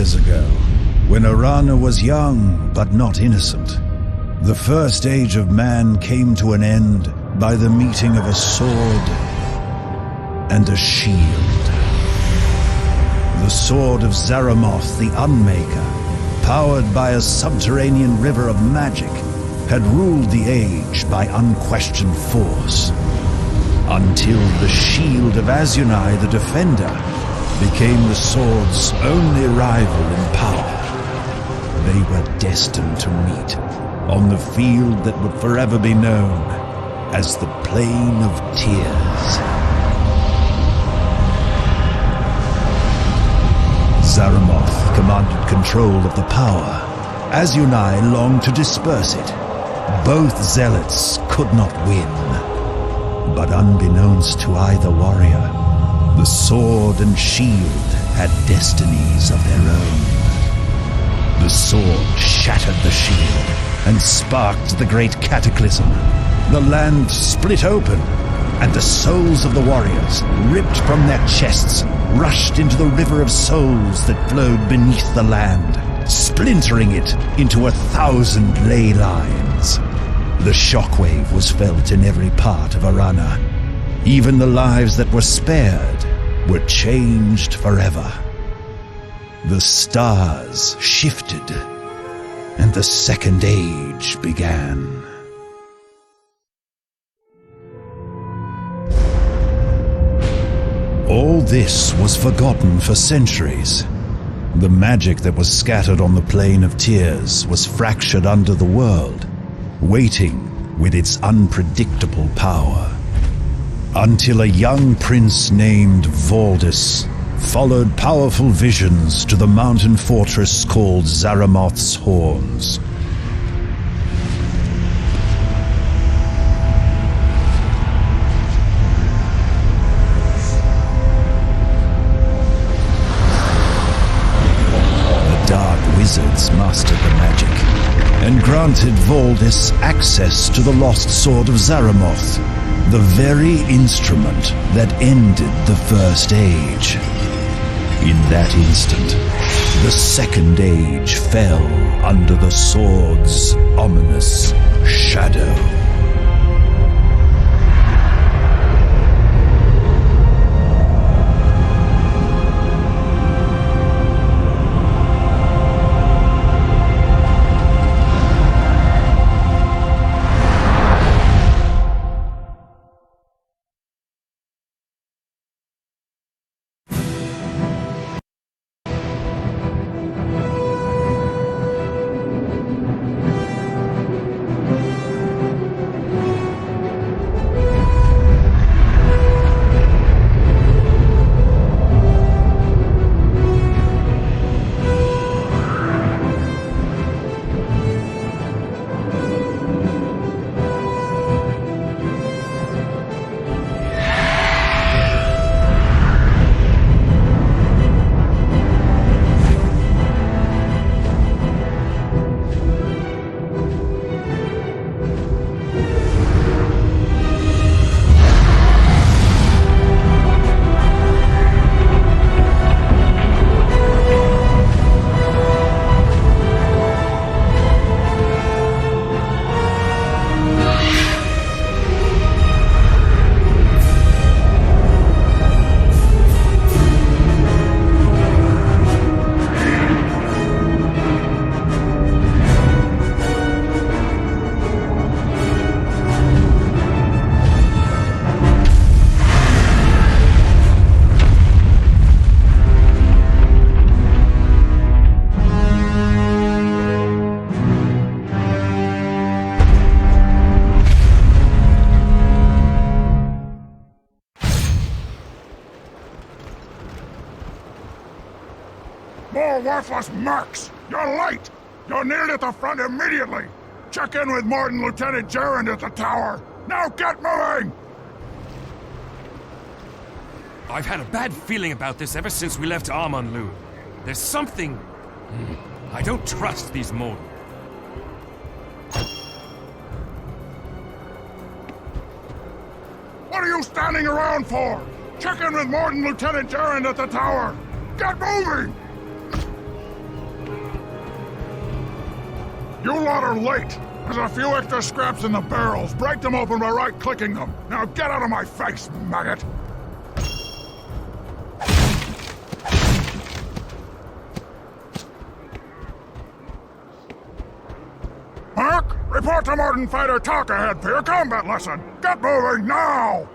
years ago, when Arana was young but not innocent, the first age of man came to an end by the meeting of a sword and a shield. The sword of Zaramoth the Unmaker, powered by a subterranean river of magic, had ruled the age by unquestioned force, until the shield of Azunai the Defender became the sword's only rival in power. They were destined to meet on the field that would forever be known as the Plain of Tears. Zaramoth commanded control of the power. Azunai longed to disperse it. Both zealots could not win. But unbeknownst to either warrior, the sword and shield had destinies of their own. The sword shattered the shield and sparked the great cataclysm. The land split open, and the souls of the warriors, ripped from their chests, rushed into the river of souls that flowed beneath the land, splintering it into 1,000 ley lines. The shockwave was felt in every part of Arana. Even the lives that were spared were changed forever. The stars shifted, and the Second Age began. All this was forgotten for centuries. The magic that was scattered on the Plain of Tears was fractured under the world, waiting with its unpredictable power. Until a young prince named Valdis followed powerful visions to the mountain fortress called Zaramoth's Horns. Wizards mastered the magic and granted Valdis access to the lost sword of Zaramoth, the very instrument that ended the First Age. In that instant, the Second Age fell under the sword's ominous shadow. More worthless mercs! You're late! You're nearly at the front immediately! Check in with Morton Lieutenant Gerrand at the tower! Now get moving! I've had a bad feeling about this ever since we left Armonlu. There's something... I don't trust these Morton. What are you standing around for? Check in with Morton Lieutenant Gerrand at the tower! Get moving! You lot are late. There's a few extra scraps in the barrels. Break them open by right-clicking them. Now get out of my face, maggot! Mark, report to Martin Fighter Talk ahead for your combat lesson. Get moving now!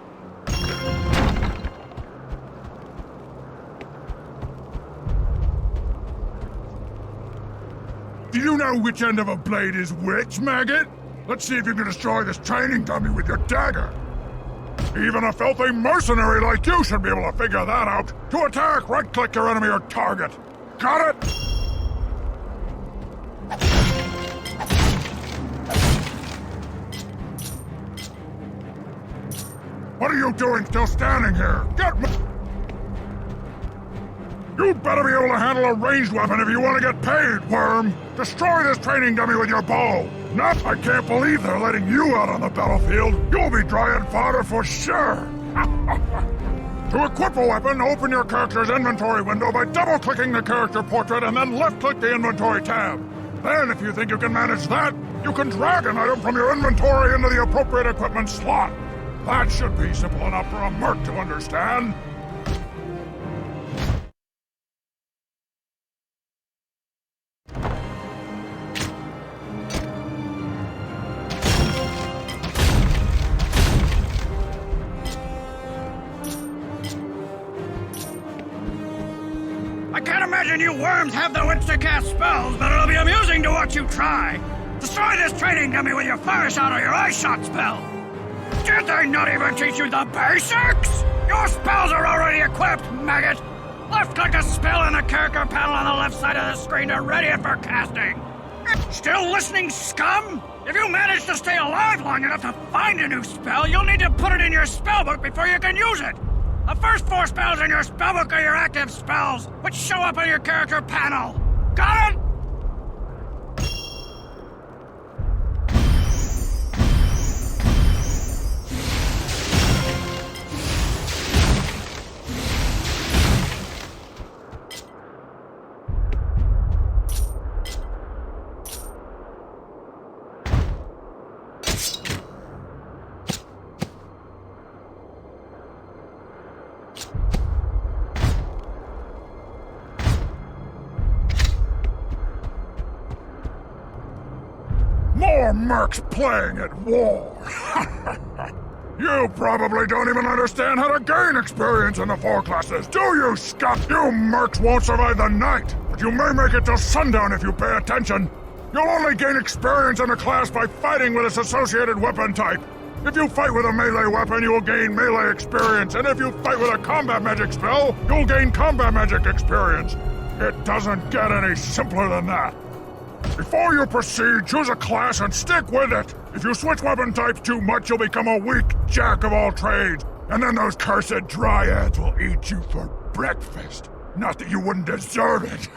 Do you know which end of a blade is which, maggot? Let's see if you can destroy this training dummy with your dagger. Even a filthy mercenary like you should be able to figure that out. To attack, right-click your enemy or target. Got it? What are you doing still standing here? You'd better be able to handle a ranged weapon if you want to get paid, worm! Destroy this training dummy with your bow! Nope, I can't believe they're letting you out on the battlefield! You'll be drying fodder for sure! To equip a weapon, open your character's inventory window by double-clicking the character portrait and then left-click the inventory tab. Then, if you think you can manage that, you can drag an item from your inventory into the appropriate equipment slot. That should be simple enough for a merc to understand. I can't imagine you worms have the wits to cast spells, but it'll be amusing to watch you try. Destroy this training dummy with your fire shot or your ice shot spell. Did they not even teach you the basics? Your spells are already equipped, maggot! Left-click a spell in the character panel on the left side of the screen to ready it for casting. Still listening, scum? If you manage to stay alive long enough to find a new spell, you'll need to put it in your spellbook before you can use it. The first 4 spells in your spellbook are your active spells, which show up on your character panel. Got it? More mercs playing at war! You probably don't even understand how to gain experience in the 4 classes, do you, scum? You mercs won't survive the night, but you may make it till sundown if you pay attention. You'll only gain experience in a class by fighting with its associated weapon type. If you fight with a melee weapon, you will gain melee experience, and if you fight with a combat magic spell, you'll gain combat magic experience. It doesn't get any simpler than that. Before you proceed, choose a class and stick with it! If you switch weapon types too much, you'll become a weak jack of all trades, and then those cursed dryads will eat you for breakfast. Not that you wouldn't deserve it!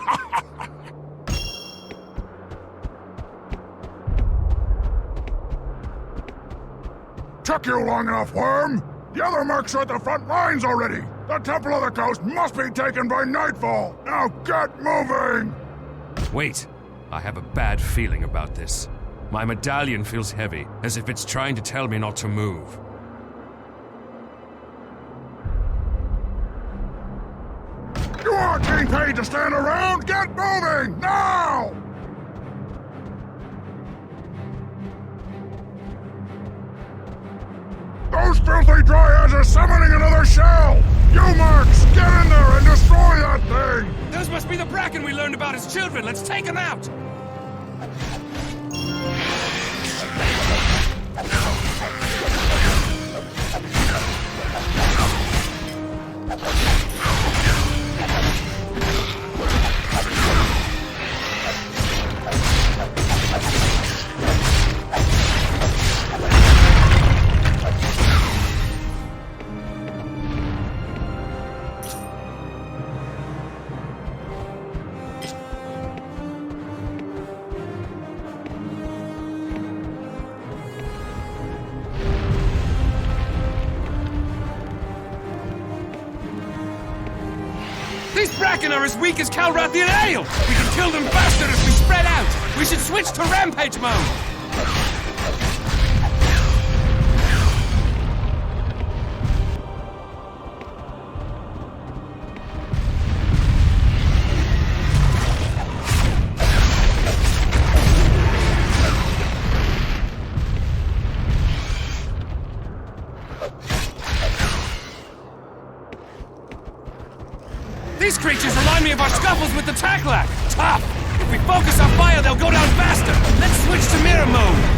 Took you long enough, worm! The other mercs are at the front lines already! The Temple of the Coast must be taken by nightfall! Now get moving! Wait. I have a bad feeling about this. My medallion feels heavy, as if it's trying to tell me not to move. You aren't being paid to stand around! Get moving! Now! Those filthy dryads are summoning another shell! You mercs, get in there and destroy that thing! Those must be the Bracken we learned about as children. Let's take them out! These Bracken are as weak as Calrathian ale! We can kill them faster if we spread out! We should switch to rampage mode! These creatures remind me of our scuffles with the Taklak! Tough! If we focus our fire, they'll go down faster! Let's switch to mirror mode!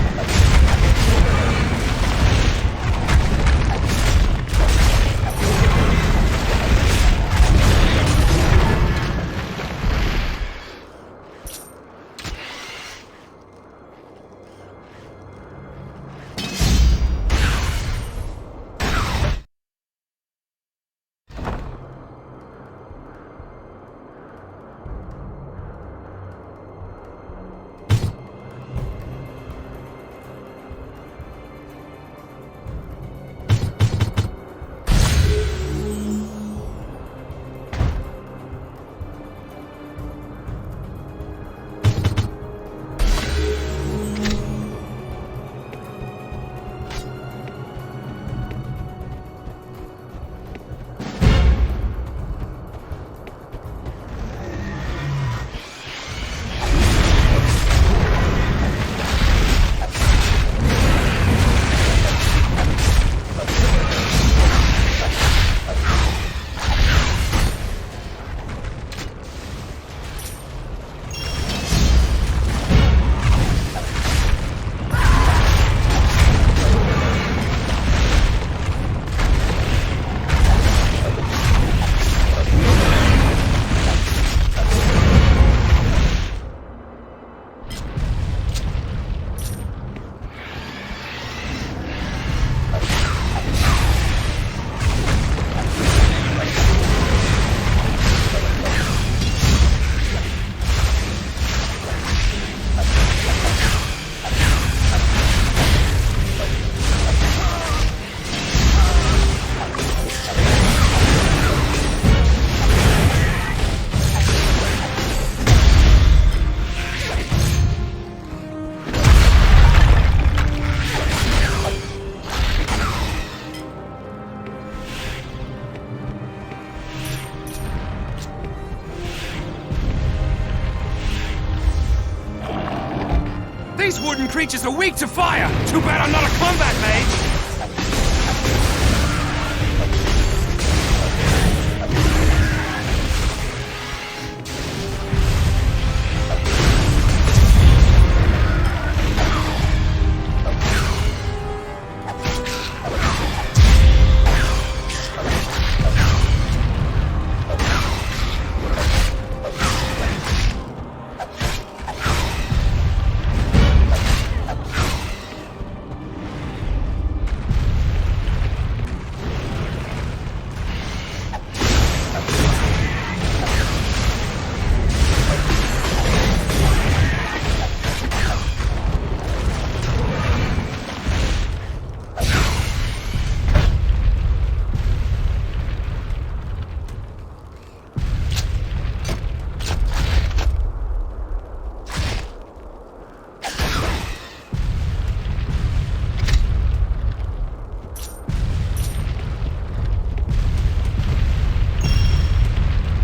These wooden creatures are weak to fire! Too bad I'm not a combat mage!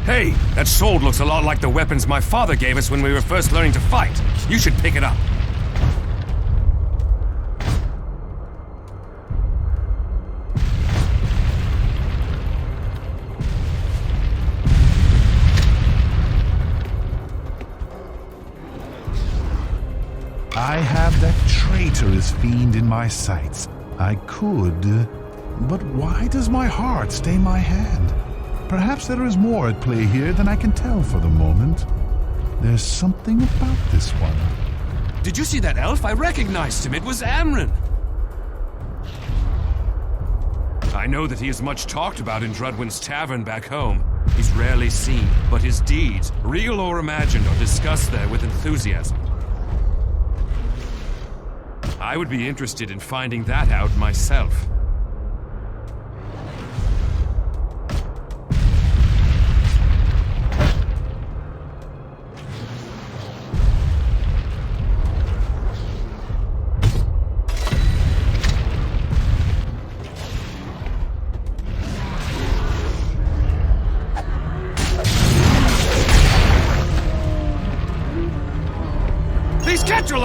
Hey, that sword looks a lot like the weapons my father gave us when we were first learning to fight. You should pick it up. I have that traitorous fiend in my sights. I could, but why does my heart stay my hand? Perhaps there is more at play here than I can tell for the moment. There's something about this one. Did you see that elf? I recognized him. It was Amryn. I know that he is much talked about in Drudwyn's tavern back home. He's rarely seen, but his deeds, real or imagined, are discussed there with enthusiasm. I would be interested in finding that out myself.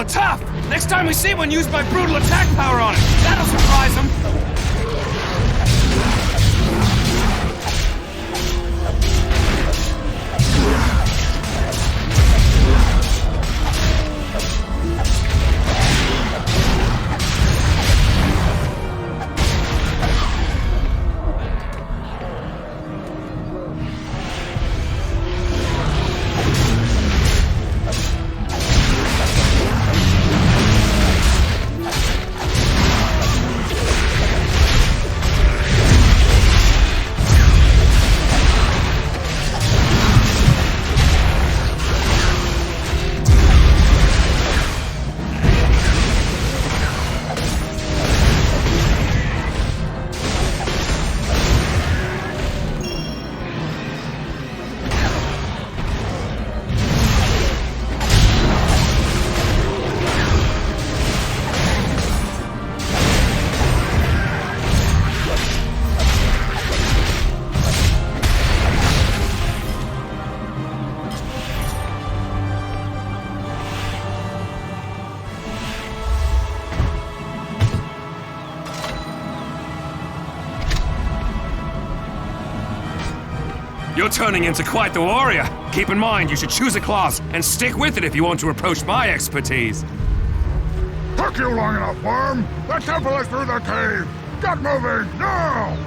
tough! Next time we see one, use my brutal attack power on it. That'll surprise him. You're turning into quite the warrior. Keep in mind, you should choose a class and stick with it if you want to approach my expertise. Took you long enough, Worm! The temple is through the cave! Get moving, now!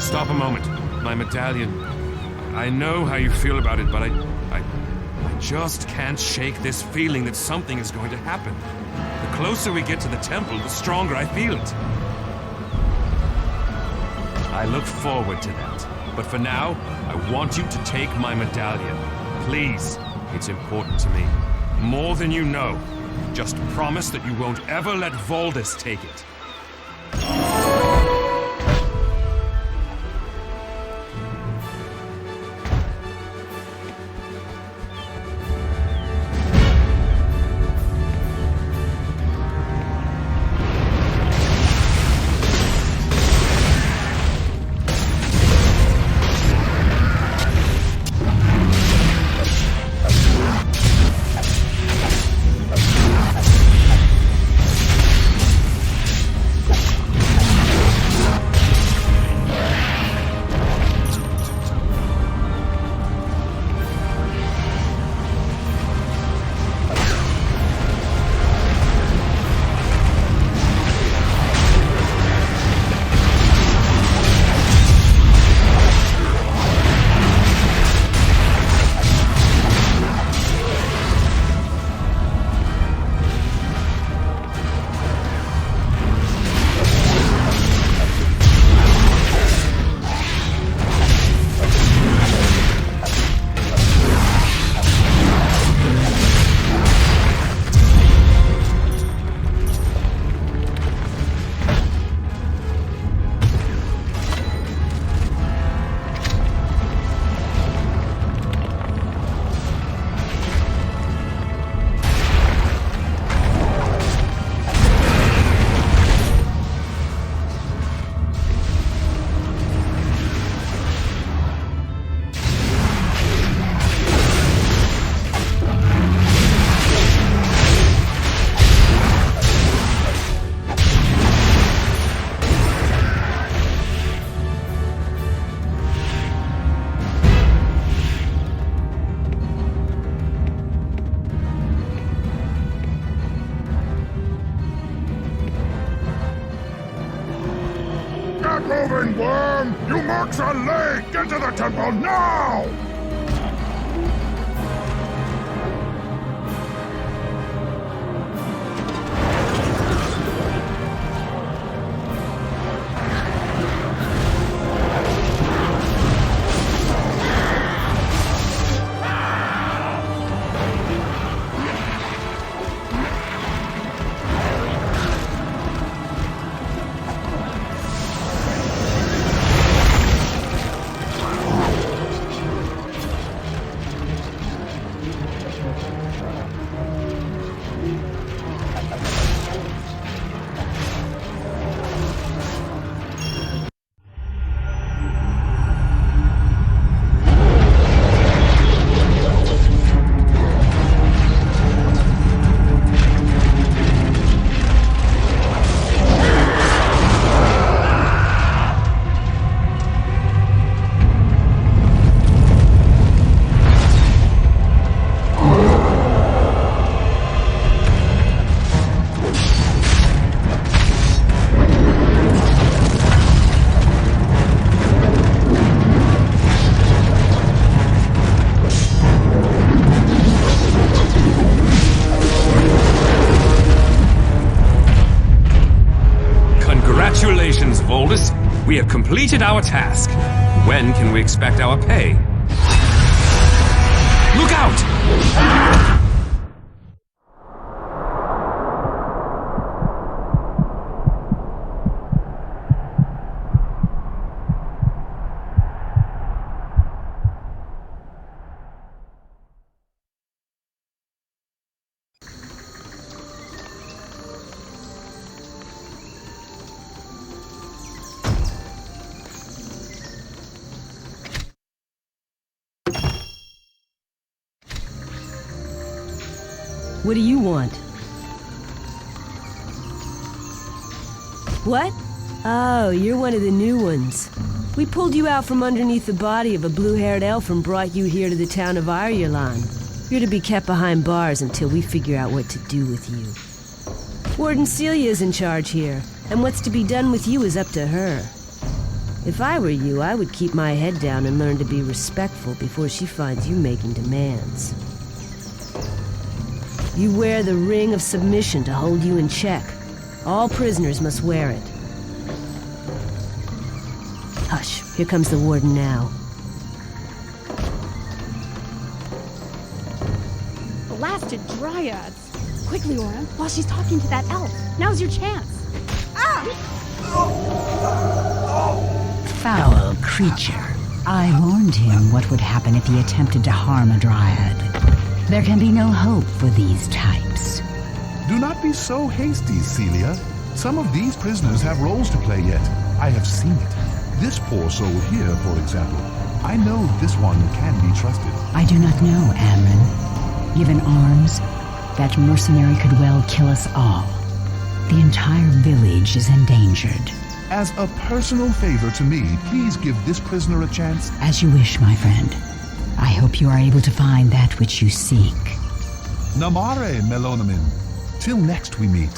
Stop a moment. My medallion. I know how you feel about it, but I just can't shake this feeling that something is going to happen. The closer we get to the temple, the stronger I feel it. I look forward to that. But for now, I want you to take my medallion. Please, it's important to me. More than you know. Just promise that you won't ever let Voldis take it. Moving, Worm! You mercs are late! Get to the temple now! Congratulations, Voldus. We have completed our task. When can we expect our pay? Look out! What do you want? What? Oh, you're one of the new ones. We pulled you out from underneath the body of a blue-haired elf and brought you here to the town of Eirulan. You're to be kept behind bars until we figure out what to do with you. Warden Celia's in charge here, and what's to be done with you is up to her. If I were you, I would keep my head down and learn to be respectful before she finds you making demands. You wear the ring of submission to hold you in check. All prisoners must wear it. Hush, here comes the warden now. Blasted dryads! Quickly, Orin, while she's talking to that elf. Now's your chance. Foul creature. I warned him what would happen if he attempted to harm a dryad. There can be no hope for these types. Do not be so hasty, Celia. Some of these prisoners have roles to play yet. I have seen it. This poor soul here, for example. I know this one can be trusted. I do not know, Amron. Given arms, that mercenary could well kill us all. The entire village is endangered. As a personal favor to me, please give this prisoner a chance. As you wish, my friend. I hope you are able to find that which you seek. Namare, Melonamin. Till next we meet.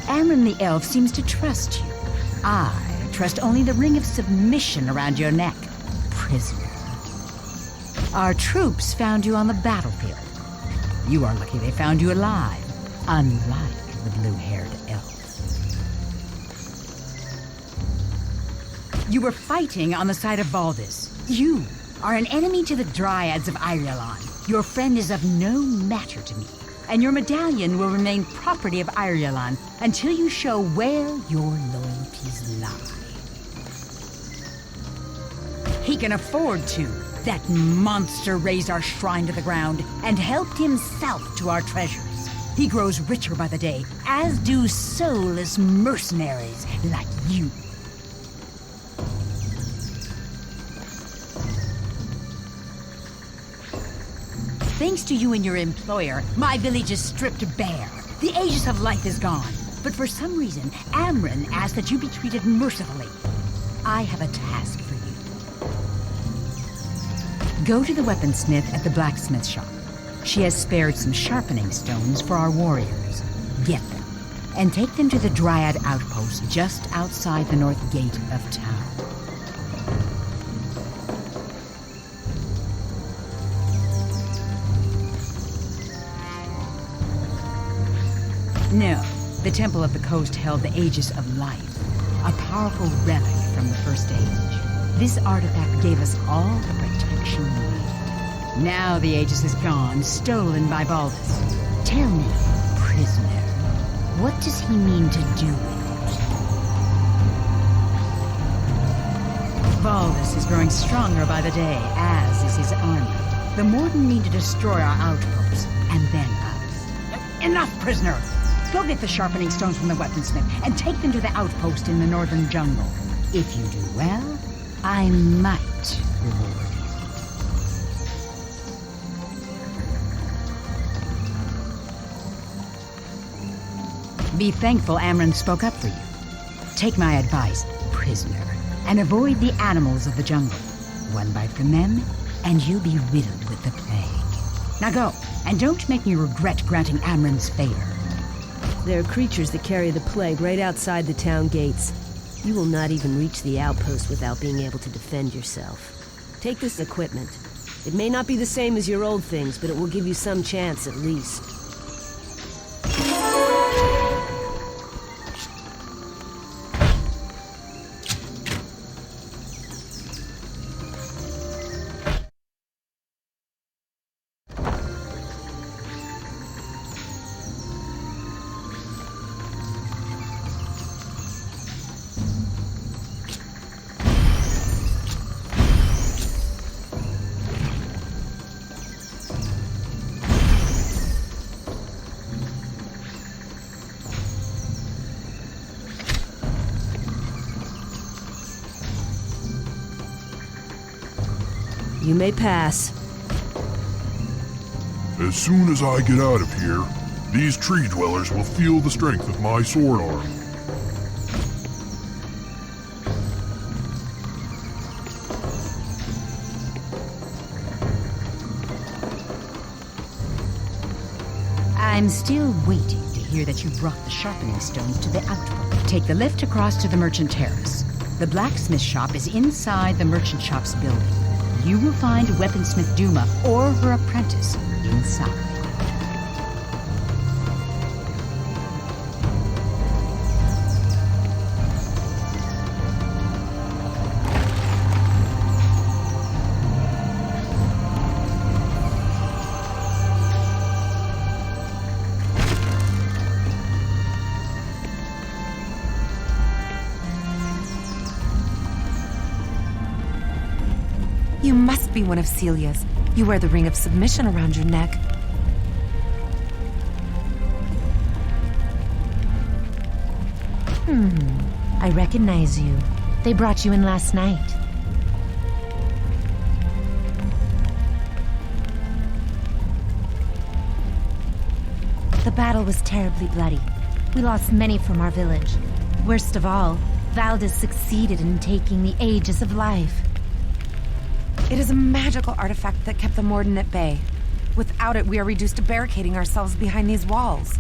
Amron the elf seems to trust you. I trust only the ring of submission around your neck, prisoner. Our troops found you on the battlefield. You are lucky they found you alive, unlike the blue-haired elf. You were fighting on the side of Valdis. You are an enemy to the Dryads of Eirulan. Your friend is of no matter to me, and your medallion will remain property of Eirulan until you show where your loyalties lie. He can afford to. That monster razed our shrine to the ground and helped himself to our treasures. He grows richer by the day, as do soulless mercenaries like you. Thanks to you and your employer, my village is stripped bare. The aegis of life is gone. But for some reason, Amron asked that you be treated mercifully. I have a task for you. Go to the weaponsmith at the blacksmith shop. She has spared some sharpening stones for our warriors. Get them, and take them to the Dryad outpost just outside the north gate of town. No, the Temple of the Coast held the Aegis of Life, a powerful relic from the First Age. This artifact gave us all the protection we needed. Now the Aegis is gone, stolen by Baldus. Tell me, prisoner, what does he mean to do with it? Baldus is growing stronger by the day, as is his army. The Morden need to destroy our outposts, and then us. Enough, prisoner! Go get the sharpening stones from the weaponsmith and take them to the outpost in the northern jungle. If you do well, I might reward you. Be thankful Amron spoke up for you. Take my advice, prisoner, and avoid the animals of the jungle. One bite from them, and you'll be riddled with the plague. Now go, and don't make me regret granting Amron's favor. There are creatures that carry the plague right outside the town gates. You will not even reach the outpost without being able to defend yourself. Take this equipment. It may not be the same as your old things, but it will give you some chance at least. You may pass. As soon as I get out of here, these tree dwellers will feel the strength of my sword arm. I'm still waiting to hear that you brought the sharpening stones to the outpost. Take the lift across to the merchant terrace. The blacksmith shop is inside the merchant shop's building. You will find weaponsmith Duma or her apprentice inside. You must be one of Celia's. You wear the ring of submission around your neck. I recognize you. They brought you in last night. The battle was terribly bloody. We lost many from our village. Worst of all, Valdez succeeded in taking the Aegis of Life. It is a magical artifact that kept the Morden at bay. Without it, we are reduced to barricading ourselves behind these walls.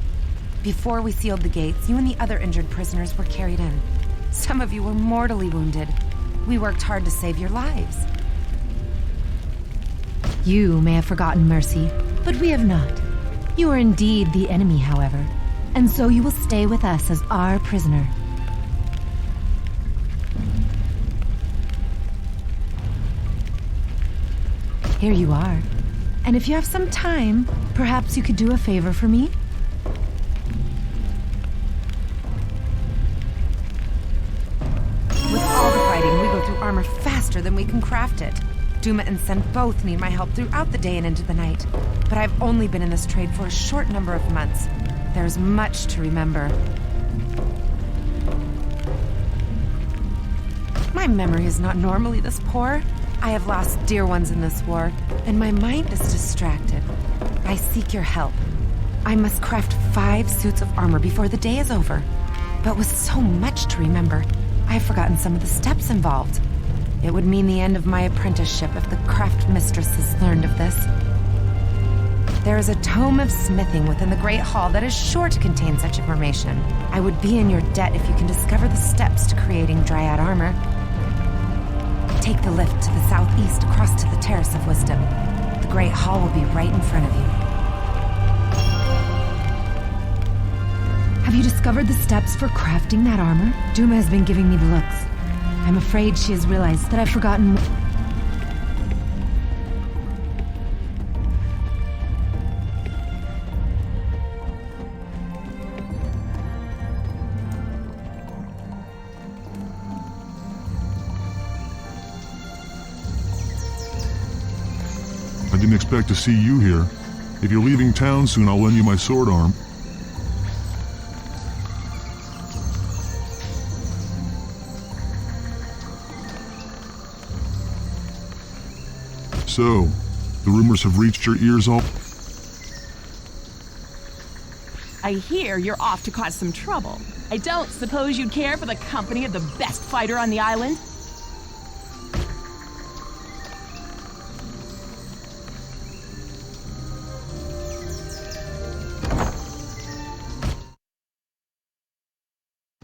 Before we sealed the gates, you and the other injured prisoners were carried in. Some of you were mortally wounded. We worked hard to save your lives. You may have forgotten mercy, but we have not. You are indeed the enemy, however, and so you will stay with us as our prisoner. Here you are. And if you have some time, perhaps you could do a favor for me? With all the fighting, we go through armor faster than we can craft it. Duma and Sen both need my help throughout the day and into the night. But I've only been in this trade for a short number of months. There's much to remember. My memory is not normally this poor. I have lost dear ones in this war, and my mind is distracted. I seek your help. I must craft 5 suits of armor before the day is over. But with so much to remember, I have forgotten some of the steps involved. It would mean the end of my apprenticeship if the craft mistresses learned of this. There is a tome of smithing within the Great Hall that is sure to contain such information. I would be in your debt if you can discover the steps to creating Dryad armor. Take the lift to the southeast across to the Terrace of Wisdom. The Great Hall will be right in front of you. Have you discovered the steps for crafting that armor? Duma has been giving me the looks. I'm afraid she has realized that I've forgotten. I didn't expect to see you here. If you're leaving town soon, I'll lend you my sword arm. So, the rumors have reached your ears all... I hear you're off to cause some trouble. I don't suppose you'd care for the company of the best fighter on the island?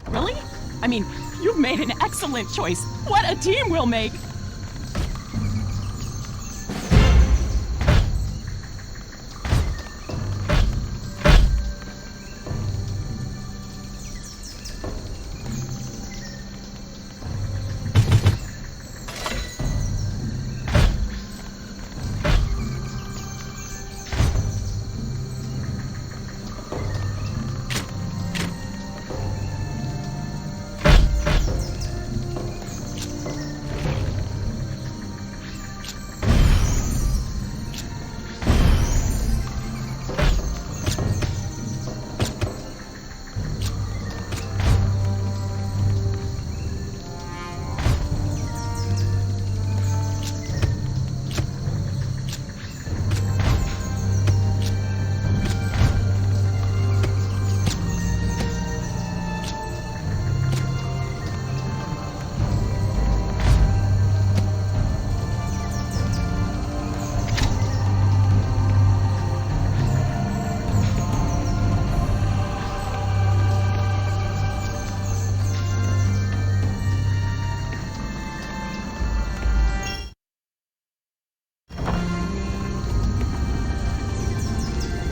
Really? I mean, you've made an excellent choice. What a team we'll make!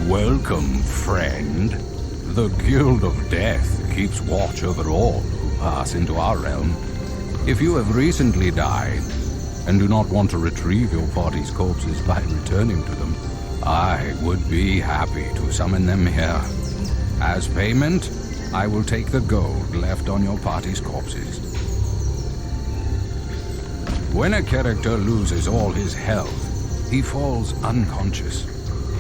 Welcome, friend. The Guild of Death keeps watch over all who pass into our realm. If you have recently died, and do not want to retrieve your party's corpses by returning to them, I would be happy to summon them here. As payment, I will take the gold left on your party's corpses. When a character loses all his health, he falls unconscious.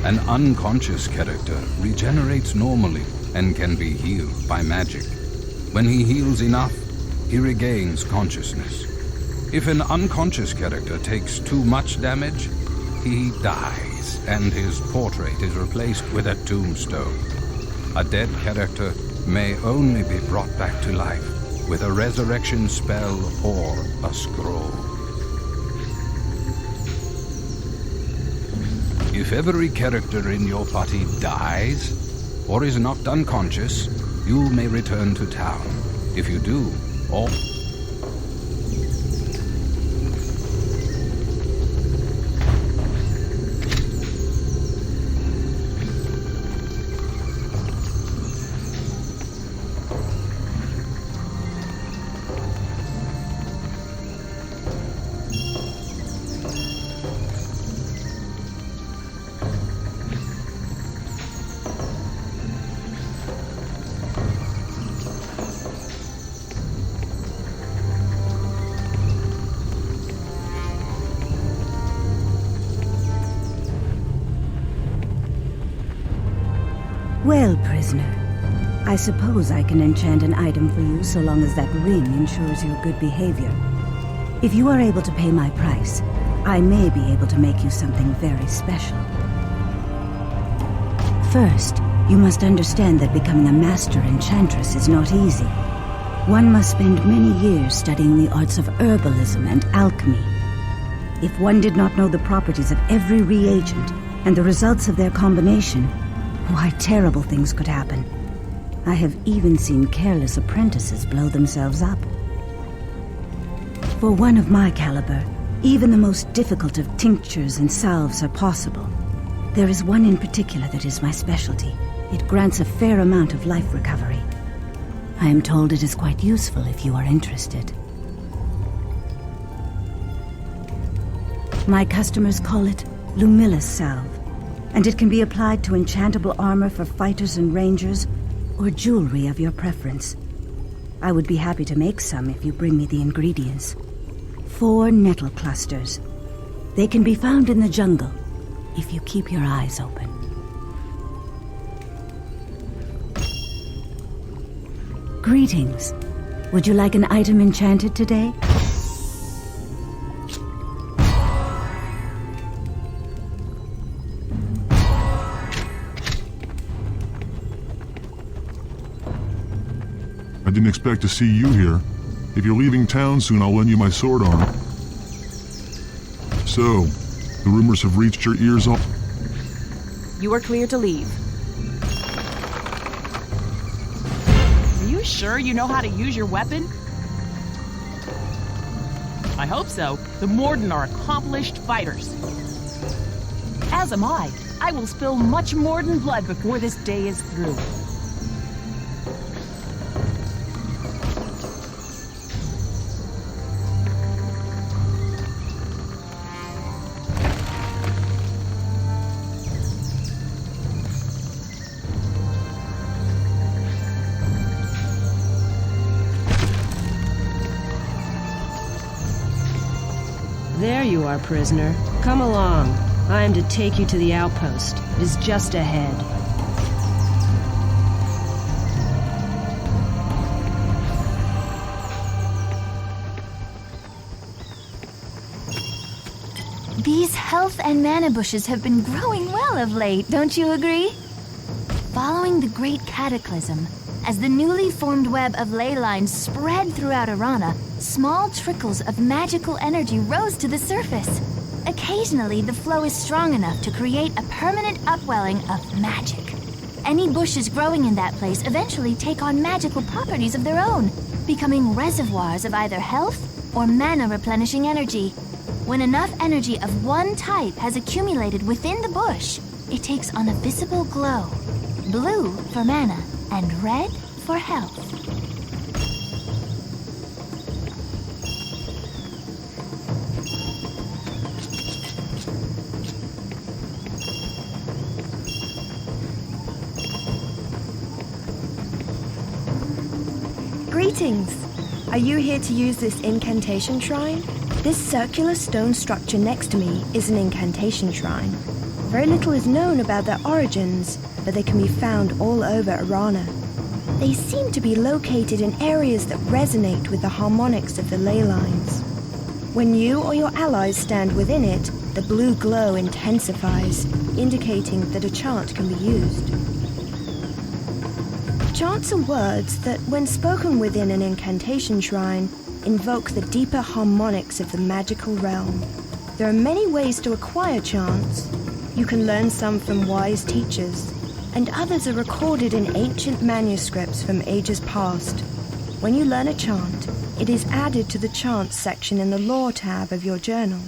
An unconscious character regenerates normally and can be healed by magic. When he heals enough, he regains consciousness. If an unconscious character takes too much damage, he dies, and his portrait is replaced with a tombstone. A dead character may only be brought back to life with a resurrection spell or a scroll. If every character in your party dies, or is knocked unconscious, you may return to town. If you do, all... Well, prisoner, I suppose I can enchant an item for you so long as that ring ensures your good behavior. If you are able to pay my price, I may be able to make you something very special. First, you must understand that becoming a master enchantress is not easy. One must spend many years studying the arts of herbalism and alchemy. If one did not know the properties of every reagent and the results of their combination, why, terrible things could happen. I have even seen careless apprentices blow themselves up. For one of my caliber, even the most difficult of tinctures and salves are possible. There is one in particular that is my specialty. It grants a fair amount of life recovery. I am told it is quite useful if you are interested. My customers call it Lumilus Salve, and it can be applied to enchantable armor for fighters and rangers, or jewelry of your preference. I would be happy to make some if you bring me the ingredients. 4 nettle clusters. They can be found in the jungle, if you keep your eyes open. Greetings. Would you like an item enchanted today? I didn't expect to see you here. If you're leaving town soon, I'll lend you my sword arm. So, the rumors have reached your ears all... You are clear to leave. Are you sure you know how to use your weapon? I hope so. The Morden are accomplished fighters. As am I. I will spill much Morden blood before this day is through. There you are, prisoner. Come along. I am to take you to the outpost. It is just ahead. These health and mana bushes have been growing well of late, don't you agree? Following the Great Cataclysm, as the newly formed web of ley lines spread throughout Arana, small trickles of magical energy rose to the surface. Occasionally, the flow is strong enough to create a permanent upwelling of magic. Any bushes growing in that place eventually take on magical properties of their own, becoming reservoirs of either health or mana replenishing energy. When enough energy of one type has accumulated within the bush, it takes on a visible glow. Blue for mana, and red for health. Greetings! Are you here to use this incantation shrine? This circular stone structure next to me is an incantation shrine. Very little is known about their origins, but they can be found all over Arana. They seem to be located in areas that resonate with the harmonics of the ley lines. When you or your allies stand within it, the blue glow intensifies, indicating that a chant can be used. Chants are words that, when spoken within an incantation shrine, invoke the deeper harmonics of the magical realm. There are many ways to acquire chants. You can learn some from wise teachers, and others are recorded in ancient manuscripts from ages past. When you learn a chant, it is added to the chants section in the lore tab of your journal.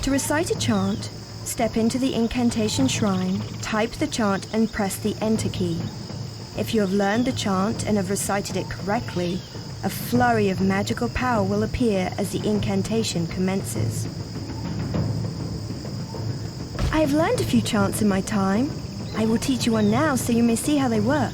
To recite a chant, step into the incantation shrine, type the chant and press the enter key. If you have learned the chant and have recited it correctly, a flurry of magical power will appear as the incantation commences. I have learned a few chants in my time. I will teach you one now so you may see how they work.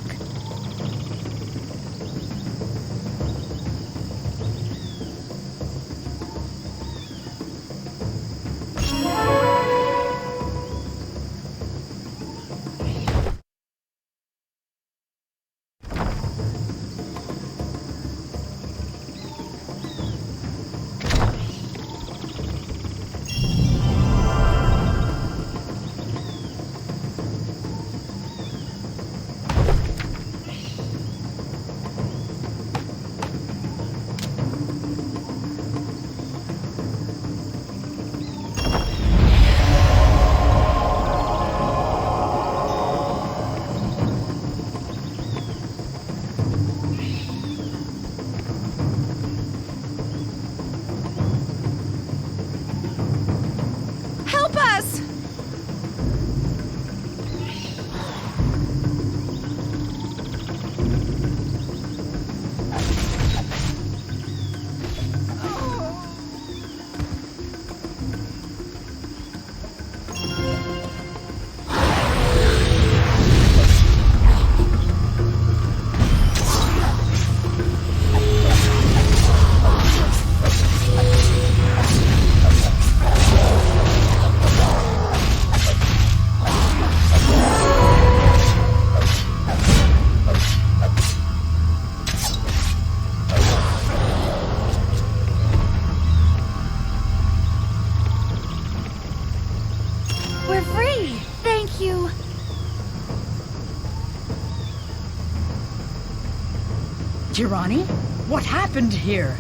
Jirani? What happened here?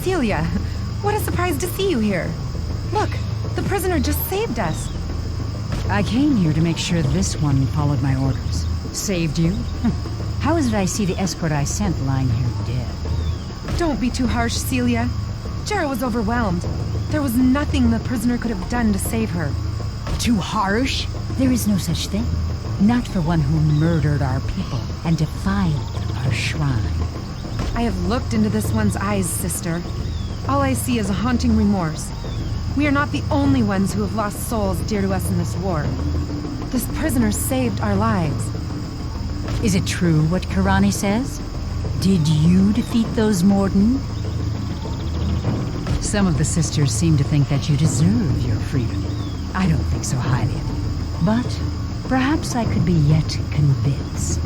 Celia, what a surprise to see you here. Look, the prisoner just saved us. I came here to make sure this one followed my orders. Saved you? How is it I see the escort I sent lying here dead? Don't be too harsh, Celia. Jera was overwhelmed. There was nothing the prisoner could have done to save her. Too harsh? There is no such thing. Not for one who murdered our people and defiled our shrine. I have looked into this one's eyes, sister. All I see is a haunting remorse. We are not the only ones who have lost souls dear to us in this war. This prisoner saved our lives. Is it true what Karani says? Did you defeat those Morden? Some of the sisters seem to think that you deserve your freedom. I don't think so highly of you. But perhaps I could be yet convinced.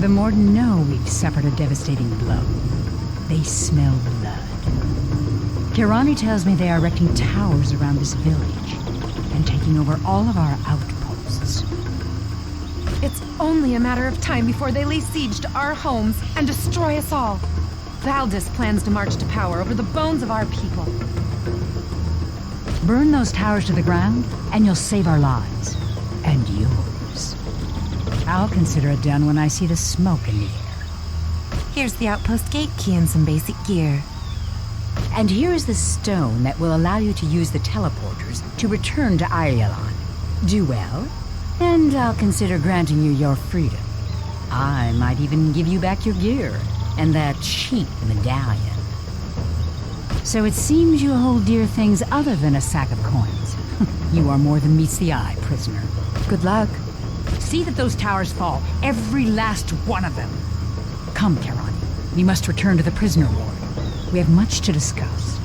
The Morden know we've suffered a devastating blow. They smell blood. Kirani tells me they are erecting towers around this village and taking over all of our outposts. It's only a matter of time before they lay siege to our homes and destroy us all. Valdis plans to march to power over the bones of our people. Burn those towers to the ground, and you'll save our lives. And yours. I'll consider it done when I see the smoke in the air. Here's the outpost gate key and some basic gear. And here is the stone that will allow you to use the teleporters to return to Eirulan. Do well, and I'll consider granting you your freedom. I might even give you back your gear and that cheap medallion. So it seems you hold dear things other than a sack of coins. You are more than meets the eye, prisoner. Good luck. See that those towers fall, every last one of them. Come, Karani. We must return to the prisoner ward. We have much to discuss.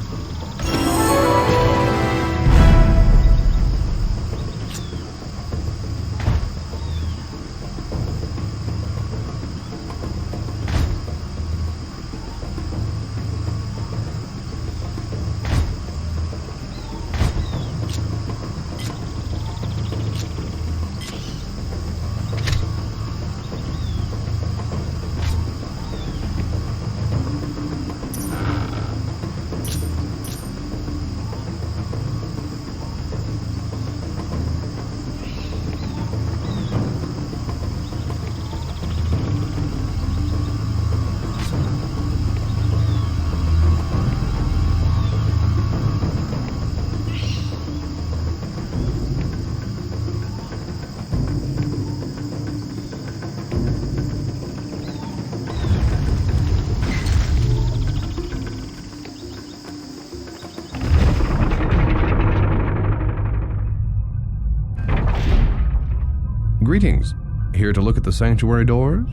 Greetings. Here to look at the sanctuary doors?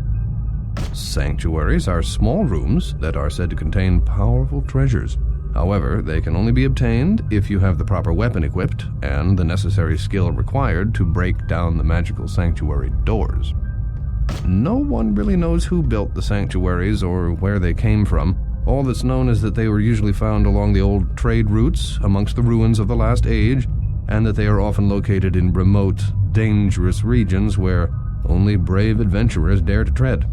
Sanctuaries are small rooms that are said to contain powerful treasures. However, they can only be obtained if you have the proper weapon equipped and the necessary skill required to break down the magical sanctuary doors. No one really knows who built the sanctuaries or where they came from. All that's known is that they were usually found along the old trade routes amongst the ruins of the last age, and that they are often located in remote, dangerous regions where only brave adventurers dare to tread.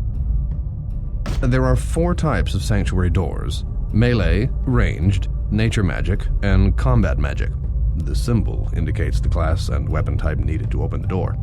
There are 4 types of sanctuary doors: melee, ranged, nature magic, and combat magic. The symbol indicates the class and weapon type needed to open the door.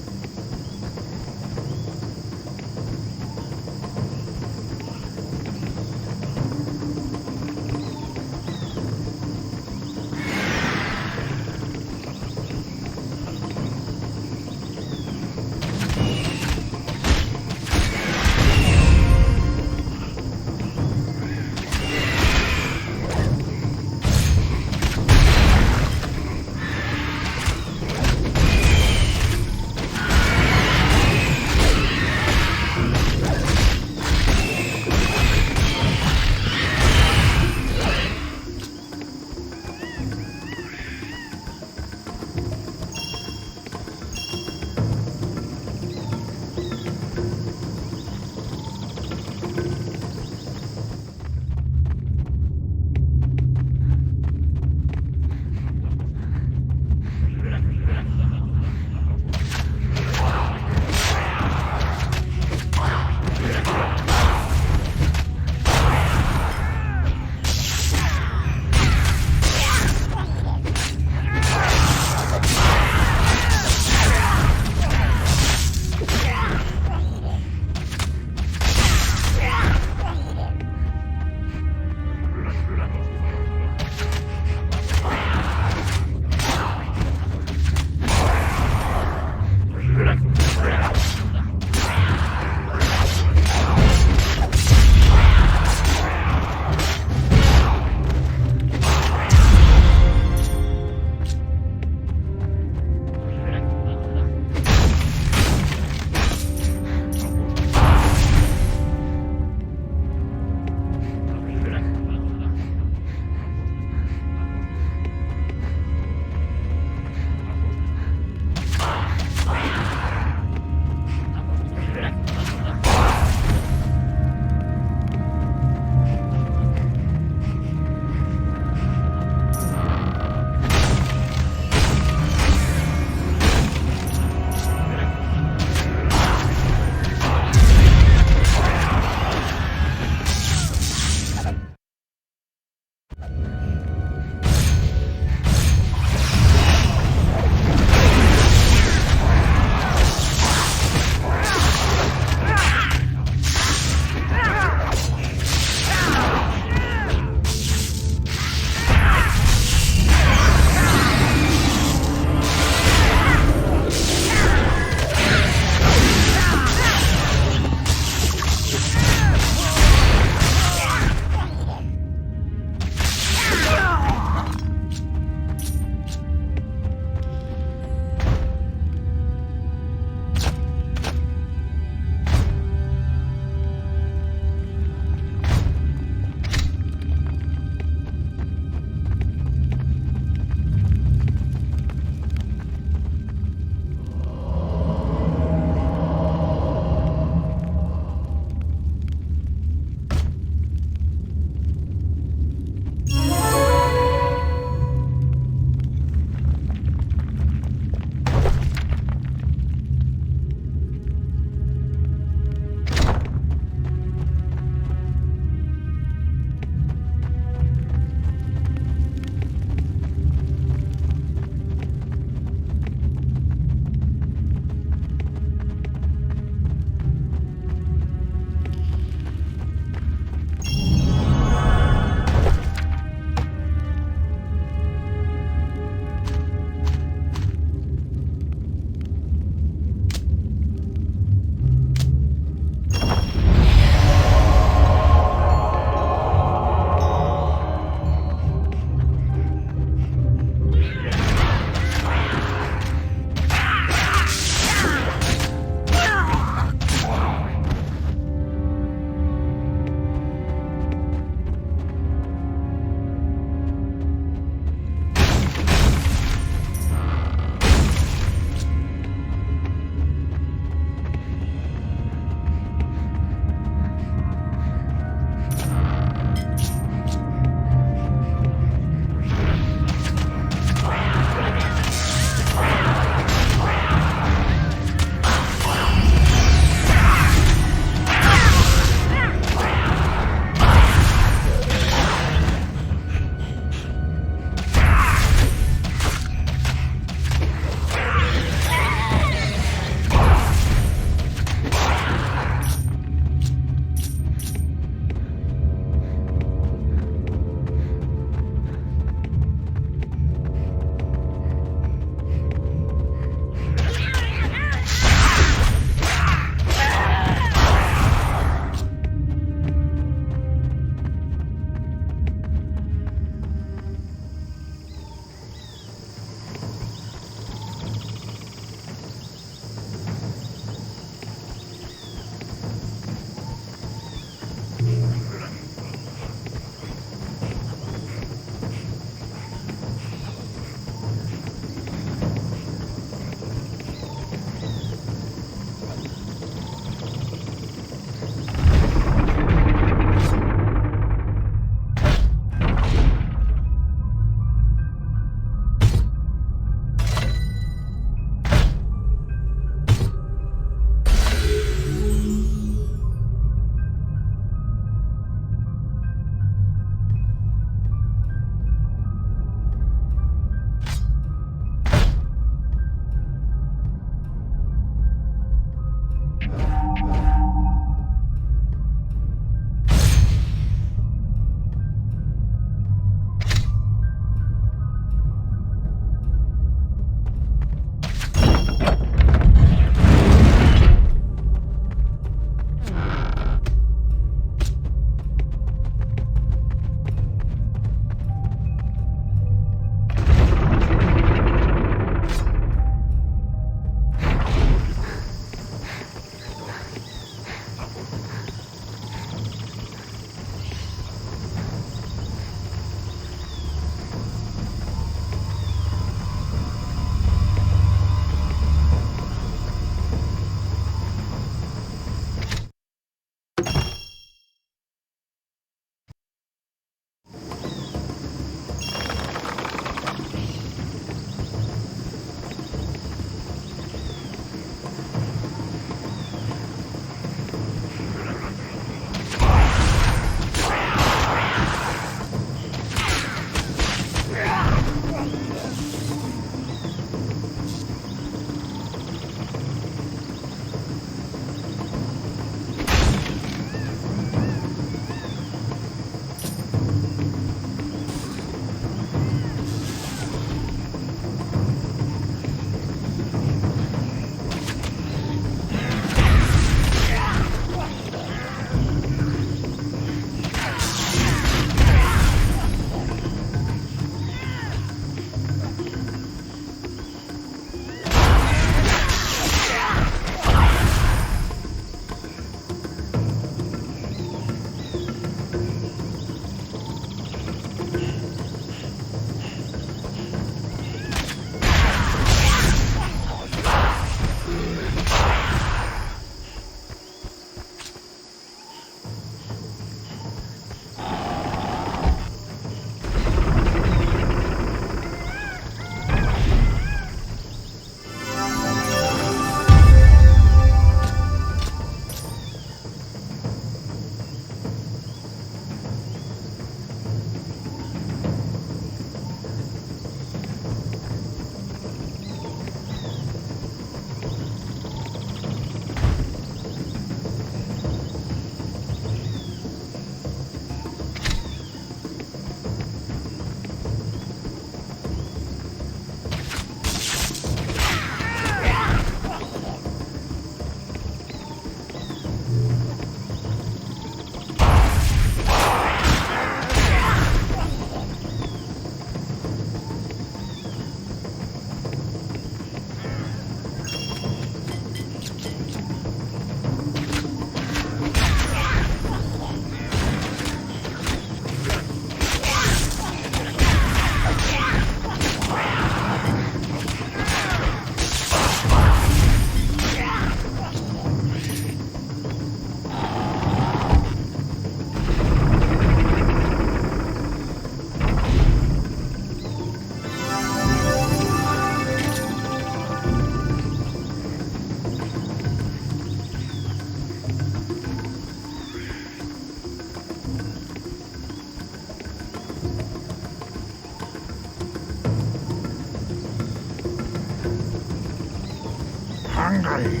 Hungry.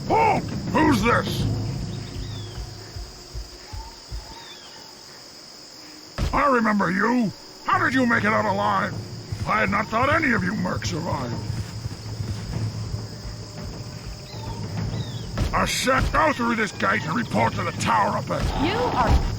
Oh! Who's this? I remember you. How did you make it out alive? I had not thought any of you mercs survived. Shit, go through this gate and report to the tower up ahead. You are...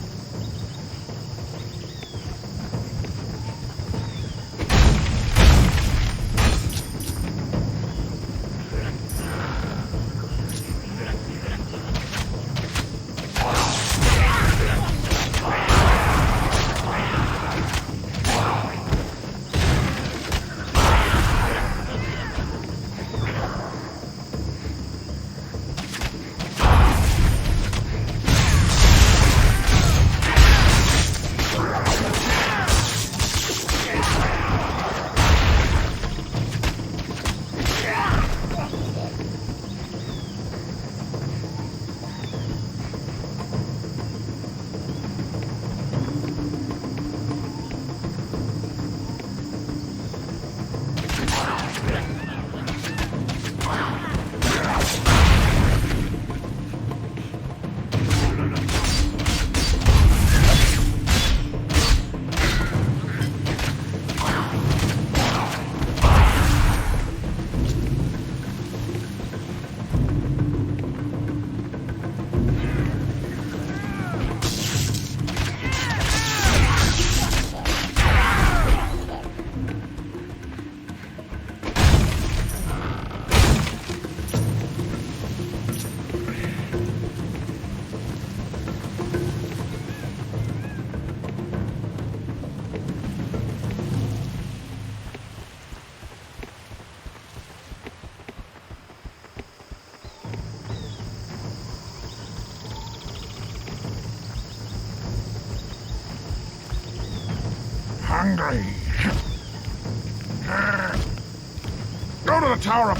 Hungry. Go to the tower up.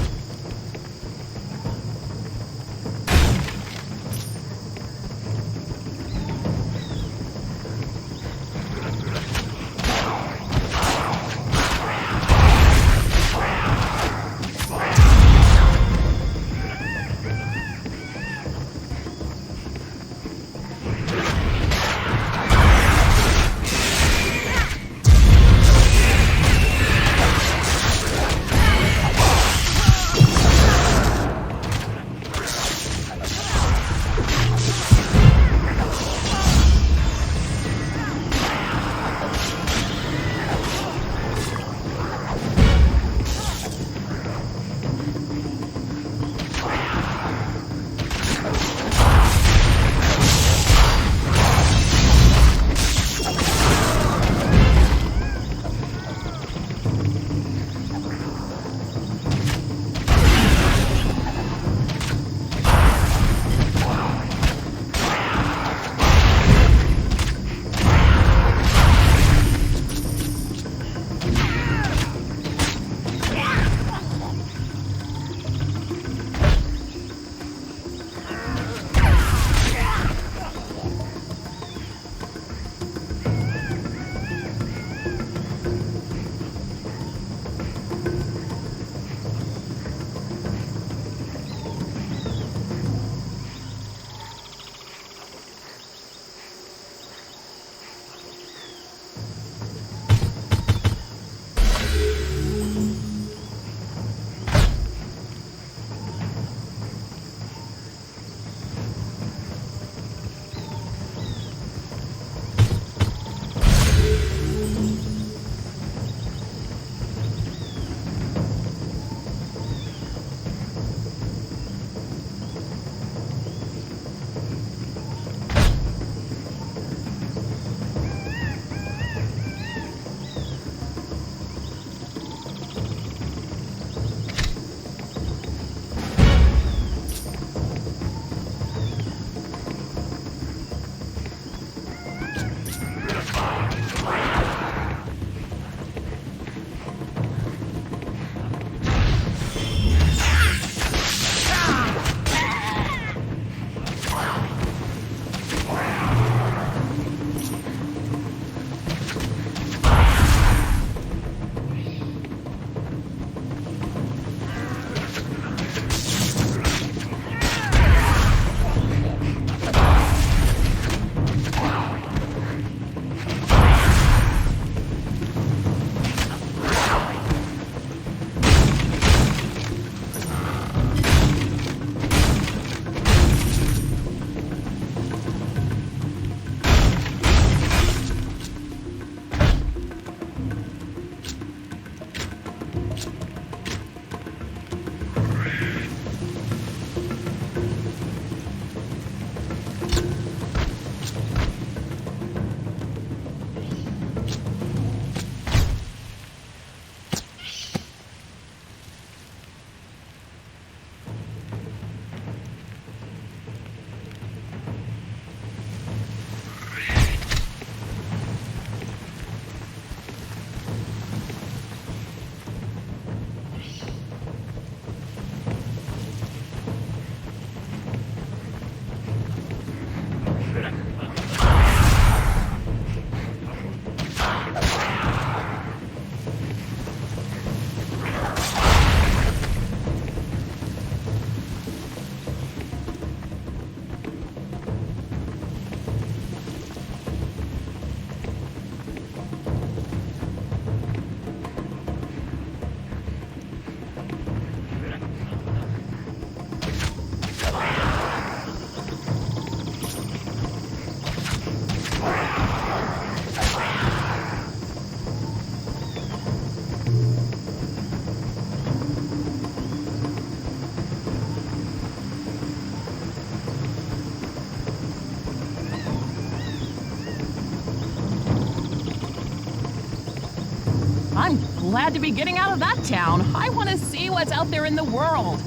glad to be getting out of that town. I want to see what's out there in the world.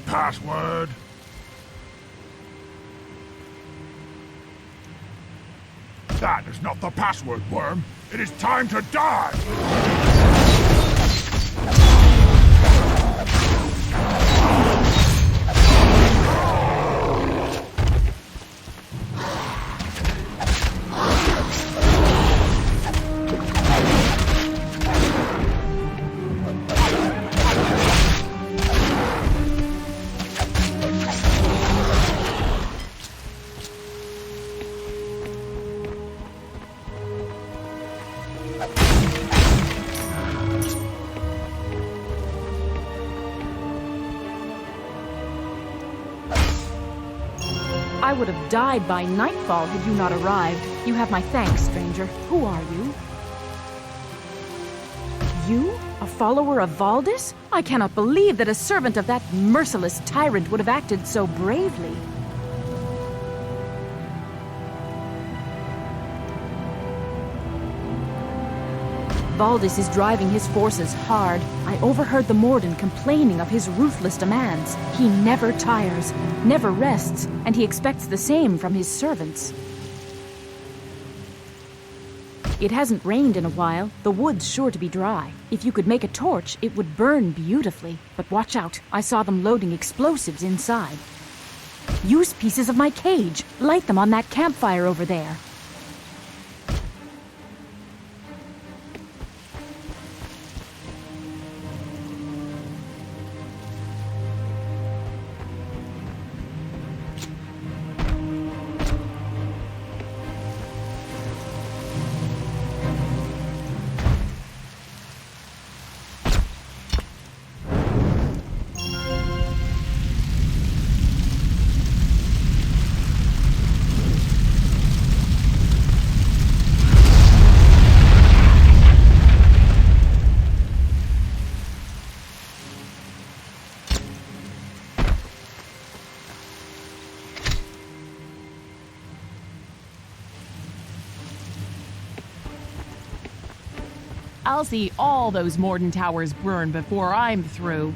Password. That is not the password, Worm. It is time to die! I would have died by nightfall had you not arrived. You have my thanks, stranger. Who are you? You? A follower of Valdis? I cannot believe that a servant of that merciless tyrant would have acted so bravely. Valdis is driving his forces hard. I overheard the Morden complaining of his ruthless demands. He never tires, never rests, and he expects the same from his servants. It hasn't rained in a while. The wood's sure to be dry. If you could make a torch, it would burn beautifully. But watch out. I saw them loading explosives inside. Use pieces of my cage. Light them on that campfire over there. I'll see all those Morden towers burn before I'm through.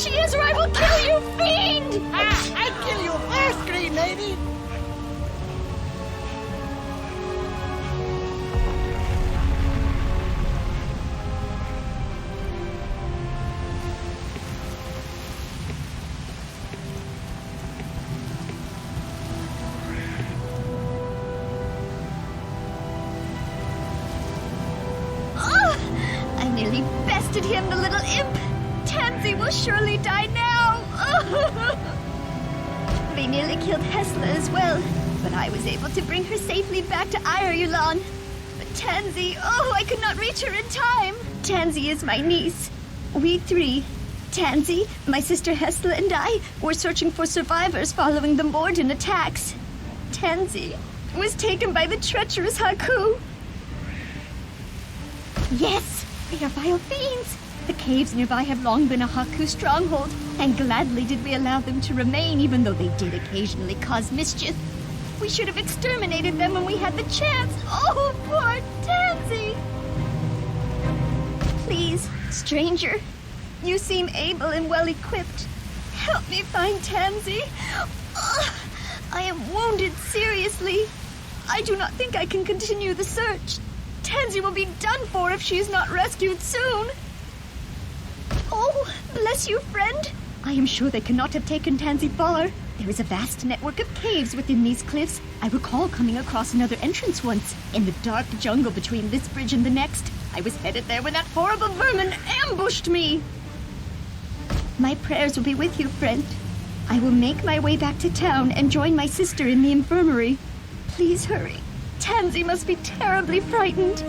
she is, or I will kill you, fiend! I'll kill you first, Green Lady! I nearly bested him, the little imp! Tansy will surely die now! They nearly killed Hesla as well, but I was able to bring her safely back to Eirulan. But Tansy, I could not reach her in time! Tansy is my niece. We three, Tansy, my sister Hesla, and I, were searching for survivors following the Morden attacks. Tansy was taken by the treacherous Haku. Yes, they are vile fiends. The caves nearby have long been a Haku stronghold, and gladly did we allow them to remain, even though they did occasionally cause mischief. We should have exterminated them when we had the chance. Oh, poor Tansy! Please, stranger, you seem able and well-equipped. Help me find Tansy. I am wounded seriously. I do not think I can continue the search. Tansy will be done for if she is not rescued soon. Oh, bless you, friend. I am sure they cannot have taken Tansy far. There is a vast network of caves within these cliffs. I recall coming across another entrance once, in the dark jungle between this bridge and the next. I was headed there when that horrible vermin ambushed me. My prayers will be with you, friend. I will make my way back to town and join my sister in the infirmary. Please hurry. Tansy must be terribly frightened.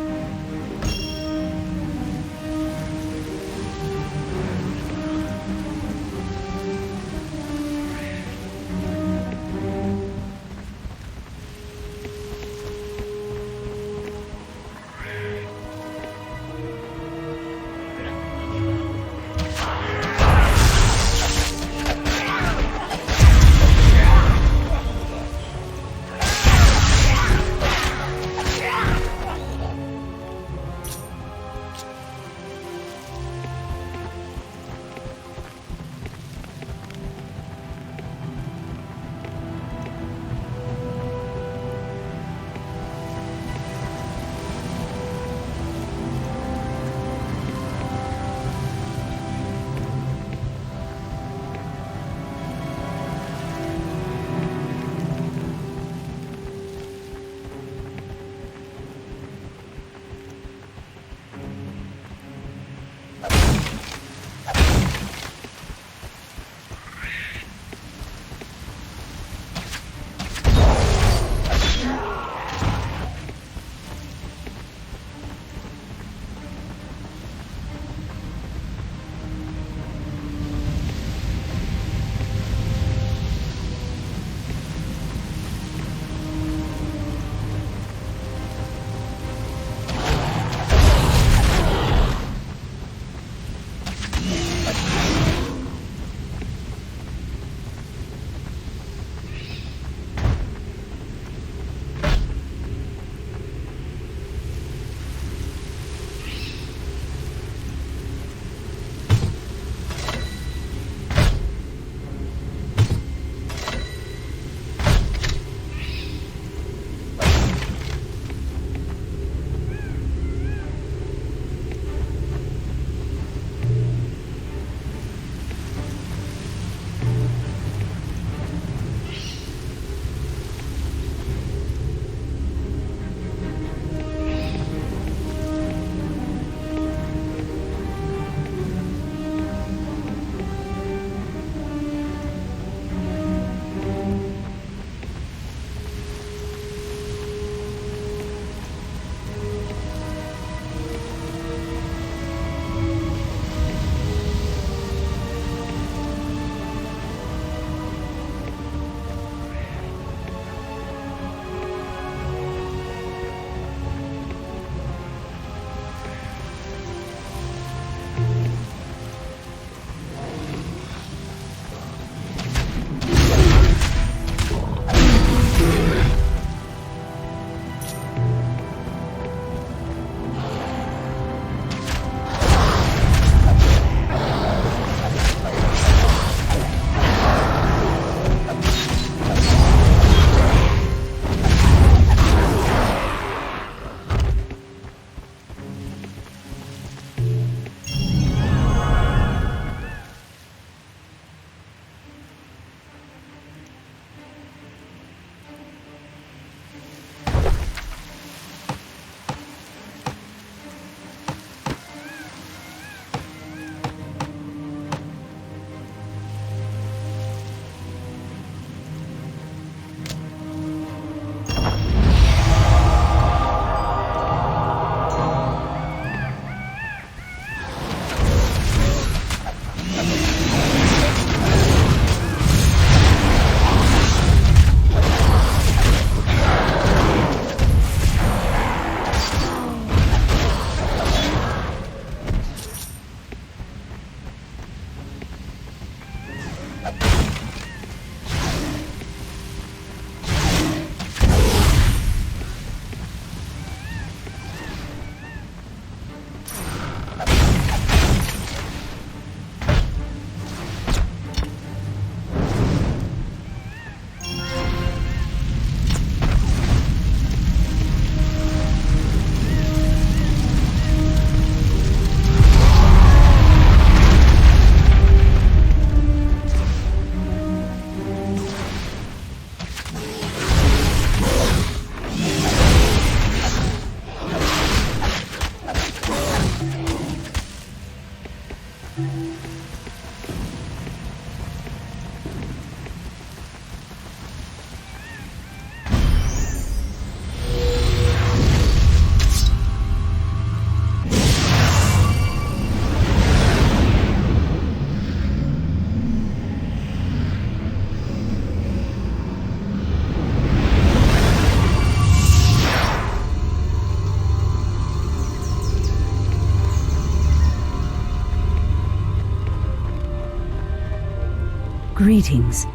Greetings.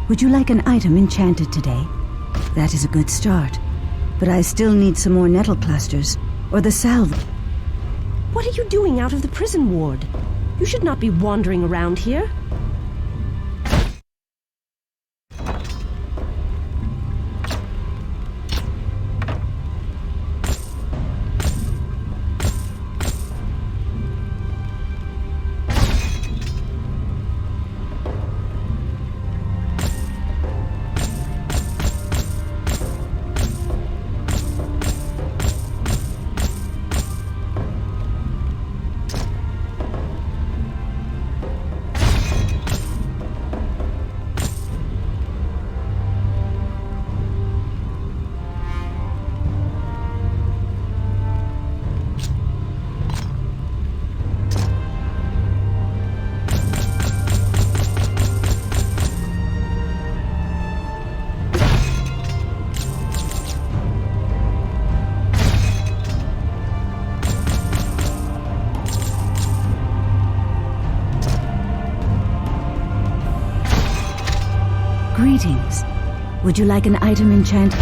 Would you like an item enchanted today? That is a good start. But I still need some more nettle clusters, or the salve. What are you doing out of the prison ward? You should not be wandering around here. Greetings. Would you like an item enchanted?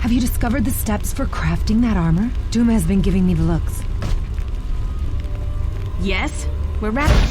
Have you discovered the steps for crafting that armor? Doom has been giving me the looks. Yes, we're wrapping.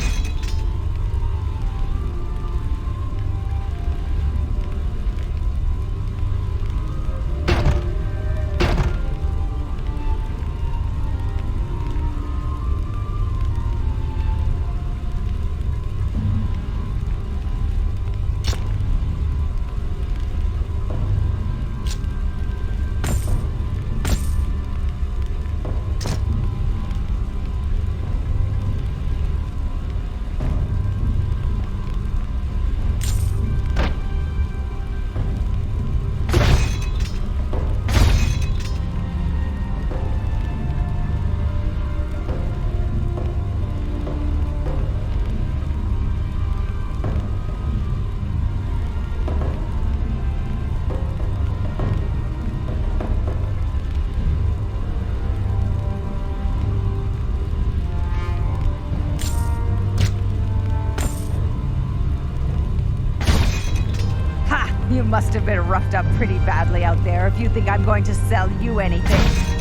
You must have been roughed up pretty badly out there if you think I'm going to sell you anything.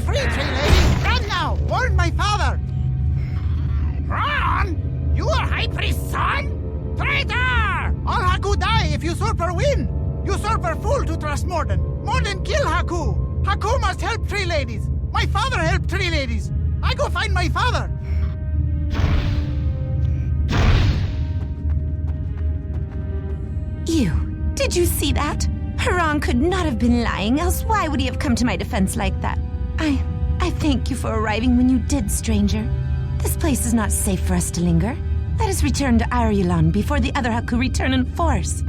free, Tree Lady! Run now! Warn my father! Run? You are High Priest's son? Traitor! All Haku die if Usurper win! Usurper fool to trust Morden! Morden kill Haku! Haku must help Tree Ladies! My father helped Tree Ladies! I go find my father! Did you see that? Haran could not have been lying, else why would he have come to my defense like that? I thank you for arriving when you did, stranger. This place is not safe for us to linger. Let us return to Eirulan before the other Haku return in force.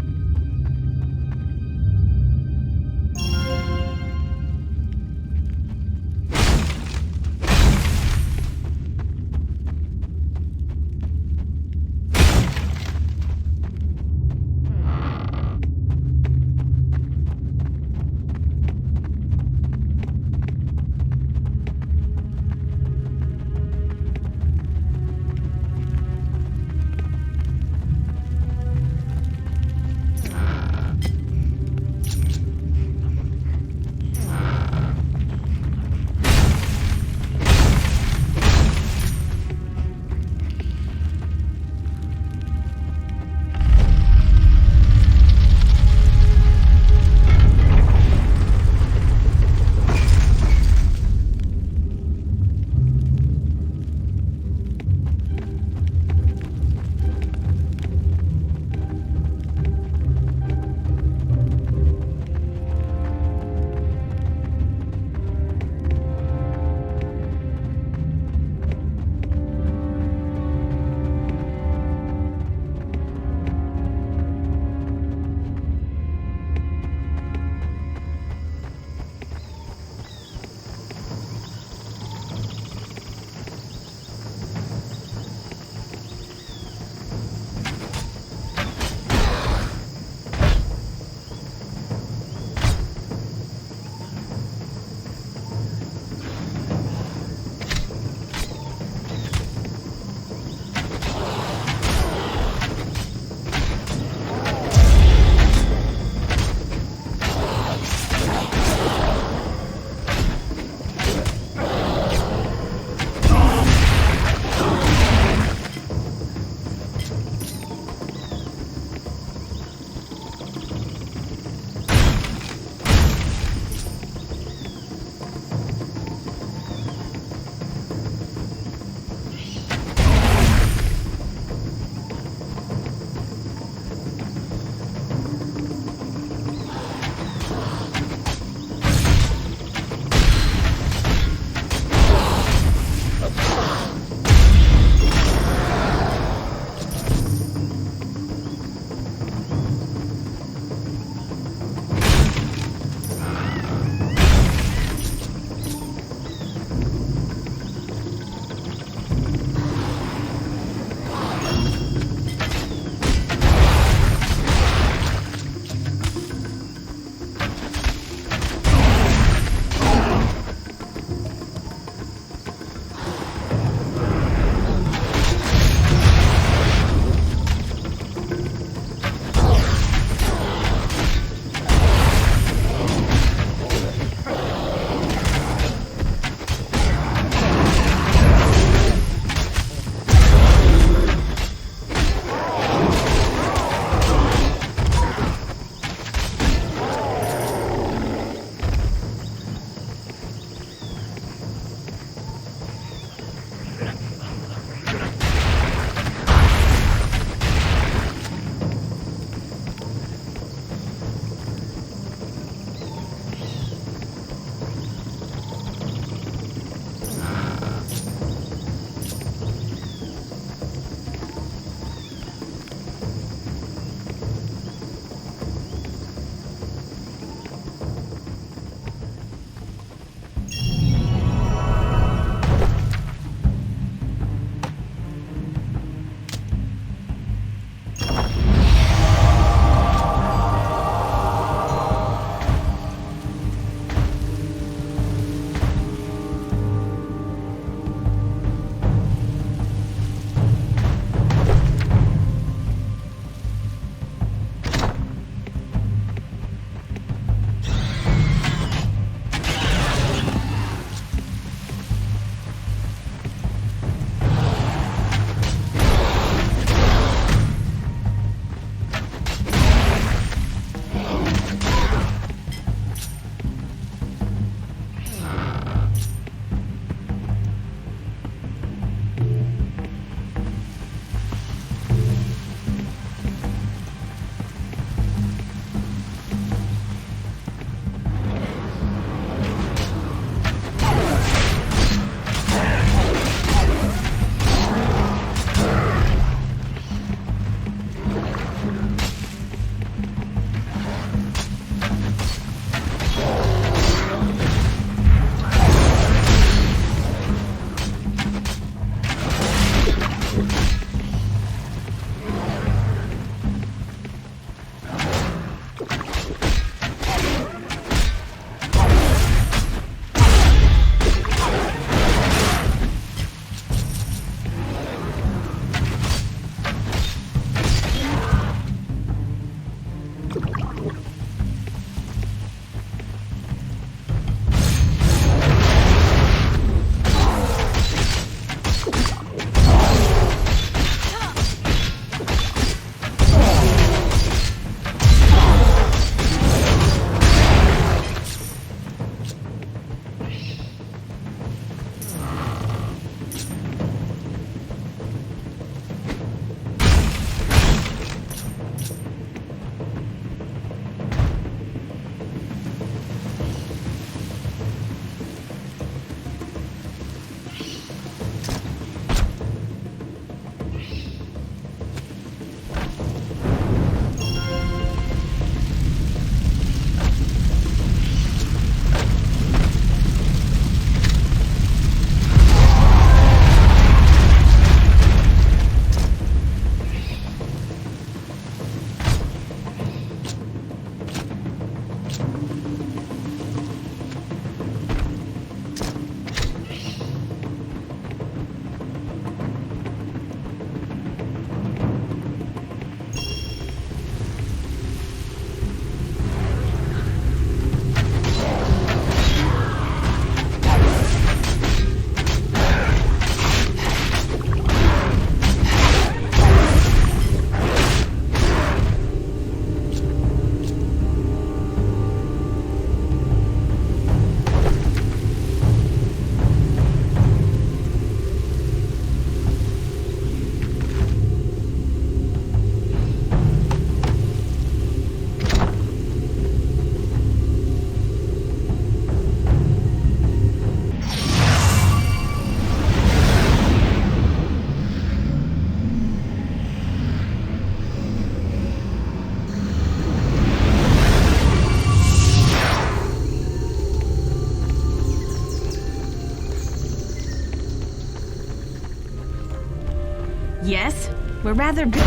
We're rather good.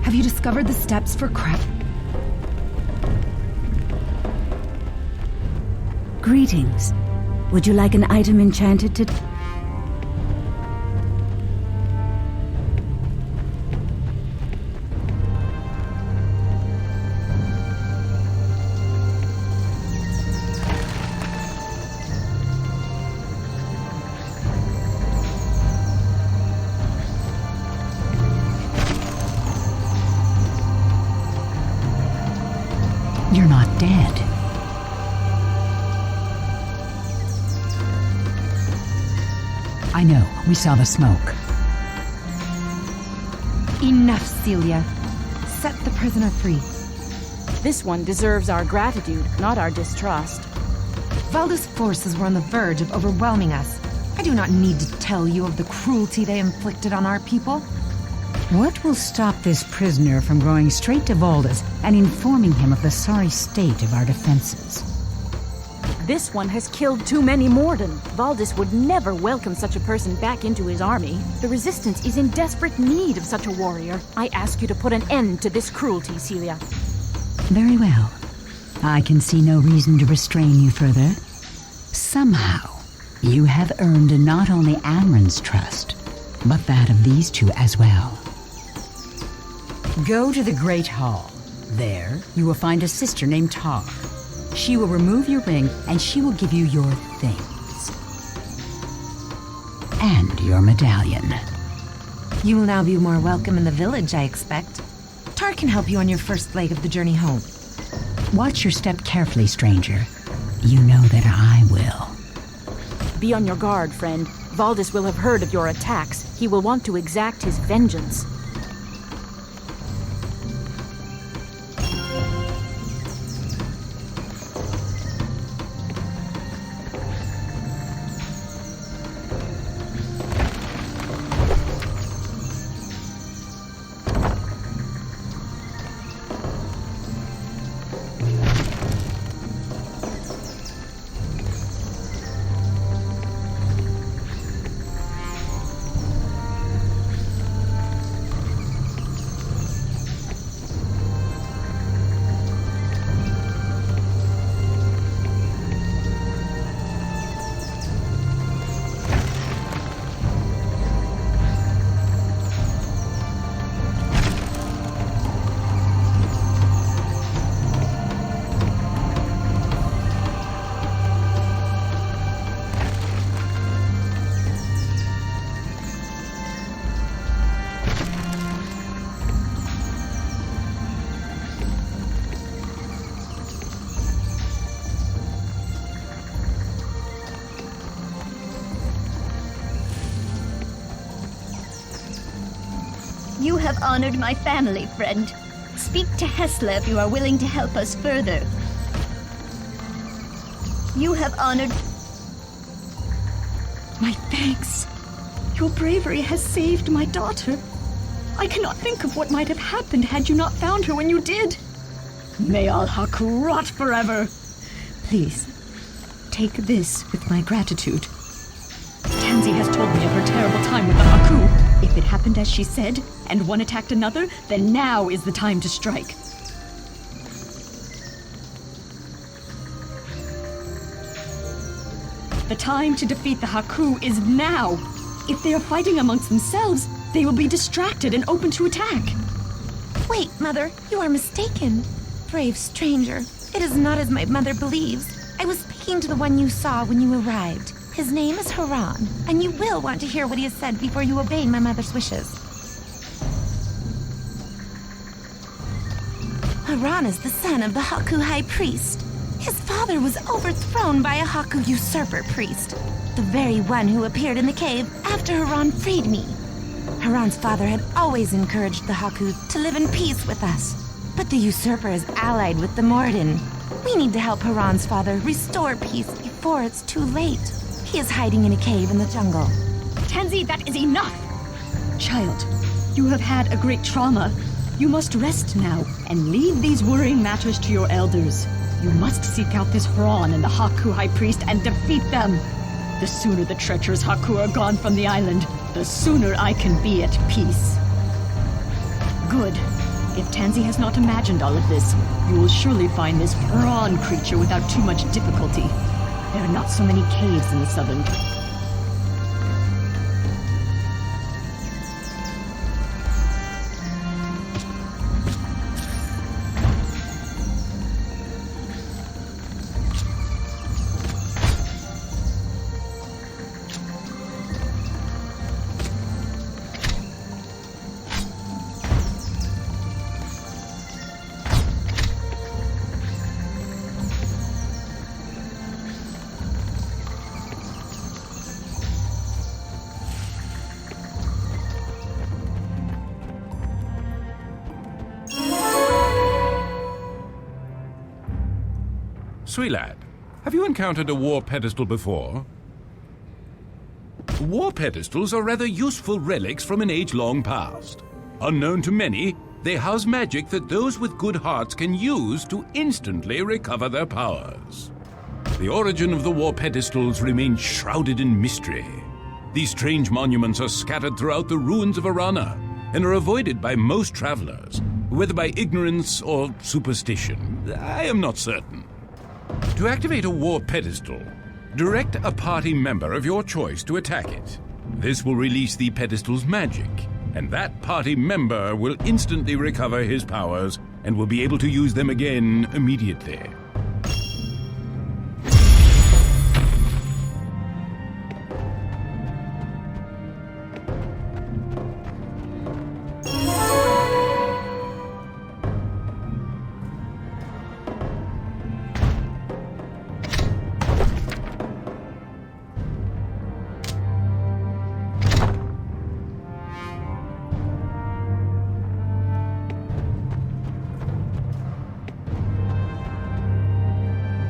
Have you discovered the steps for Greetings. Would you like an item enchanted to... You're not dead. I know. We saw the smoke. Enough, Celia. Set the prisoner free. This one deserves our gratitude, not our distrust. Valda's forces were on the verge of overwhelming us. I do not need to tell you of the cruelty they inflicted on our people. What will stop this prisoner from going straight to Valdis and informing him of the sorry state of our defenses? This one has killed too many Morden. Valdis would never welcome such a person back into his army. The Resistance is in desperate need of such a warrior. I ask you to put an end to this cruelty, Celia. Very well. I can see no reason to restrain you further. Somehow, you have earned not only Amron's trust, but that of these two as well. Go to the Great Hall. There, you will find a sister named Tar. She will remove your ring, and she will give you your things. And your medallion. You will now be more welcome in the village, I expect. Tar can help you on your first leg of the journey home. Watch your step carefully, stranger. You know that I will. Be on your guard, friend. Valdis will have heard of your attacks. He will want to exact his vengeance. You have honored my family, friend. Speak to Hesla if you are willing to help us further. You have honored... My thanks. Your bravery has saved my daughter. I cannot think of what might have happened had you not found her when you did. May all Haku rot forever. Please, take this with my gratitude. Tansy has told me of her terrible time with the Haku. If it happened as she said, and one attacked another, then now is the time to strike. The time to defeat the Haku is now. If they are fighting amongst themselves, they will be distracted and open to attack. Wait, Mother, you are mistaken. Brave stranger, it is not as my mother believes. I was speaking to the one you saw when you arrived. His name is Haran, and you will want to hear what he has said before you obey my mother's wishes. Haran is the son of the Haku High Priest. His father was overthrown by a Haku usurper priest, the very one who appeared in the cave after Haran freed me. Haran's father had always encouraged the Haku to live in peace with us, but the usurper is allied with the Morden. We need to help Haran's father restore peace before it's too late. He is hiding in a cave in the jungle. Tansy, that is enough! Child, you have had a great trauma. You must rest now and leave these worrying matters to your elders. You must seek out this Haran and the Haku High Priest and defeat them. The sooner the treacherous Haku are gone from the island, the sooner I can be at peace. Good. If Tansy has not imagined all of this, you will surely find this Haran creature without too much difficulty. There are not so many caves in the southern... Sweet lad, have you encountered a war pedestal before? War pedestals are rather useful relics from an age-long past. Unknown to many, they house magic that those with good hearts can use to instantly recover their powers. The origin of the war pedestals remains shrouded in mystery. These strange monuments are scattered throughout the ruins of Arana and are avoided by most travelers, whether by ignorance or superstition. I am not certain. To activate a war pedestal, direct a party member of your choice to attack it. This will release the pedestal's magic, and that party member will instantly recover his powers and will be able to use them again immediately.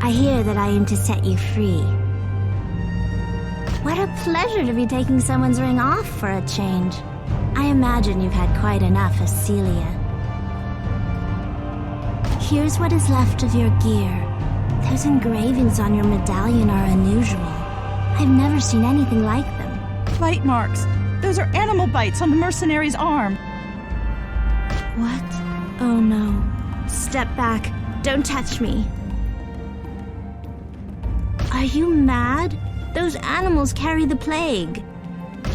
I hear that I am to set you free. What a pleasure to be taking someone's ring off for a change. I imagine you've had quite enough of Celia. Here's what is left of your gear. Those engravings on your medallion are unusual. I've never seen anything like them. Bite marks. Those are animal bites on the mercenary's arm. What? Oh no. Step back. Don't touch me. Are you mad? Those animals carry the plague.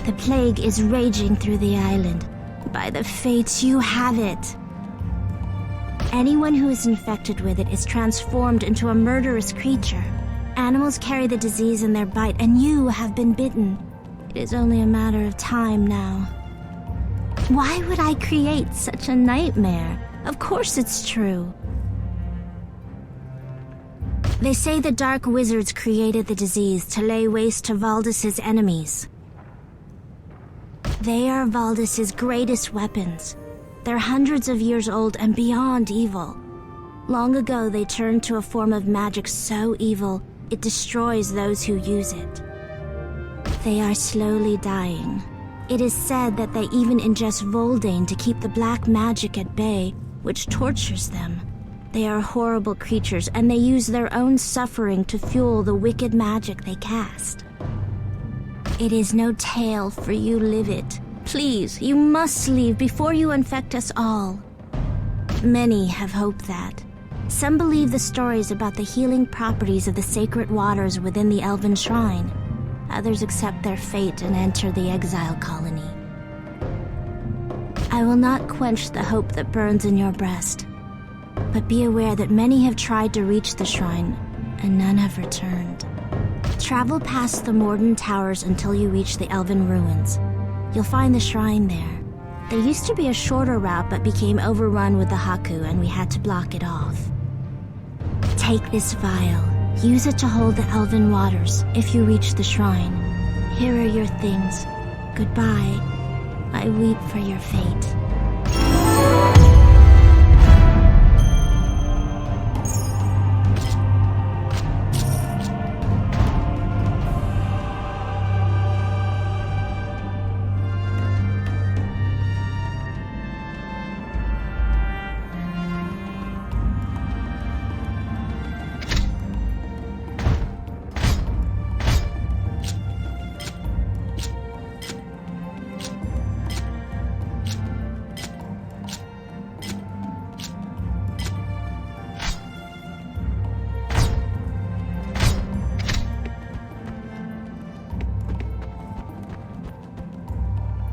The plague is raging through the island. By the fates, you have it. Anyone who is infected with it is transformed into a murderous creature. Animals carry the disease in their bite, and you have been bitten. It is only a matter of time now. Why would I create such a nightmare? Of course it's true. They say the dark wizards created the disease to lay waste to Valdis's enemies. They are Valdis's greatest weapons. They're hundreds of years old and beyond evil. Long ago, they turned to a form of magic so evil, it destroys those who use it. They are slowly dying. It is said that they even ingest Voldane to keep the black magic at bay, which tortures them. They are horrible creatures, and they use their own suffering to fuel the wicked magic they cast. It is no tale, for you live it. Please, you must leave before you infect us all. Many have hoped that. Some believe the stories about the healing properties of the sacred waters within the Elven shrine. Others accept their fate and enter the exile colony. I will not quench the hope that burns in your breast. But be aware that many have tried to reach the shrine, and none have returned. Travel past the Morden Towers until you reach the Elven ruins. You'll find the shrine there. There used to be a shorter route but became overrun with the Haku, and we had to block it off. Take this vial. Use it to hold the elven waters if you reach the shrine. Here are your things. Goodbye. I weep for your fate.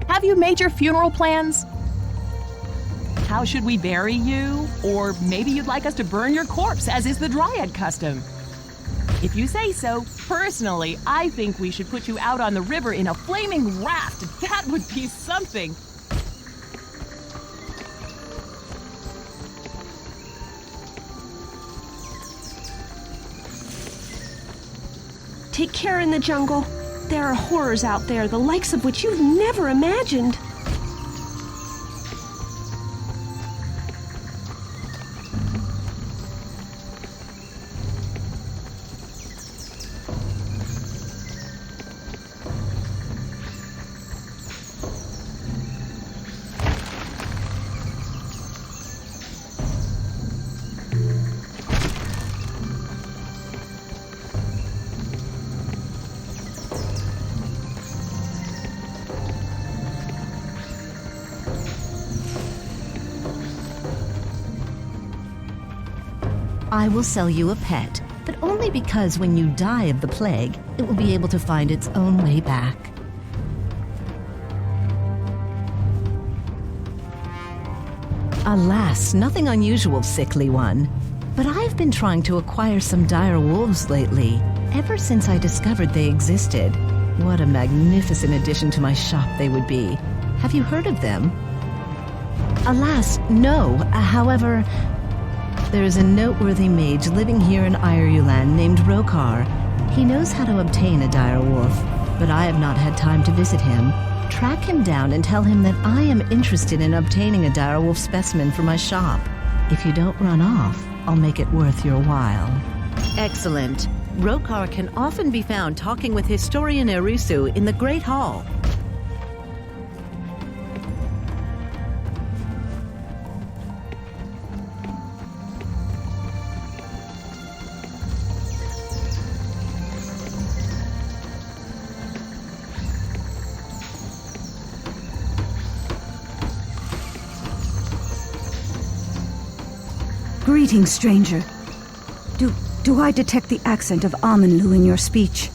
Have you made your funeral plans? How should we bury you? Or maybe you'd like us to burn your corpse, as is the Dryad custom. If you say so, personally, I think we should put you out on the river in a flaming raft. That would be something. Take care in the jungle. There are horrors out there, the likes of which you've never imagined. I will sell you a pet, but only because when you die of the plague, it will be able to find its own way back. Alas, nothing unusual, sickly one. But I've been trying to acquire some dire wolves lately, ever since I discovered they existed. What a magnificent addition to my shop they would be. Have you heard of them? Alas, no. However, there is a noteworthy mage living here in Eirulan named Rokar. He knows how to obtain a dire wolf, but I have not had time to visit him. Track him down and tell him that I am interested in obtaining a dire wolf specimen for my shop. If you don't run off, I'll make it worth your while. Excellent. Rokar can often be found talking with historian Erusu in the Great Hall. Greetings, stranger. Do I detect the accent of Amanlu in your speech?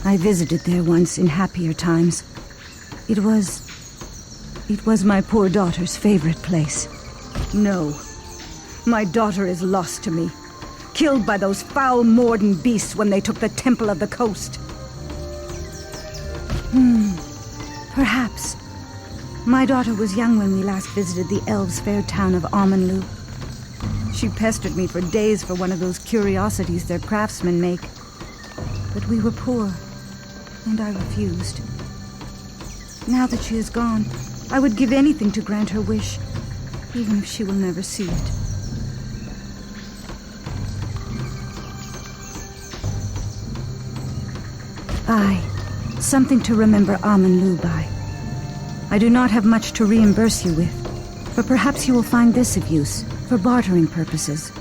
I visited there once in happier times. It was my poor daughter's favorite place. No, my daughter is lost to me. Killed by those foul Morden beasts when they took the Temple of the Coast. Perhaps. My daughter was young when we last visited the elves' fair town of Amanlu. She pestered me for days for one of those curiosities their craftsmen make. But we were poor, and I refused. Now that she is gone, I would give anything to grant her wish, even if she will never see it. Aye, something to remember Amanlu by. I do not have much to reimburse you with, but perhaps you will find this of use, for bartering purposes.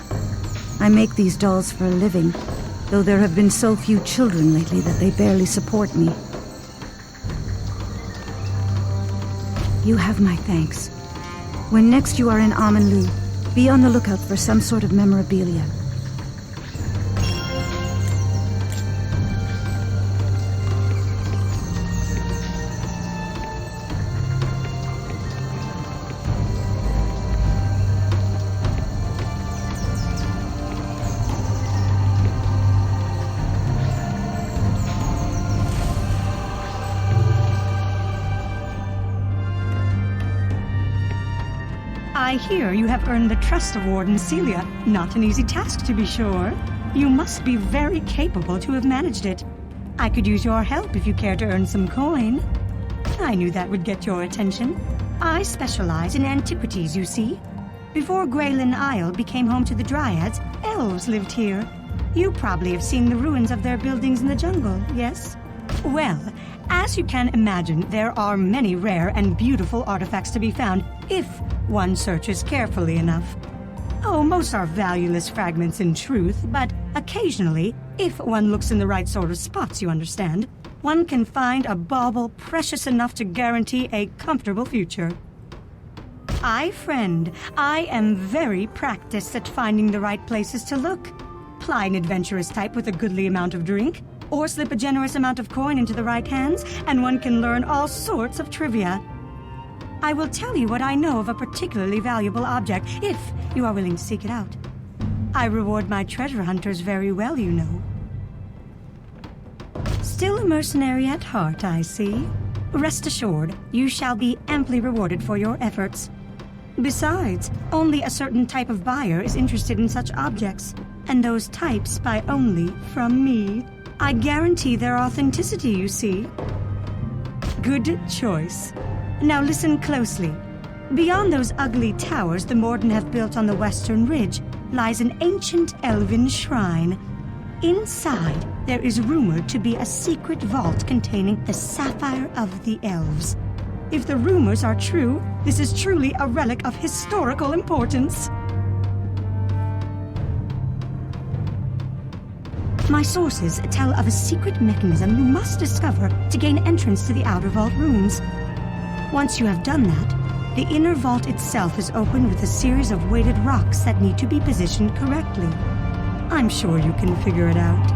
I make these dolls for a living, though there have been so few children lately that they barely support me. You have my thanks. When next you are in Amanlu, be on the lookout for some sort of memorabilia. I I hear you have earned the trust of Warden Celia. Not an easy task, to be sure. You must be very capable to have managed it. I could use your help if you care to earn some coin. I knew that would get your attention. I specialize in antiquities, you see. Before Greylin Isle became home to the Dryads, elves lived here. You probably have seen the ruins of their buildings in the jungle, yes? Well, as you can imagine, there are many rare and beautiful artifacts to be found if one searches carefully enough. Oh, most are valueless fragments in truth, but occasionally, if one looks in the right sort of spots, you understand, one can find a bauble precious enough to guarantee a comfortable future. Friend, I am very practiced at finding the right places to look. Ply an adventurous type with a goodly amount of drink, or slip a generous amount of coin into the right hands, and one can learn all sorts of trivia. I will tell you what I know of a particularly valuable object, if you are willing to seek it out. I reward my treasure hunters very well, you know. Still a mercenary at heart, I see. Rest assured, you shall be amply rewarded for your efforts. Besides, only a certain type of buyer is interested in such objects, and those types buy only from me. I guarantee their authenticity, you see. Good choice. Now listen closely. Beyond those ugly towers the Morden have built on the western ridge lies an ancient elven shrine. Inside, there is rumored to be a secret vault containing the sapphire of the elves. If the rumors are true, this is truly a relic of historical importance. My sources tell of a secret mechanism you must discover to gain entrance to the outer vault rooms. Once you have done that, the inner vault itself is opened with a series of weighted rocks that need to be positioned correctly. I'm sure you can figure it out.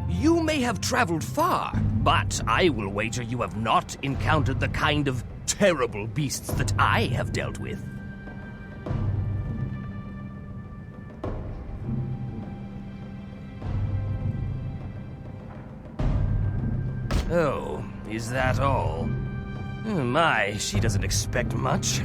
You may have traveled far, but I will wager you have not encountered the kind of terrible beasts that I have dealt with. Oh, is that all? Oh my, she doesn't expect much.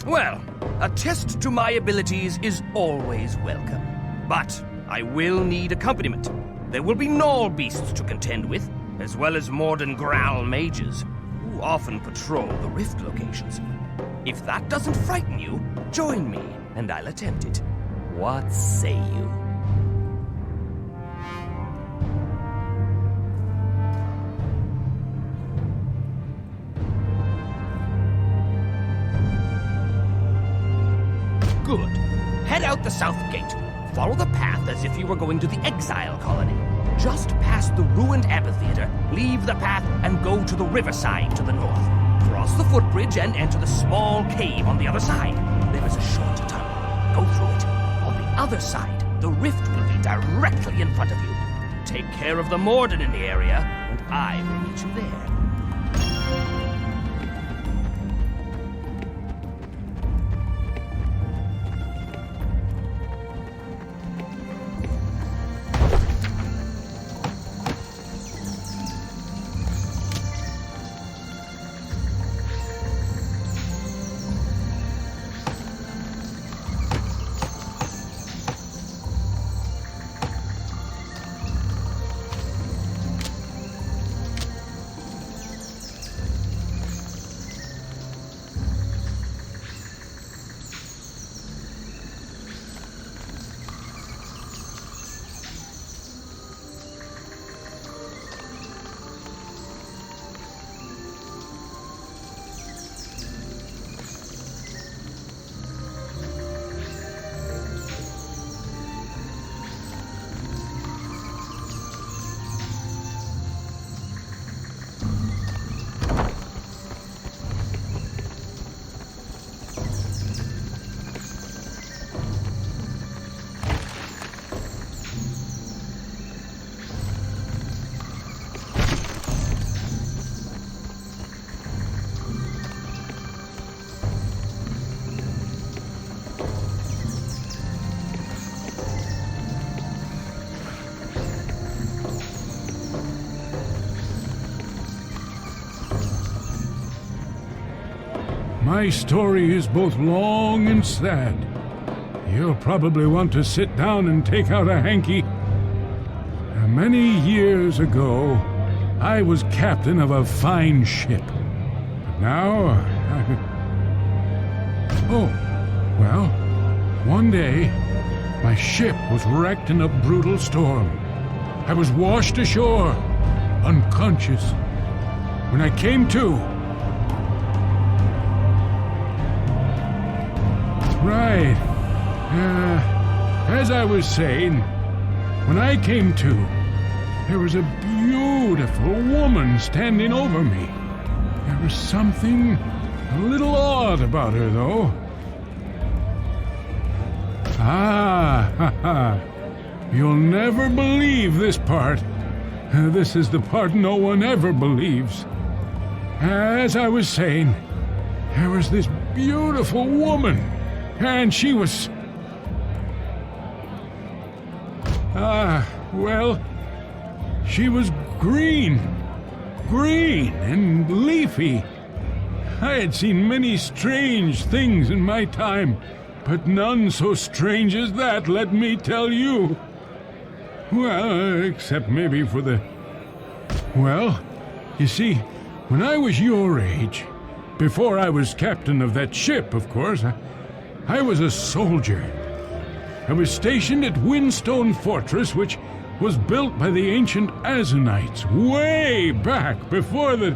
Well, a test to my abilities is always welcome. But I will need accompaniment. There will be gnoll beasts to contend with, as well as Morden Growl mages, who often patrol the rift locations. If that doesn't frighten you, join me, and I'll attempt it. What say you? Good. Head out the south gate. Follow the path as if you were going to the exile colony. Just past the ruined amphitheater, leave the path and go to the riverside to the north. Cross the footbridge and enter the small cave on the other side. There is a short tunnel. Go through it. On the other side, the rift will be directly in front of you. Take care of the Morden in the area, and I will meet you there. My story is both long and sad. You'll probably want to sit down and take out a hanky. Many years ago, I was captain of a fine ship. But now, well, one day, my ship was wrecked in a brutal storm. I was washed ashore, unconscious. When I came to... Right. As I was saying, when I came to, there was a beautiful woman standing over me. There was something a little odd about her, though. You'll never believe this part. This is the part no one ever believes. As I was saying, there was this beautiful woman, and she was... well, she was green and leafy. I had seen many strange things in my time, but none so strange as that, let me tell you. Well, except maybe for the... Well, you see, when I was your age, before I was captain of that ship, of course, I was a soldier. I was stationed at Windstone Fortress, which was built by the ancient Azanites way back before the...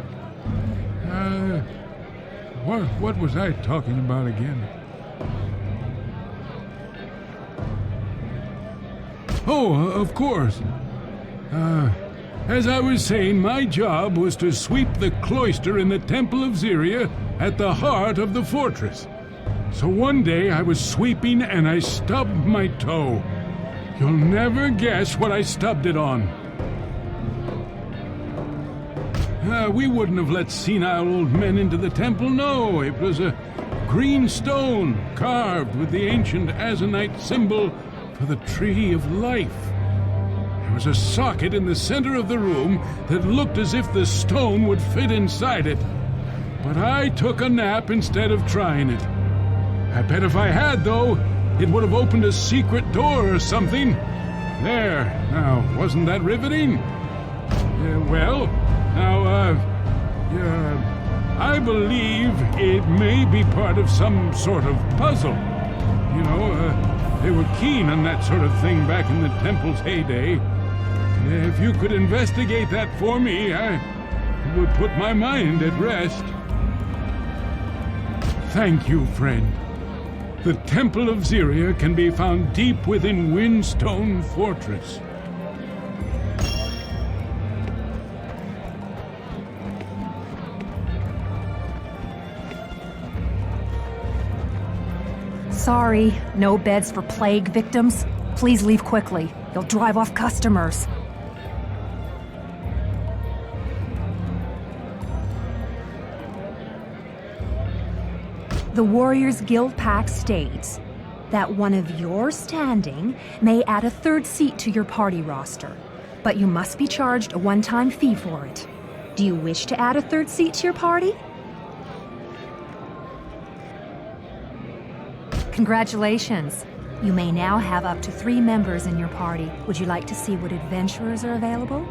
What was I talking about again? Oh, of course. As I was saying, my job was to sweep the cloister in the Temple of Zyria at the heart of the fortress. So one day I was sweeping and I stubbed my toe. You'll never guess what I stubbed it on. We wouldn't have let senile old men into the temple, no. It was a green stone carved with the ancient Azanite symbol for the Tree of Life. There was a socket in the center of the room that looked as if the stone would fit inside it. But I took a nap instead of trying it. I bet if I had, though, it would have opened a secret door or something. There, now, wasn't that riveting? I believe it may be part of some sort of puzzle. You know, they were keen on that sort of thing back in the temple's heyday. If you could investigate that for me, I would put my mind at rest. Thank you, friend. The Temple of Zyria can be found deep within Windstone Fortress. Sorry, no beds for plague victims. Please leave quickly. You'll drive off customers. The Warriors Guild Pact states that one of your standing may add a third seat to your party roster, but you must be charged a one-time fee for it. Do you wish to add a third seat to your party? Congratulations! You may now have up to 3 members in your party. Would you like to see what adventurers are available?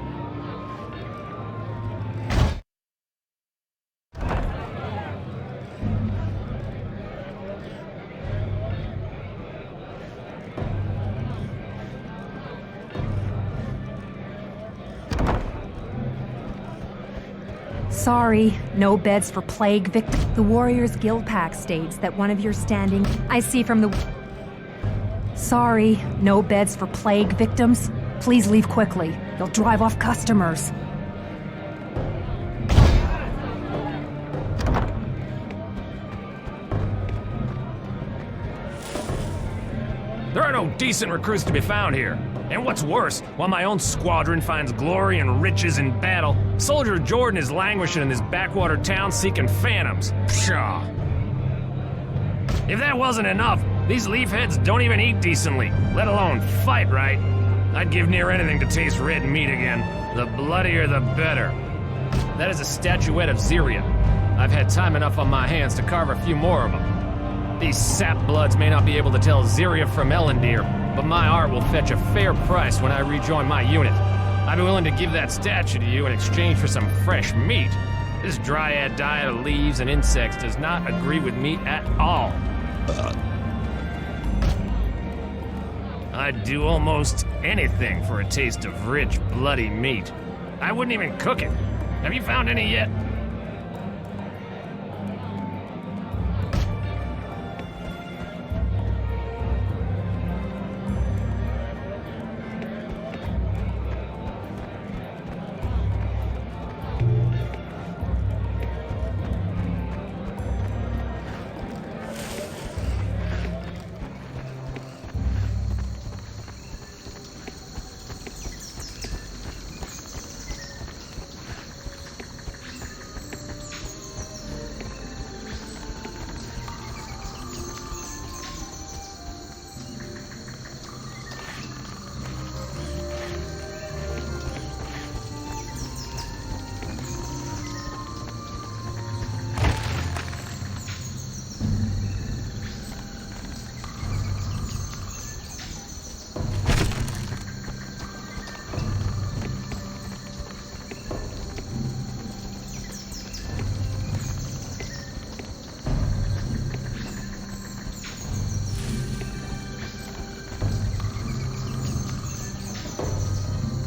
Sorry, no beds for plague victims. The Warriors Guild Pact states that one of your standing... I see from the... Sorry, no beds for plague victims. Please leave quickly. You'll drive off customers. There are no decent recruits to be found here. And what's worse, while my own squadron finds glory and riches in battle, Soldier Jordan is languishing in this backwater town seeking phantoms. Pshaw. If that wasn't enough, these leafheads don't even eat decently, let alone fight right. I'd give near anything to taste red meat again. The bloodier the better. That is a statuette of Zyria. I've had time enough on my hands to carve a few more of them. These sap bloods may not be able to tell Zyria from Elendil, but my art will fetch a fair price when I rejoin my unit. I'd be willing to give that statue to you in exchange for some fresh meat. This dryad diet of leaves and insects does not agree with me at all. I'd do almost anything for a taste of rich, bloody meat. I wouldn't even cook it. Have you found any yet?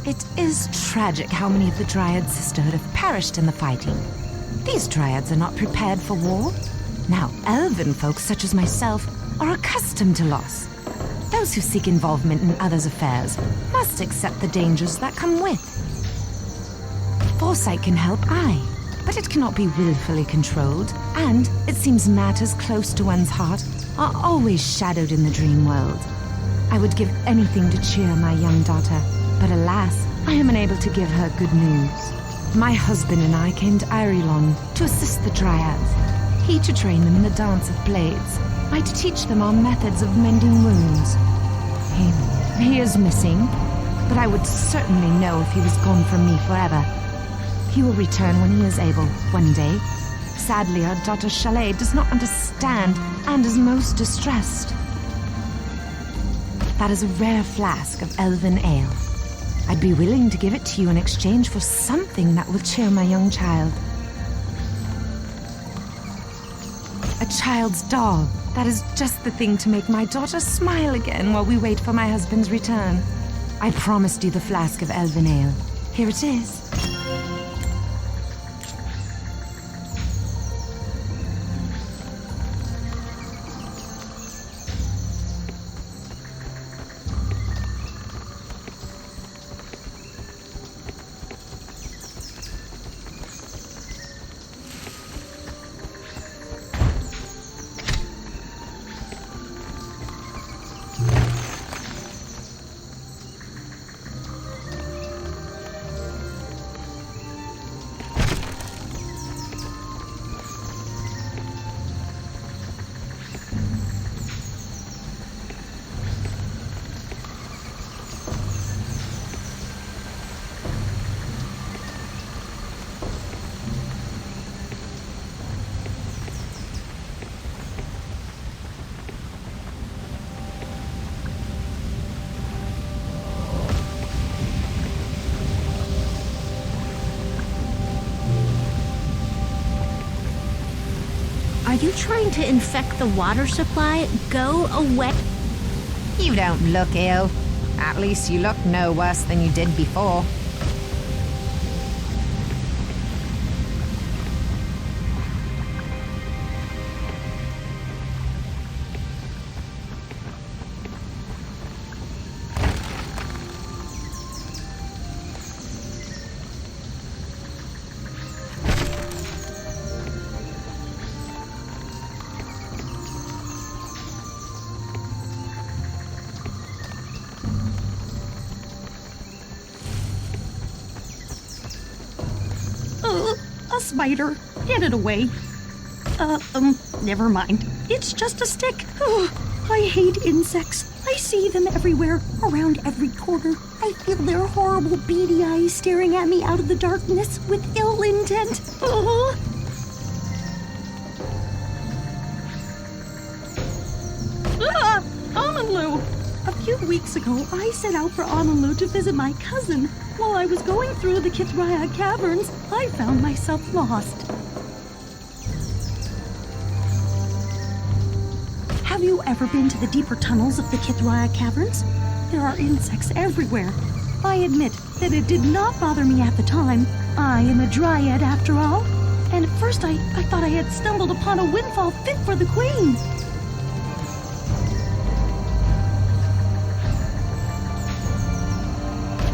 It is tragic how many of the Dryad Sisterhood have perished in the fighting. These Dryads are not prepared for war. Now, Elven folks such as myself are accustomed to loss. Those who seek involvement in others' affairs must accept the dangers that come with. Foresight can help, aye, but it cannot be willfully controlled, and it seems matters close to one's heart are always shadowed in the dream world. I would give anything to cheer my young daughter, but alas, I am unable to give her good news. My husband and I came to Eirulan to assist the Dryads. He to train them in the dance of blades, I to teach them our methods of mending wounds. He is missing, but I would certainly know if he was gone from me forever. He will return when he is able, one day. Sadly, our daughter Chalet does not understand and is most distressed. That is a rare flask of Elven ale. I'd be willing to give it to you in exchange for something that will cheer my young child. A child's doll. That is just the thing to make my daughter smile again while we wait for my husband's return. I promised you the flask of Elven ale. Here it is. Are you trying to infect the water supply? Go away. You don't look ill. At least you look no worse than you did before. A spider. Get it away. Never mind. It's just a stick. Oh, I hate insects. I see them everywhere, around every corner. I feel their horrible beady eyes staring at me out of the darkness with ill intent. Oh. few weeks ago, I set out for Honolulu to visit my cousin. While I was going through the Kithriad Caverns, I found myself lost. Have you ever been to the deeper tunnels of the Kithriad Caverns? There are insects everywhere. I admit that it did not bother me at the time. I am a dryad after all. And at first I thought I had stumbled upon a windfall fit for the queen.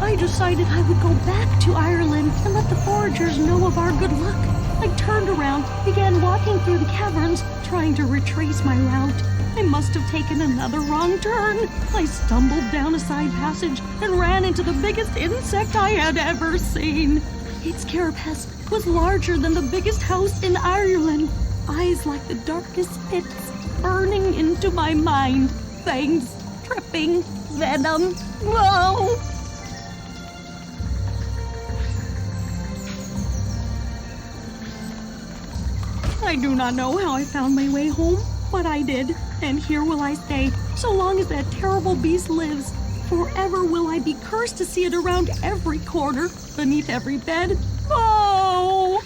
I decided I would go back to Ireland and let the foragers know of our good luck. I turned around, began walking through the caverns, trying to retrace my route. I must have taken another wrong turn. I stumbled down a side passage and ran into the biggest insect I had ever seen. Its carapace was larger than the biggest house in Ireland. Eyes like the darkest pits, burning into my mind. Fangs dripping venom. Whoa! I do not know how I found my way home, but I did, and here will I stay, so long as that terrible beast lives. Forever will I be cursed to see it around every corner, beneath every bed. Oh!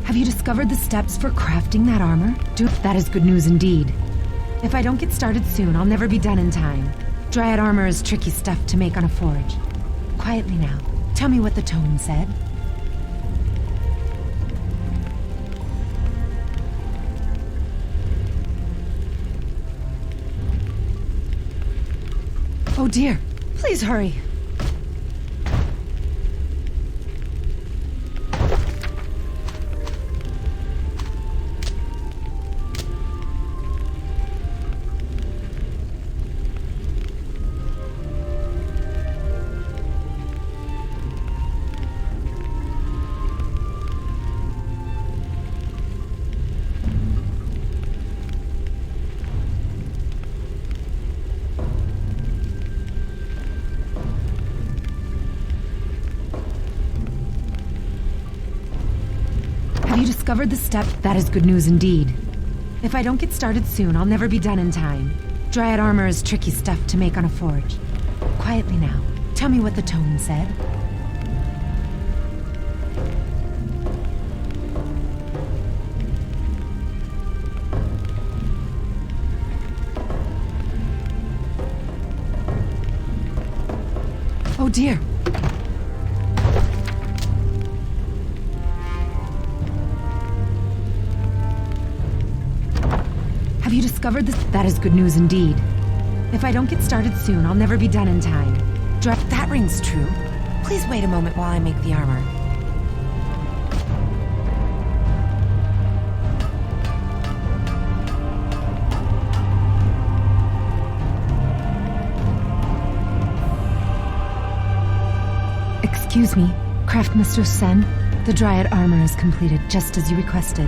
Have you discovered the steps for crafting that armor? That is good news indeed. If I don't get started soon, I'll never be done in time. Dryad armor is tricky stuff to make on a forge. Quietly now. Tell me what the tome said. Oh dear. Please hurry. Discovered the step. That is good news indeed. If I don't get started soon, I'll never be done in time. Dryad armor is tricky stuff to make on a forge. Quietly now. Tell me what the tome said. Oh dear. Have you discovered this? That is good news indeed. If I don't get started soon, I'll never be done in time. That rings true. Please wait a moment while I make the armor. Excuse me, Craftmaster Sen. The Dryad armor is completed, just as you requested.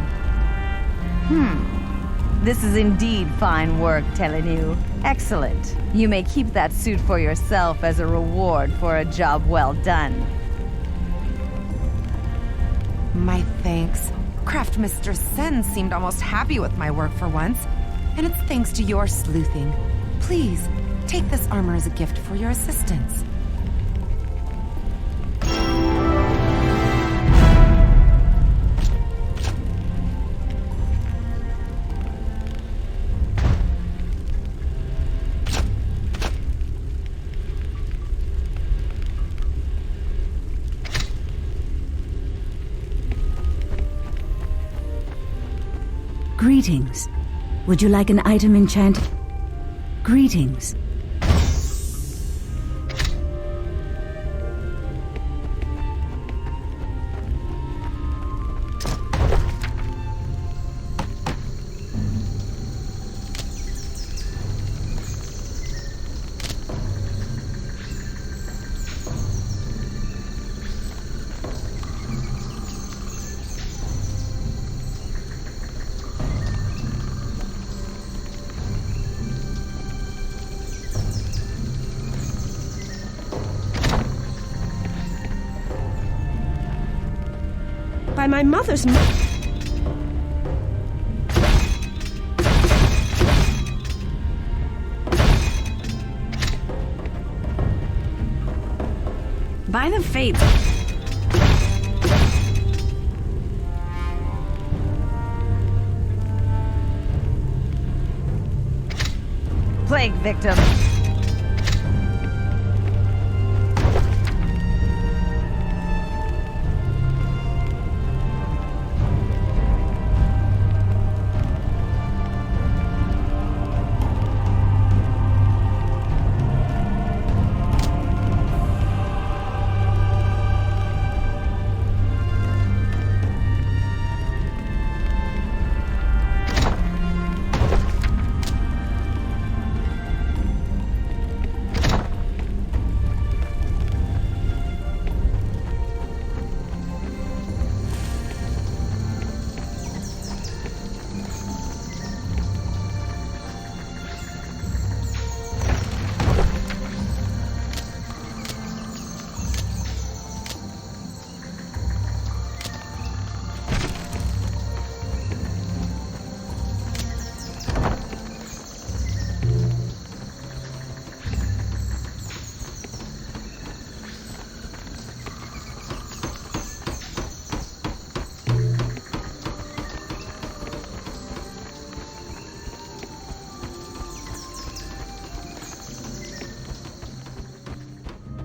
This is indeed fine work, Telenu. Excellent. You may keep that suit for yourself as a reward for a job well done. My thanks. Craftmaster Sen seemed almost happy with my work for once, and it's thanks to your sleuthing. Please, take this armor as a gift for your assistance. Greetings. Would you like an item enchanted? Greetings. By my mother's... By the fates... Plague victim.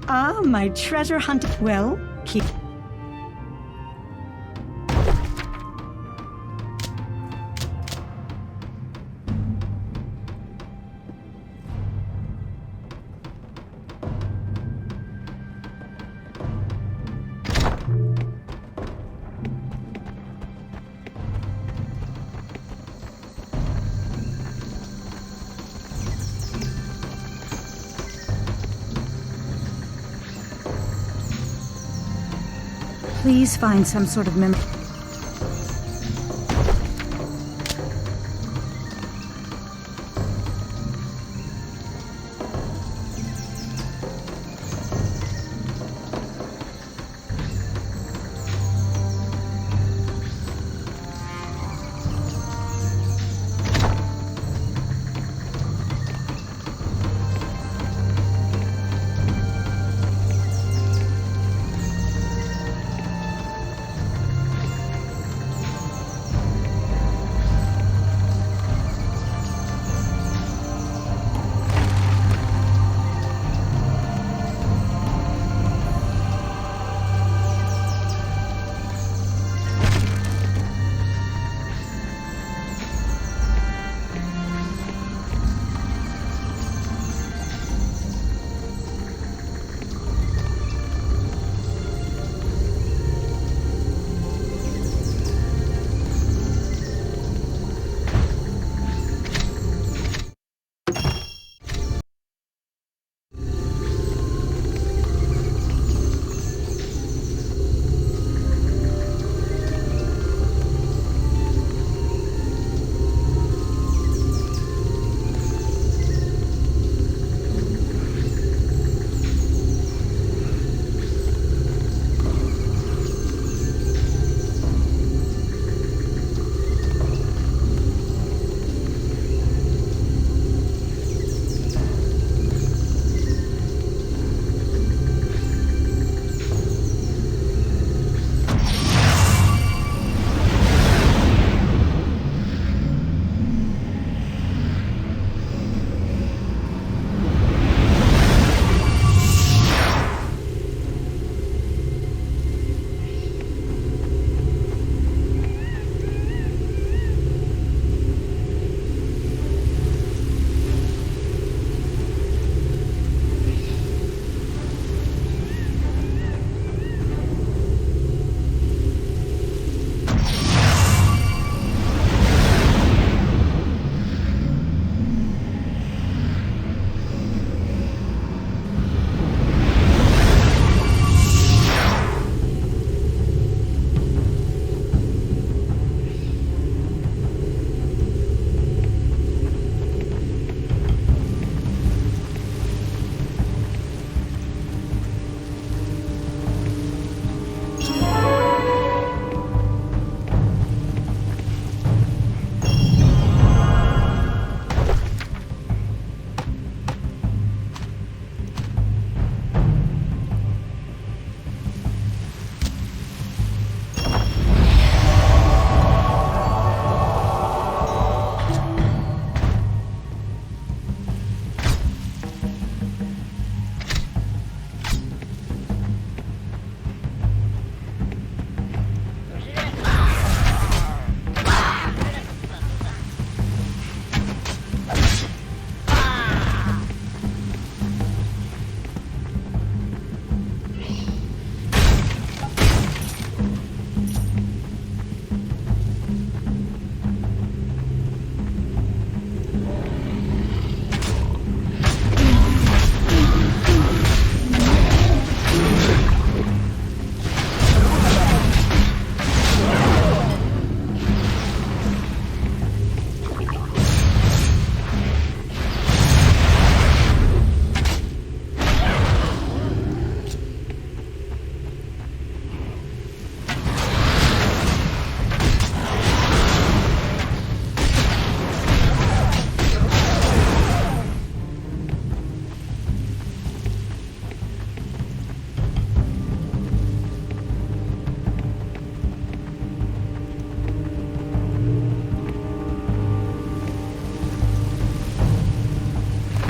Ah, my treasure hunt. Well, keep... Please find some sort of mem...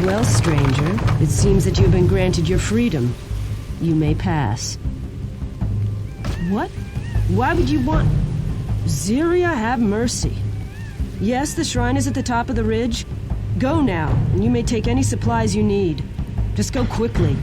Well, stranger, it seems that you've been granted your freedom. You may pass. What? Why would you want... Ziria, have mercy. Yes, the shrine is at the top of the ridge. Go now, and you may take any supplies you need. Just go quickly.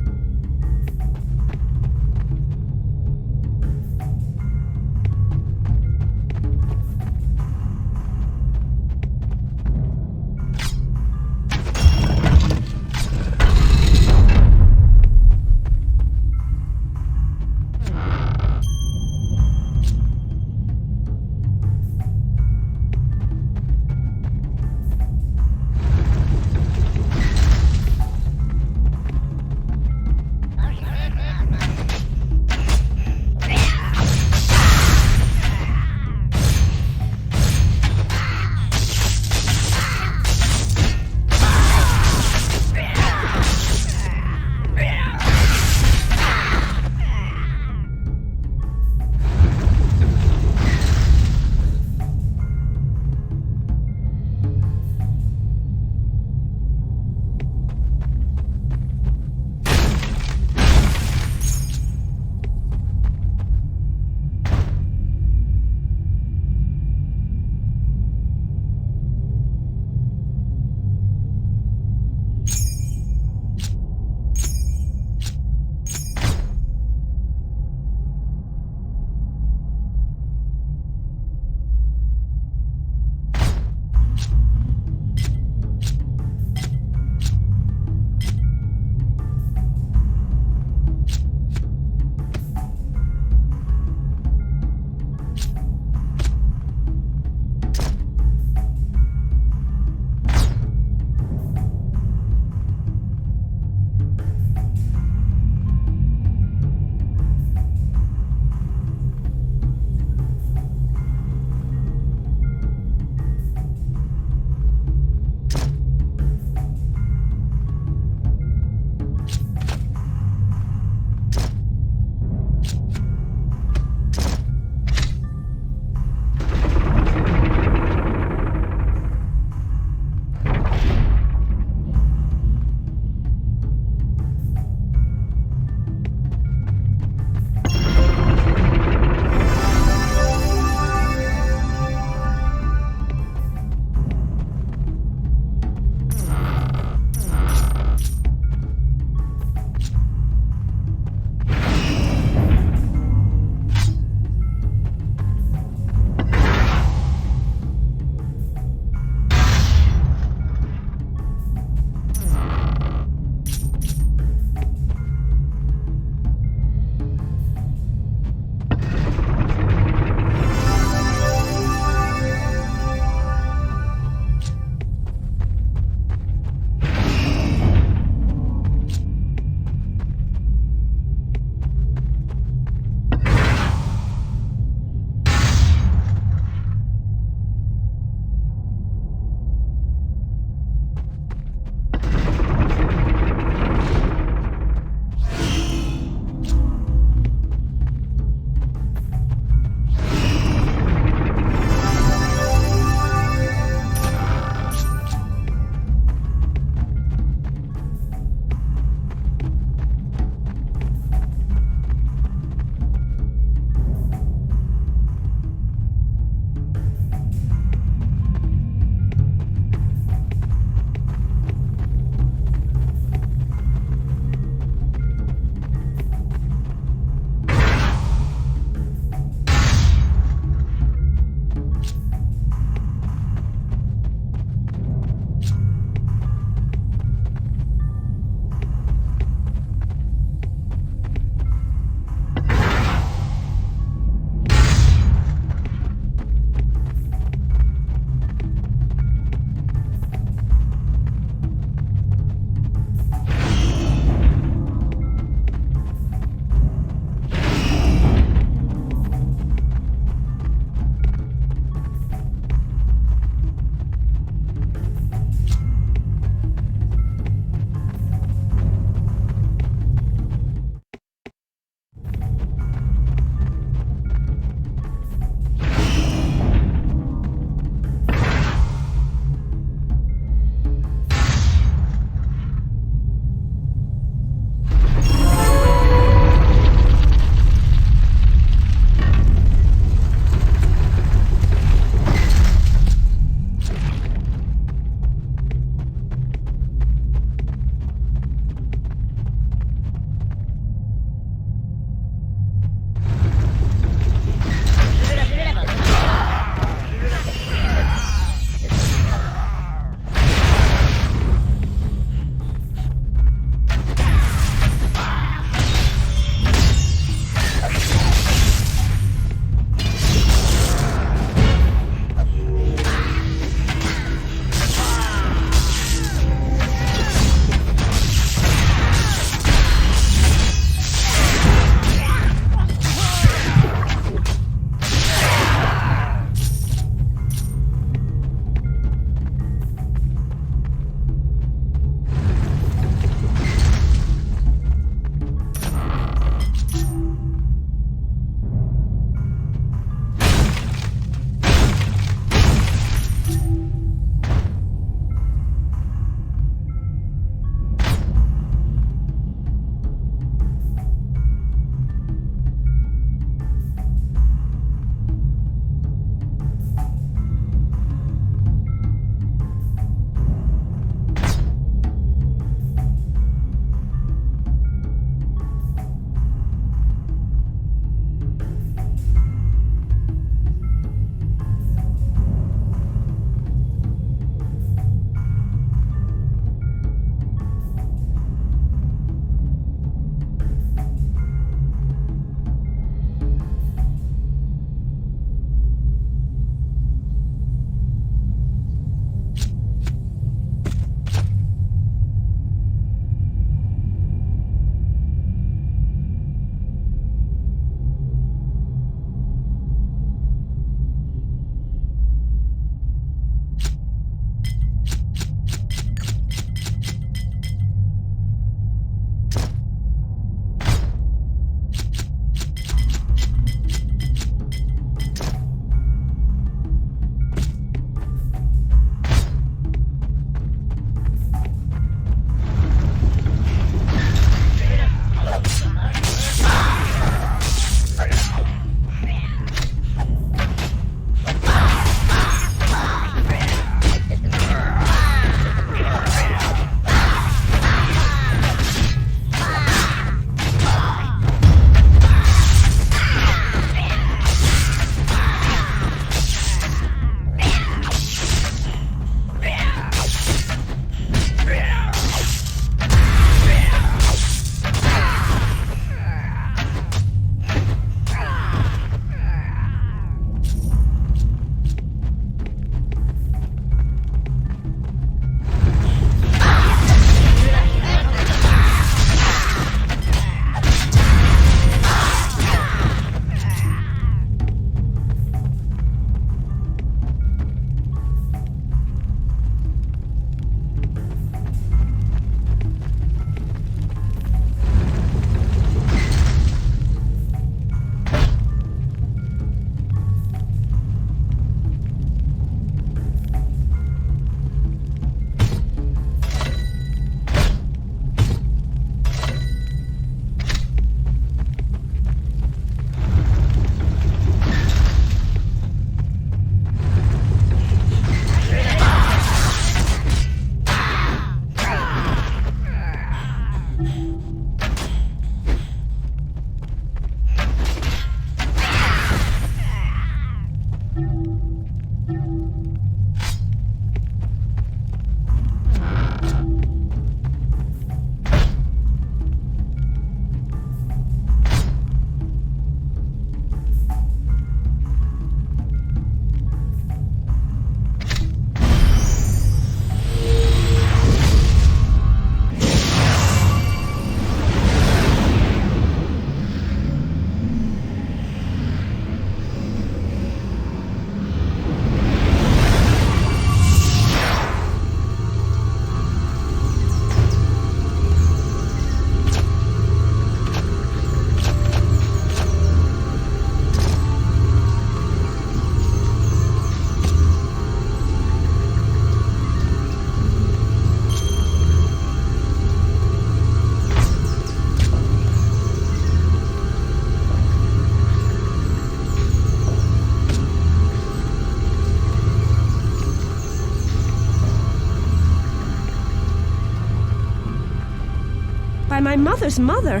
mother's mother.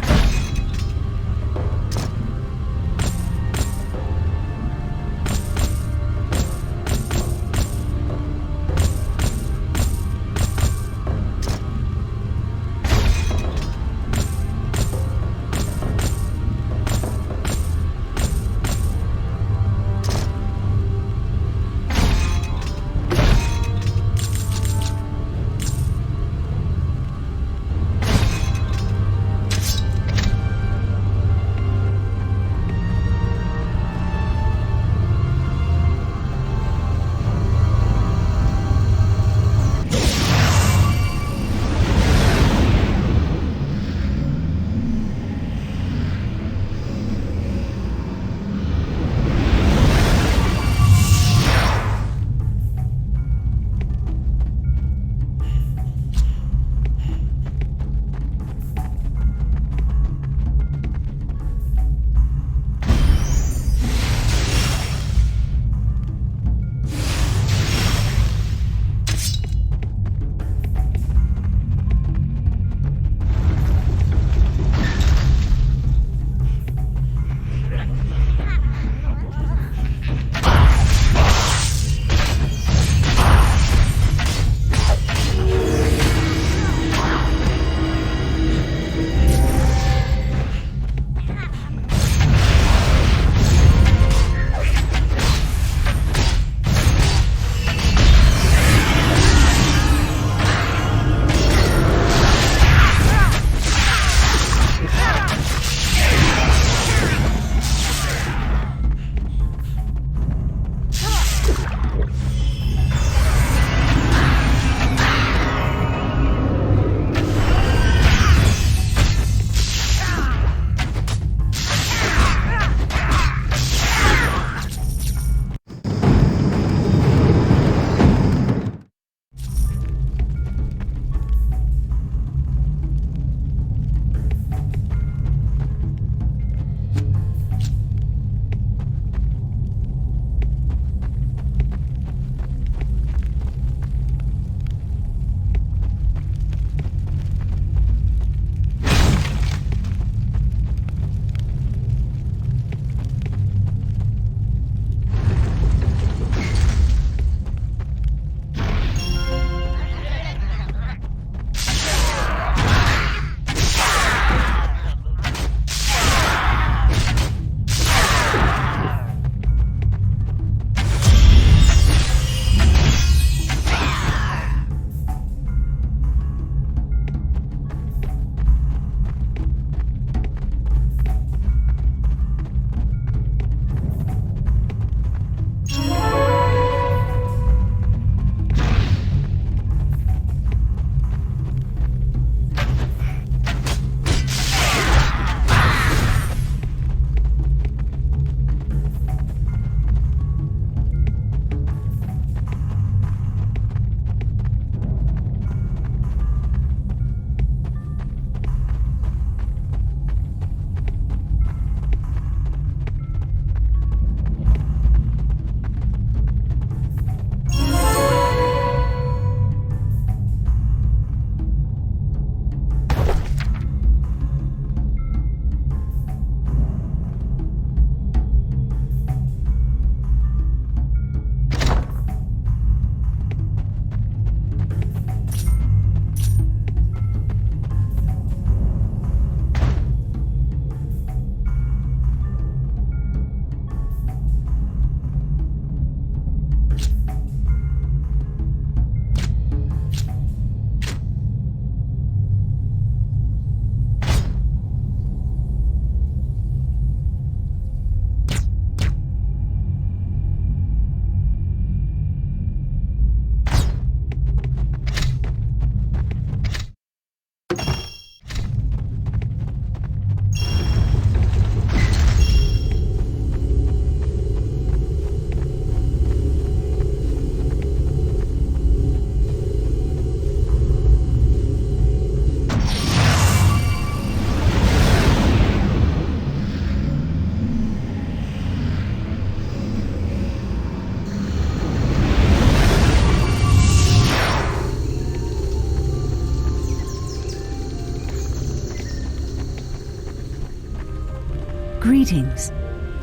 Greetings.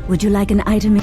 Would you like an item?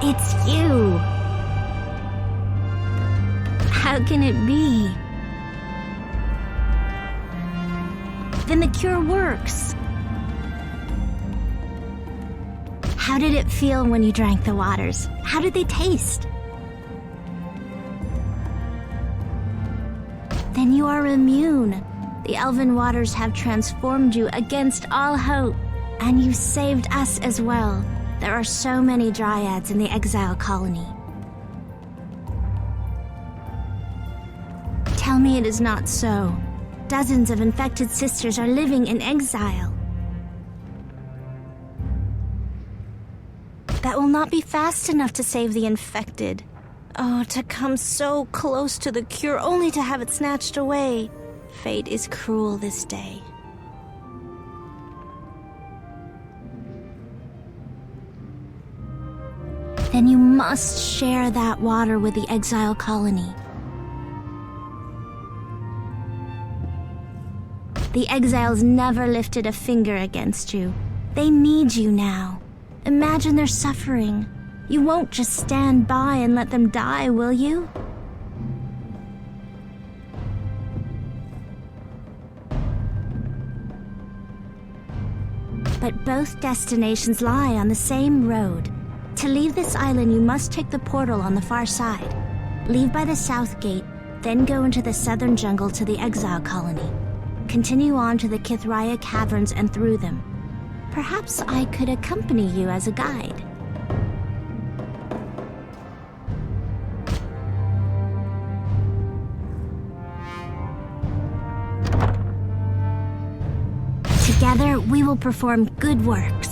It's you. How can it be? Then the cure works. How did it feel when you drank the waters? How did they taste? Then you are immune. The Elven waters have transformed you against all hope, and you saved us as well. There are so many dryads in the exile colony. Tell me it is not so. Dozens of infected sisters are living in exile. That will not be fast enough to save the infected. Oh, to come so close to the cure only to have it snatched away. Fate is cruel this day. Then you must share that water with the exile colony. The exiles never lifted a finger against you. They need you now. Imagine their suffering. You won't just stand by and let them die, will you? But both destinations lie on the same road. To leave this island, you must take the portal on the far side. Leave by the south gate, then go into the southern jungle to the exile colony. Continue on to the Kithraya caverns and through them. Perhaps I could accompany you as a guide. Together, we will perform good works.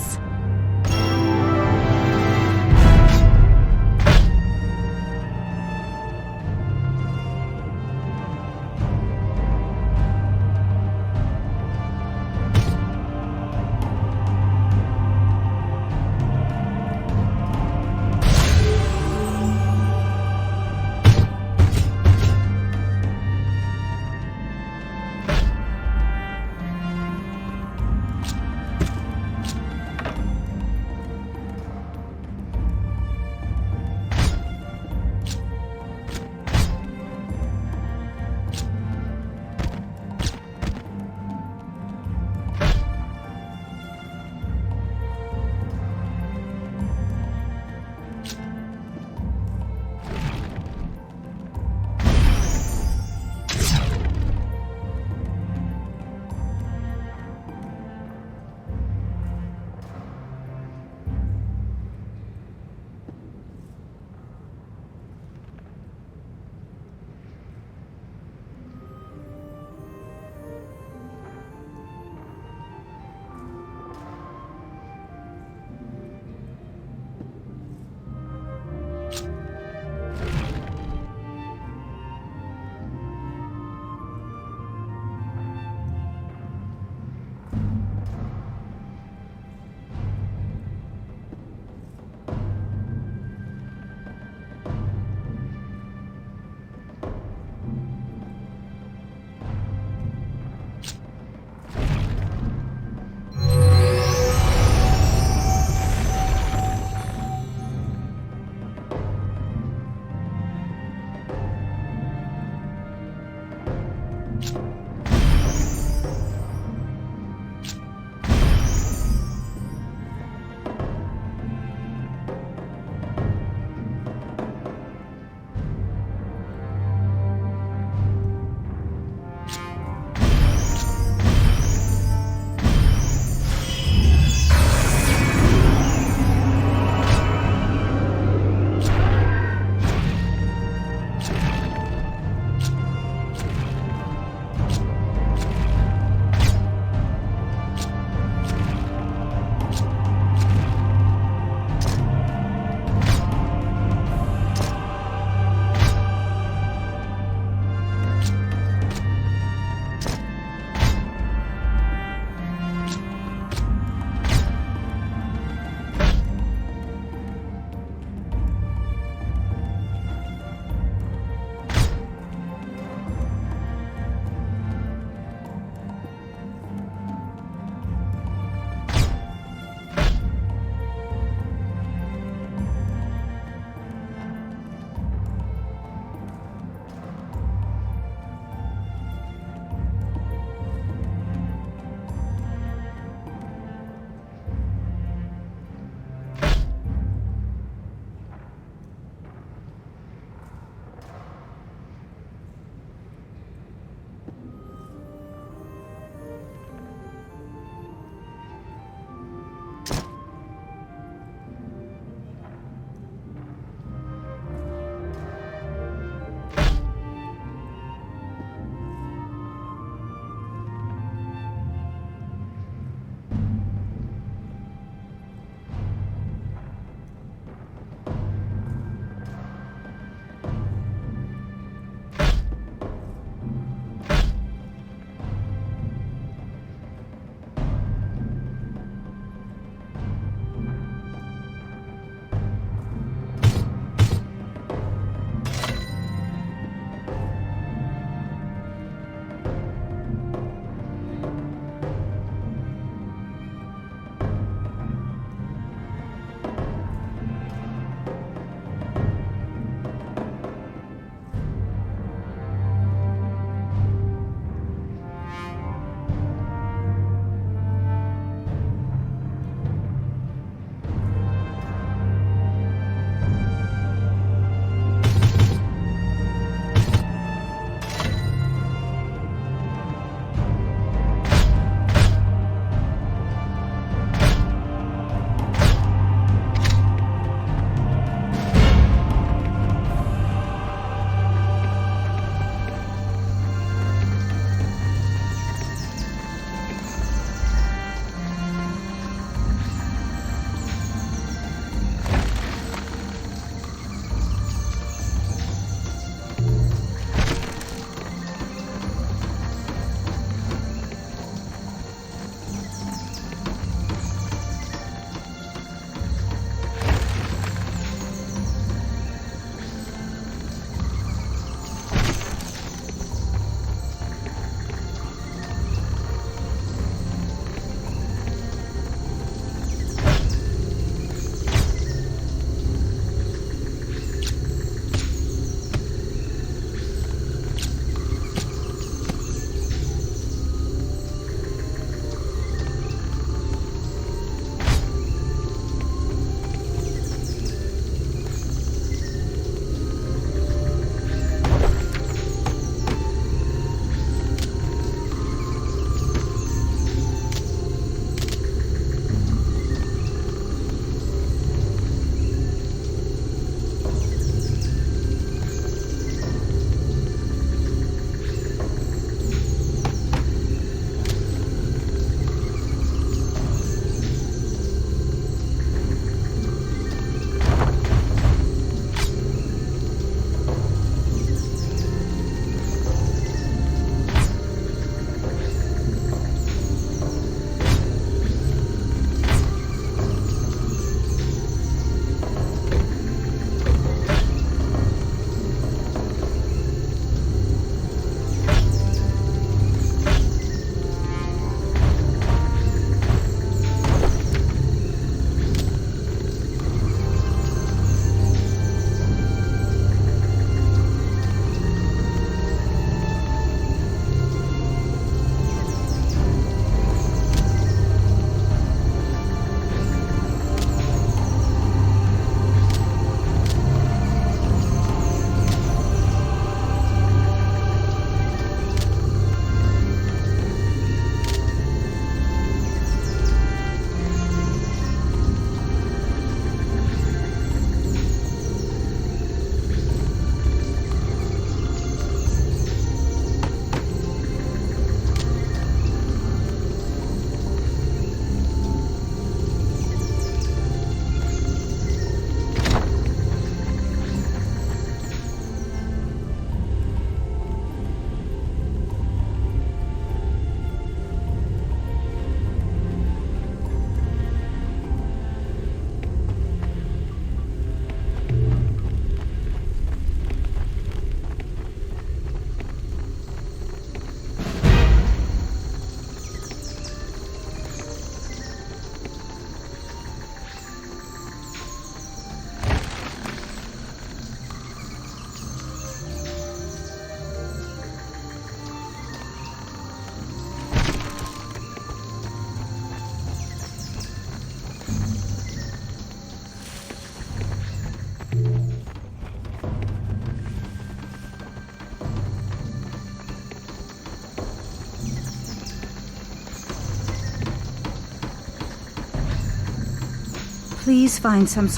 Please find some...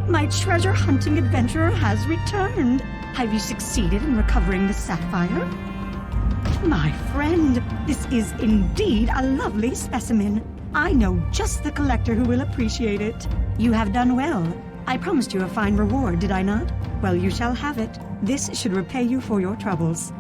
My treasure hunting adventurer has returned. Have you succeeded in recovering the sapphire? My friend, this is indeed a lovely specimen. I know just the collector who will appreciate it. You have done well. I promised you a fine reward, did I not? Well, you shall have it. This should repay you for your troubles.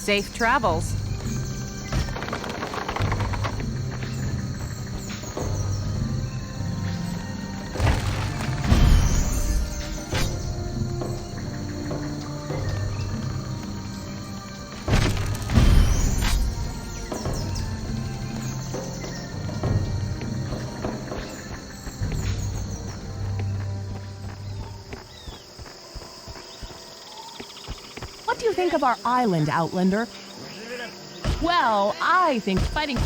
Safe travels. What do you think of our island, Outlander? Well, I think fighting...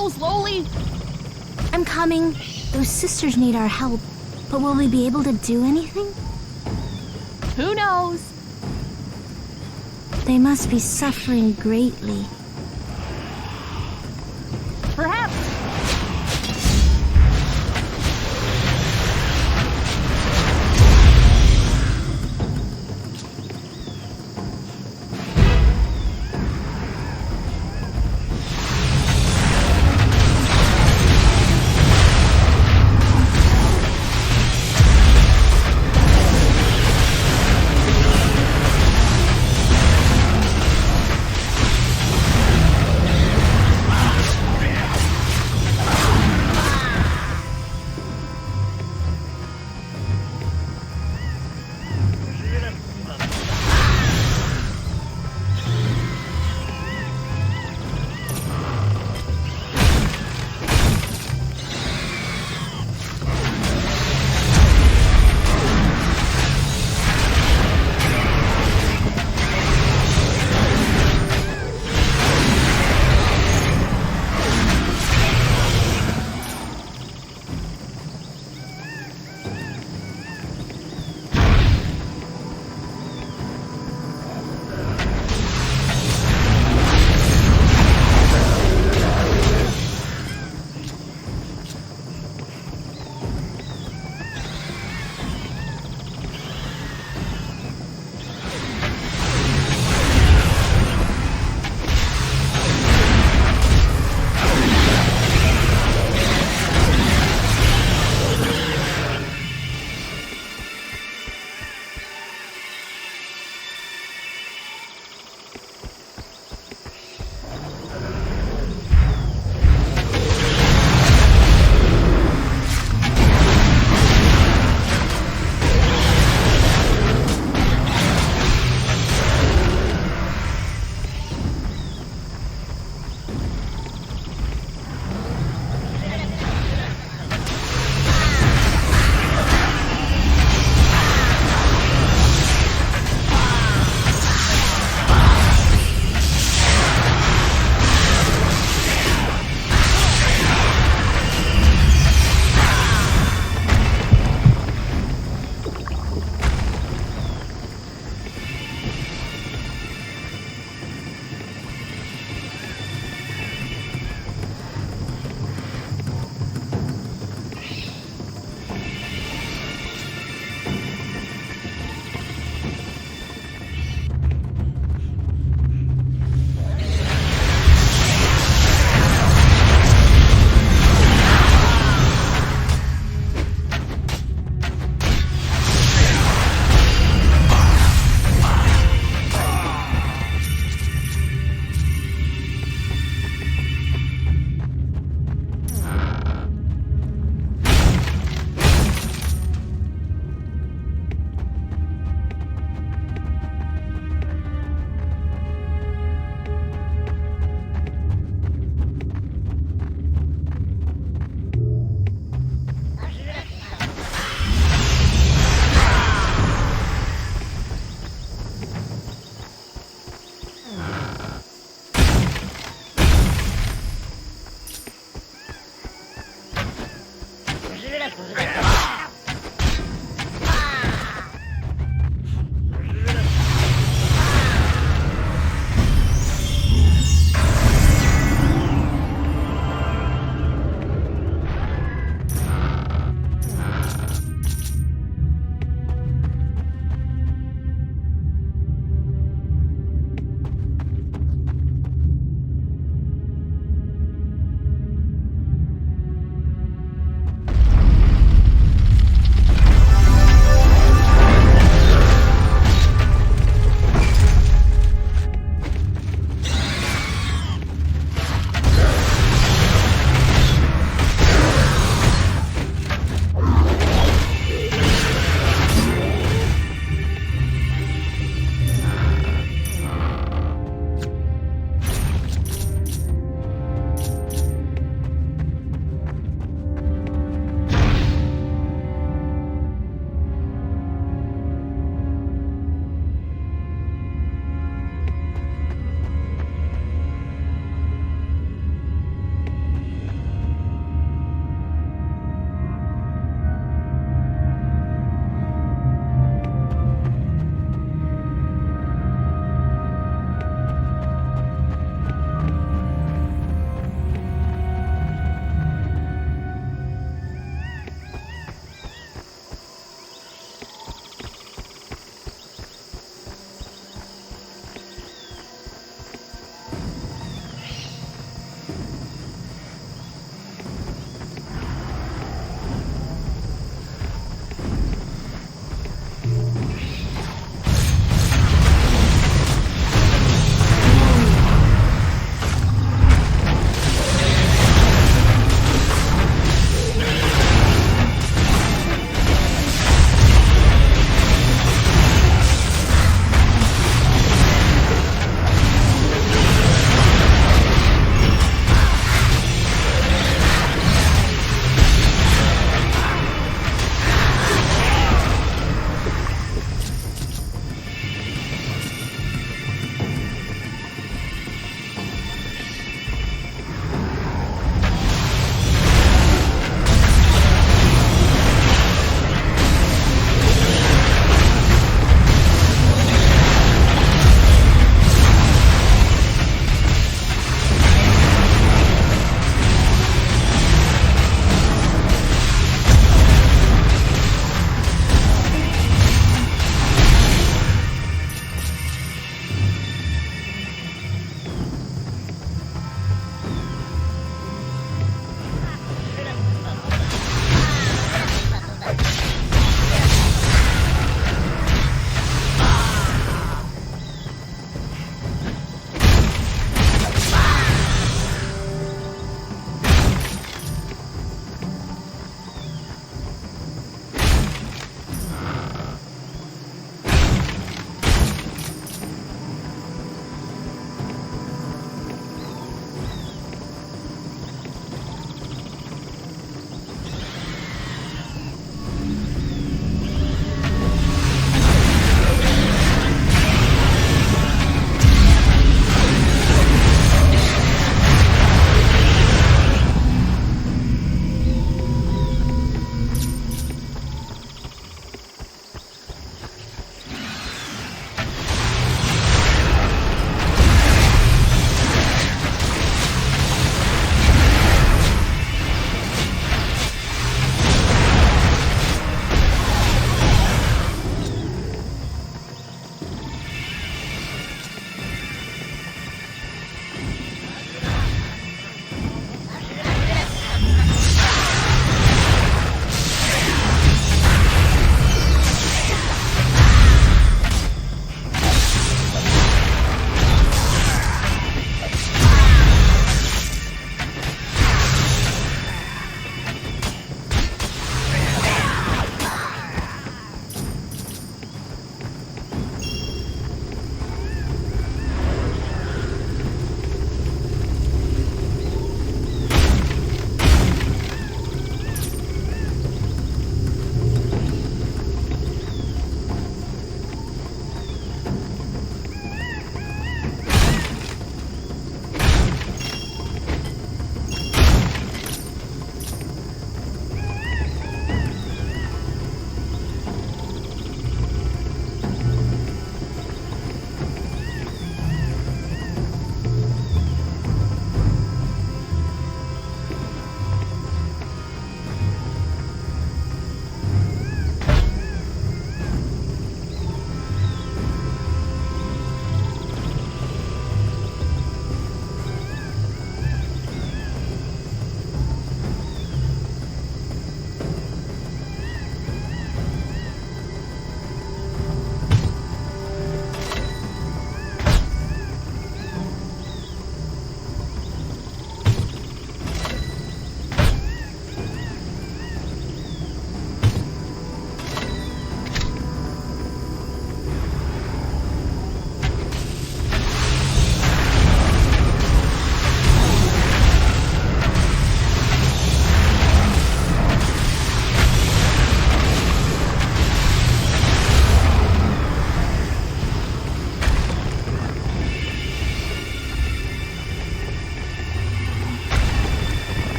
so slowly? I'm coming. Those sisters need our help. But will we be able to do anything? Who knows? They must be suffering greatly. Perhaps.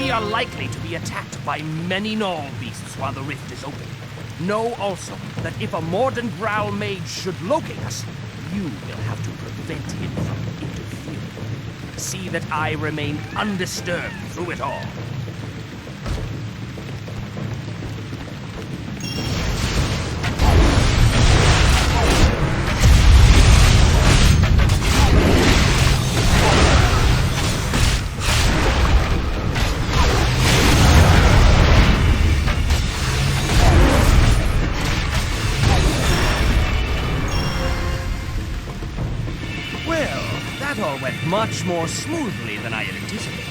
We are likely to be attacked by many Gnoll beasts while the rift is open. Know also that if a Morden Growl mage should locate us, you will have to prevent him from interfering. See that I remain undisturbed through it all. Much more smoothly than I had anticipated.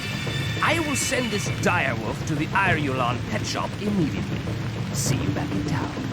I will send this direwolf to the Eirulan pet shop immediately. See you back in town.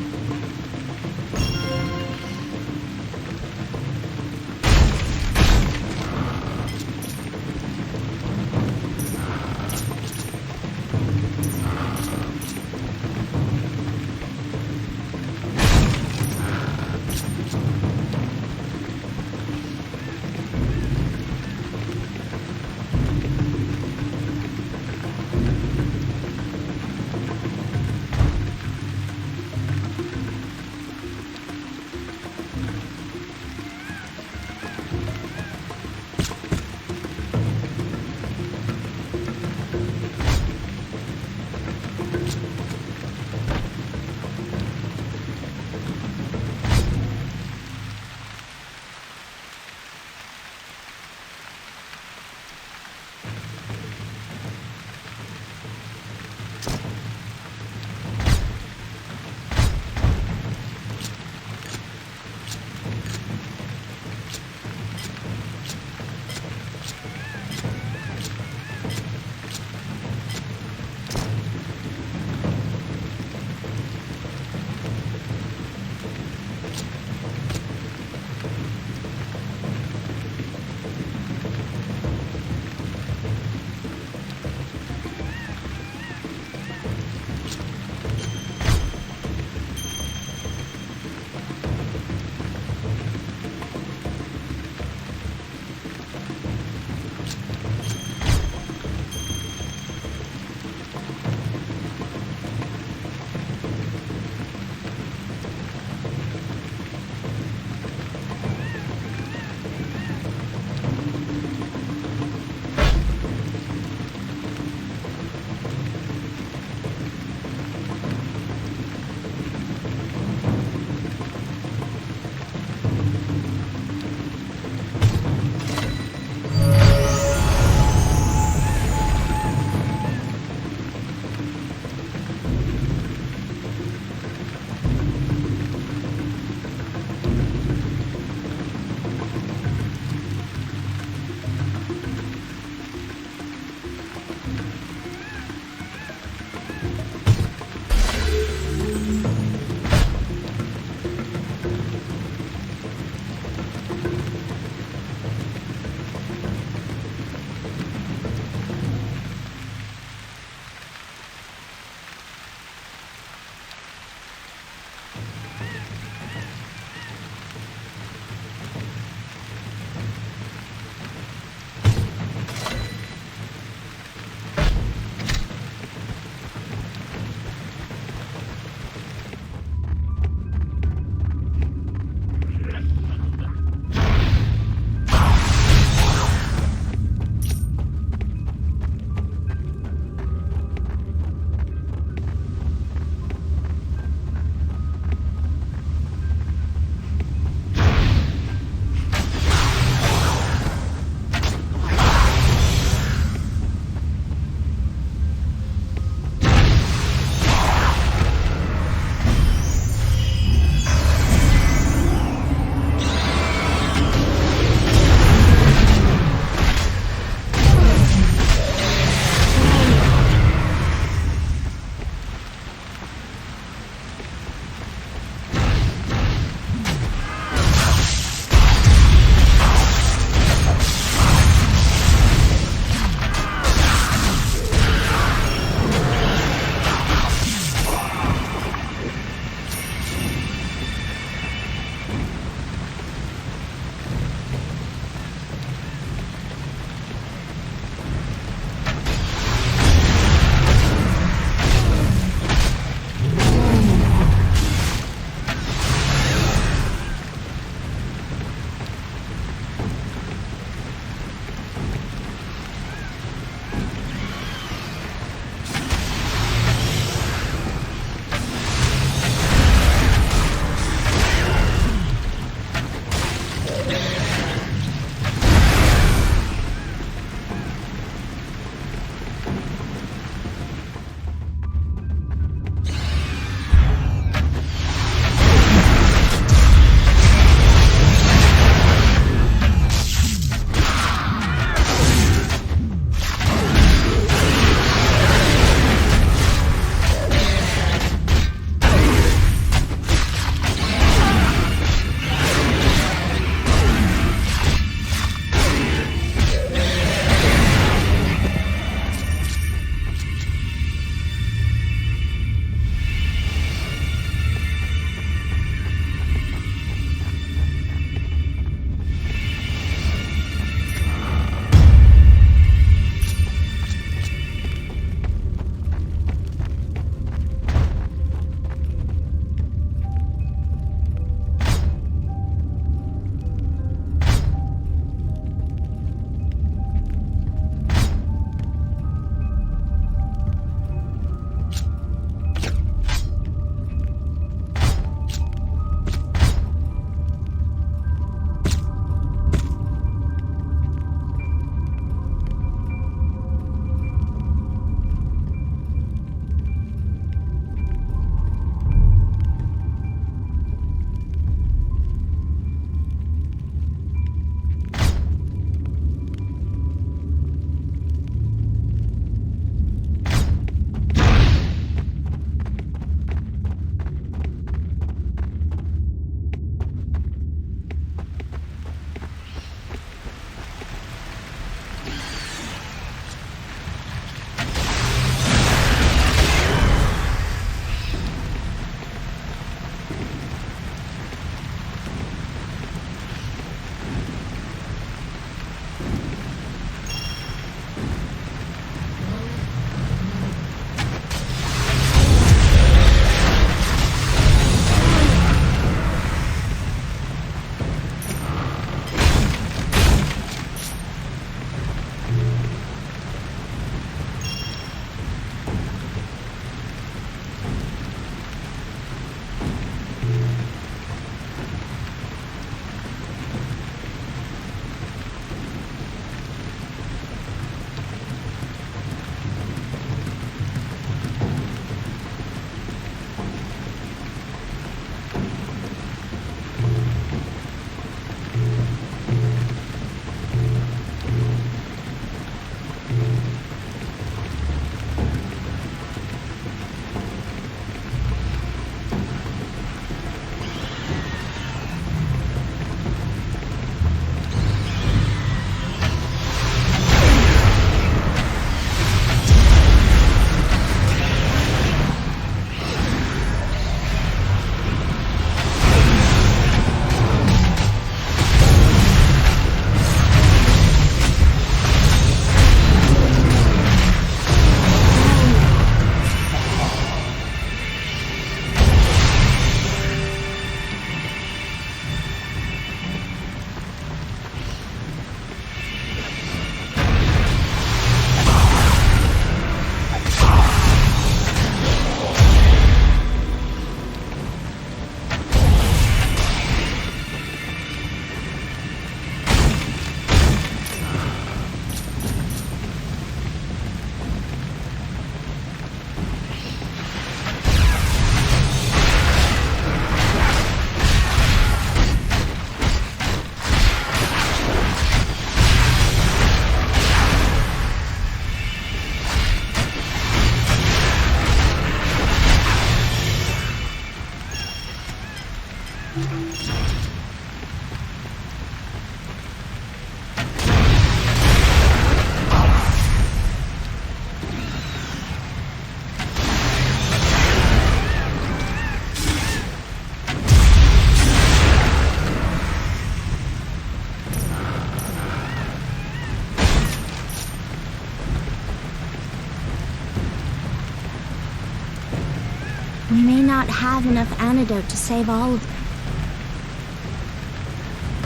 not have enough antidote to save all of them.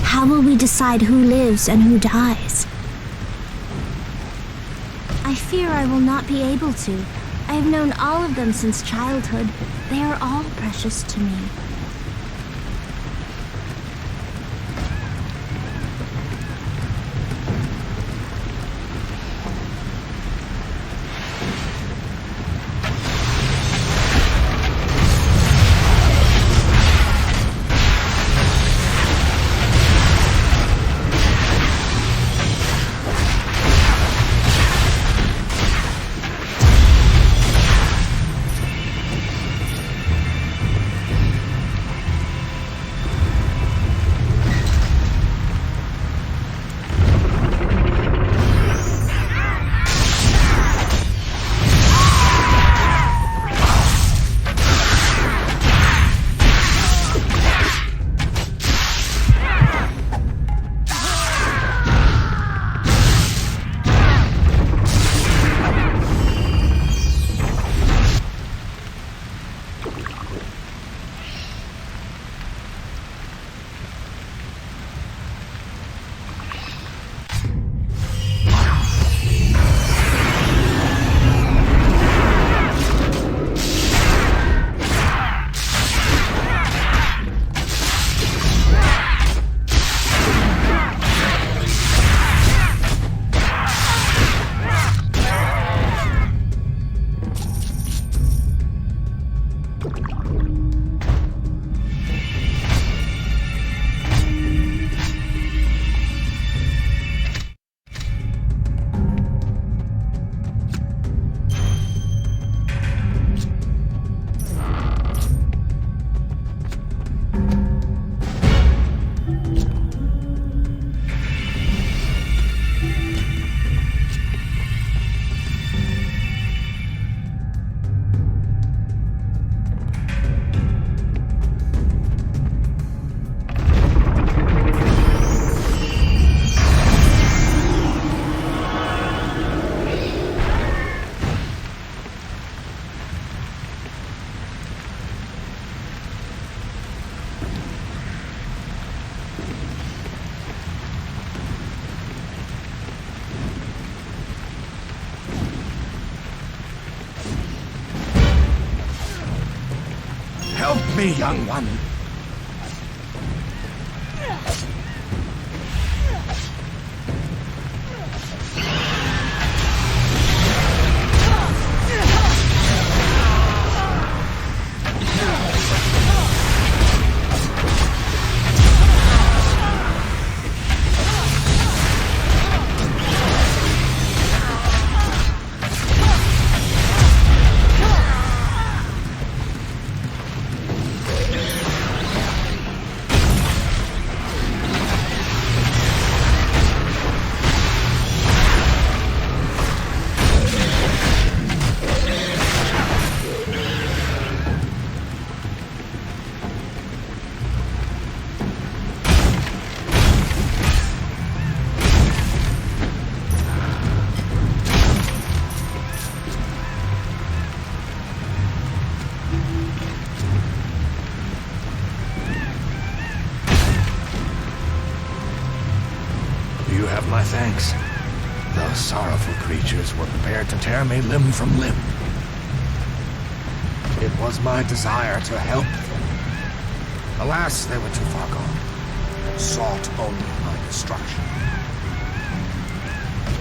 How will we decide who lives and who dies? I fear I will not be able to. I have known all of them since childhood. They are all precious to me. Help me, young one. You have my thanks. Those sorrowful creatures were prepared to tear me limb from limb. It was my desire to help them. Alas, they were too far gone, and sought only my destruction.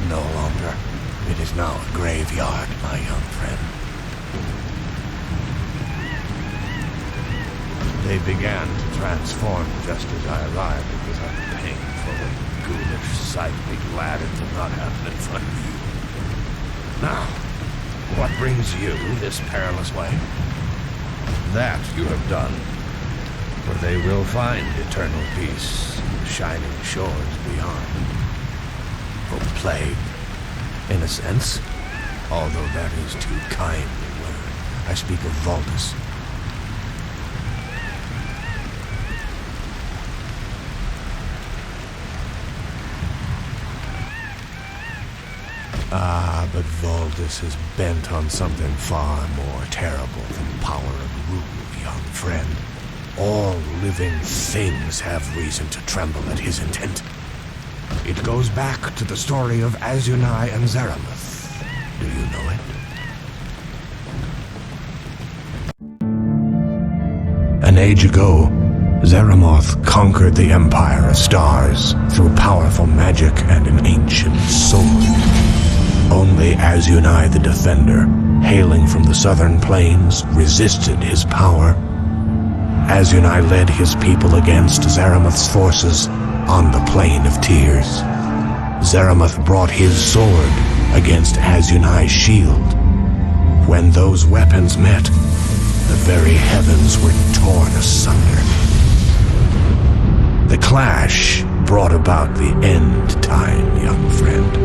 No longer. It is now a graveyard, my young friend. They began to transform just as I arrived. It was a painful and ghoulish sight. Be glad it did not happen in front of you. Now, what brings you this perilous way? That you have done, for they will find eternal peace in the shining shores beyond. Oh, plague, in a sense, although that is too kind a word. I speak of Valdis. Ah, but Valdis is bent on something far more terrible than power and rule, young friend. All living things have reason to tremble at his intent. It goes back to the story of Azunai and Zaramoth. Do you know it? An age ago, Zaramoth conquered the Empire of Stars through powerful magic and an ancient sword. Only Azunai the Defender, hailing from the southern plains, resisted his power. Azunai led his people against Zaramoth's forces on the Plain of Tears. Zaramoth brought his sword against Azunai's shield. When those weapons met, the very heavens were torn asunder. The clash brought about the end time, young friend.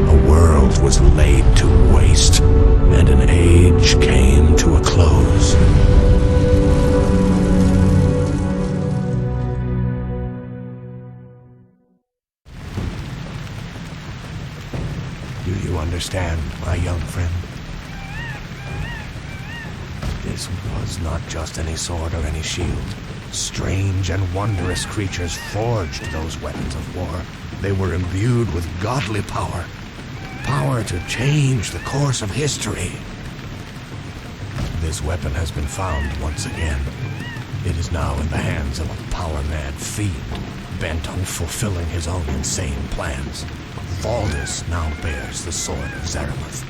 A world was laid to waste, and an age came to a close. Do you understand, my young friend? This was not just any sword or any shield. Strange and wondrous creatures forged those weapons of war. They were imbued with godly power. Power to change the course of history. This weapon has been found once again. It is now in the hands of a power-mad fiend, bent on fulfilling his own insane plans. Valdis now bears the sword of Zaramoth.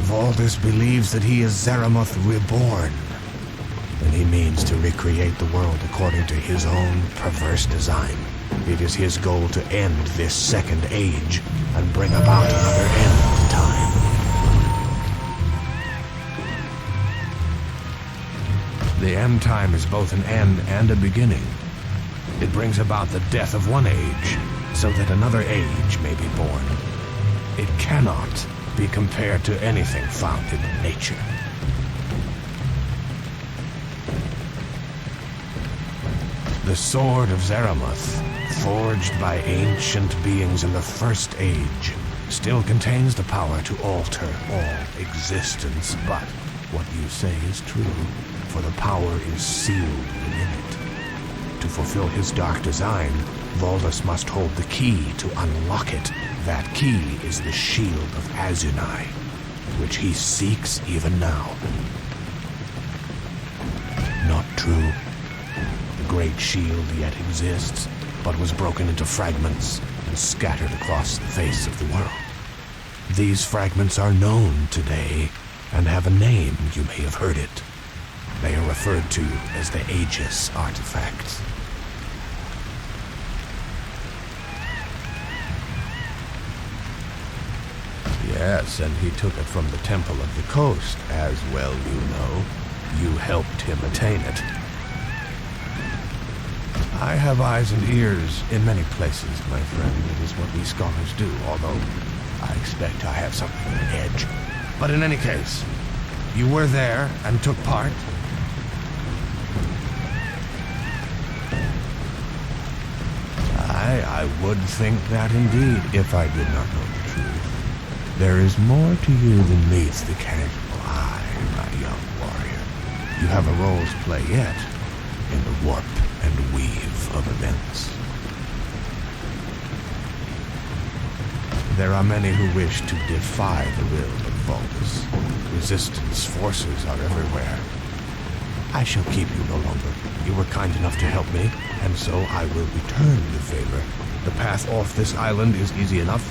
Valdis believes that he is Zaramoth reborn, and he means to recreate the world according to his own perverse design. It is his goal to end this second age and bring about another end time. The end time is both an end and a beginning. It brings about the death of one age, so that another age may be born. It cannot be compared to anything found in nature. The Sword of Zaramoth, forged by ancient beings in the First Age, still contains the power to alter all existence, but what you say is true, for the power is sealed within it. To fulfill his dark design, Valdis must hold the key to unlock it. That key is the shield of Azunai, which he seeks even now. Not true. The great shield yet exists, but was broken into fragments and scattered across the face of the world. These fragments are known today and have a name. You may have heard it. They are referred to as the Aegis artifacts. Yes, and he took it from the Temple of the Coast, as well you know. You helped him attain it. I have eyes and ears in many places, my friend. It is what we scholars do, although I expect I have something of an edge. But in any case, you were there and took part. I would think that indeed, if I did not know the truth. There is more to you than meets the casual eye, my young warrior. You have a role to play yet in the warp and weave of events. There are many who wish to defy the will of Valdis. Resistance forces are everywhere. I shall keep you no longer. You were kind enough to help me, and so I will return the favor. The path off this island is easy enough.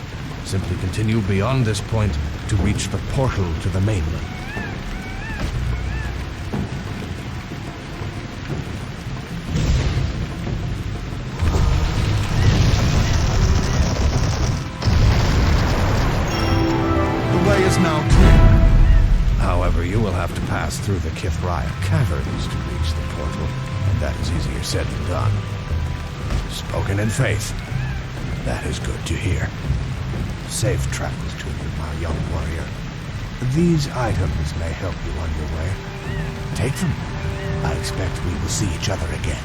Simply continue beyond this point to reach the portal to the mainland. The way is now clear. However, you will have to pass through the Kithriah caverns to reach the portal, and that is easier said than done. Spoken in faith. That is good to hear. Safe travels to you, my young warrior. These items may help you on your way. Take them. I expect we will see each other again.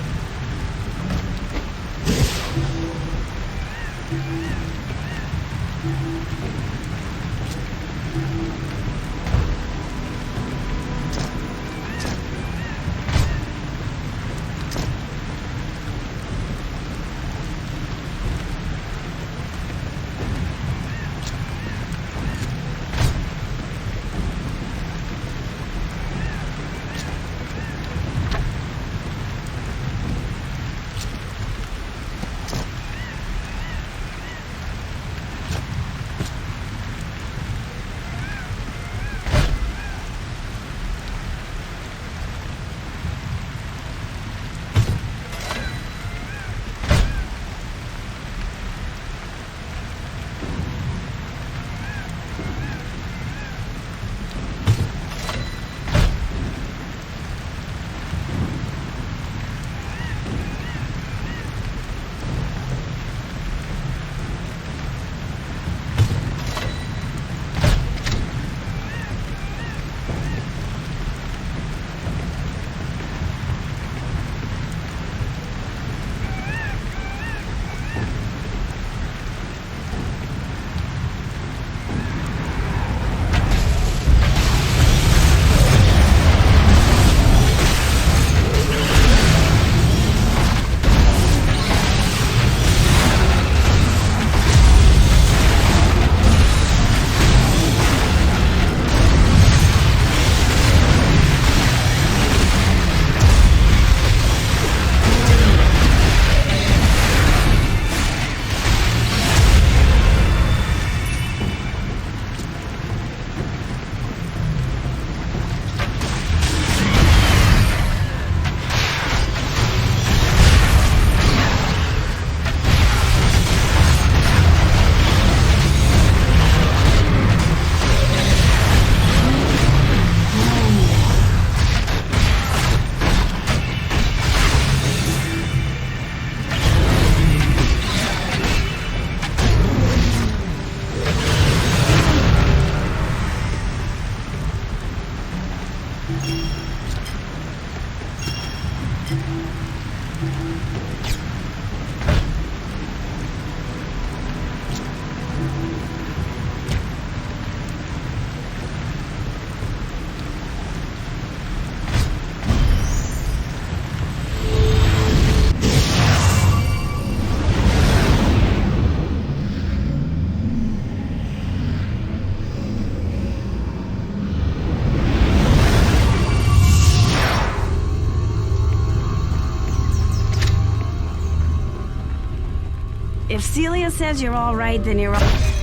Celia says you're all right, then you're all...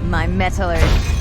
My metallers.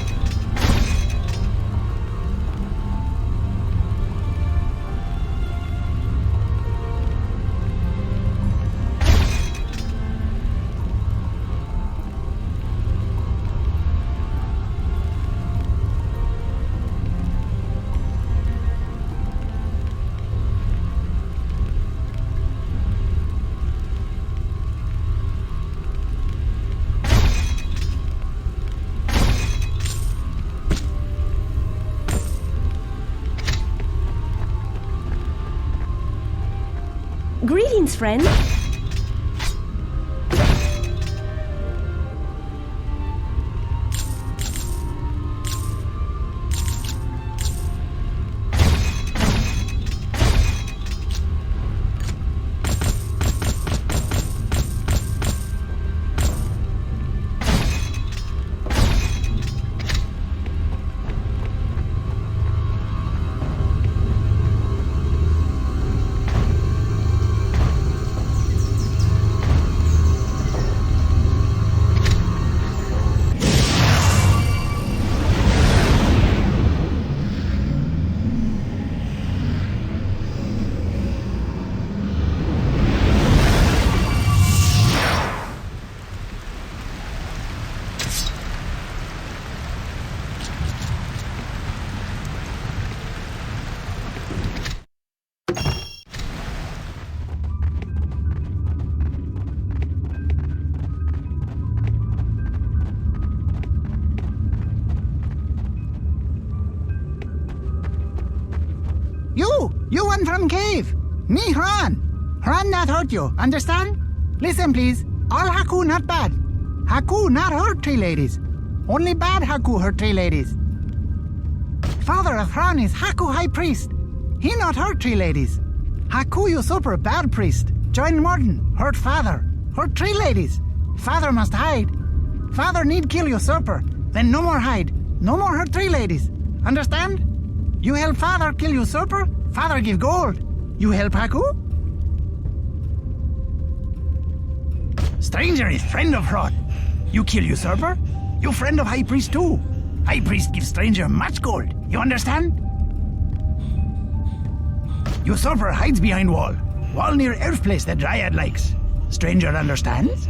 Greetings, friend. You one from cave. Me, Hran. Hran not hurt you, understand? Listen, please. All Haku not bad. Haku not hurt tree ladies. Only bad Haku hurt tree ladies. Father of Hran is Haku High Priest. He not hurt tree ladies. Haku usurper bad priest. Join Morden. Hurt father. Hurt tree ladies. Father must hide. Father need kill usurper. Then no more hide. No more hurt tree ladies. Understand? You help father kill usurper. Father give gold. You help Haku? Stranger is friend of Hran. You kill usurper? You friend of High Priest too. High Priest gives stranger much gold. You understand? Usurper hides behind wall. Wall near elf place that Dryad likes. Stranger understands?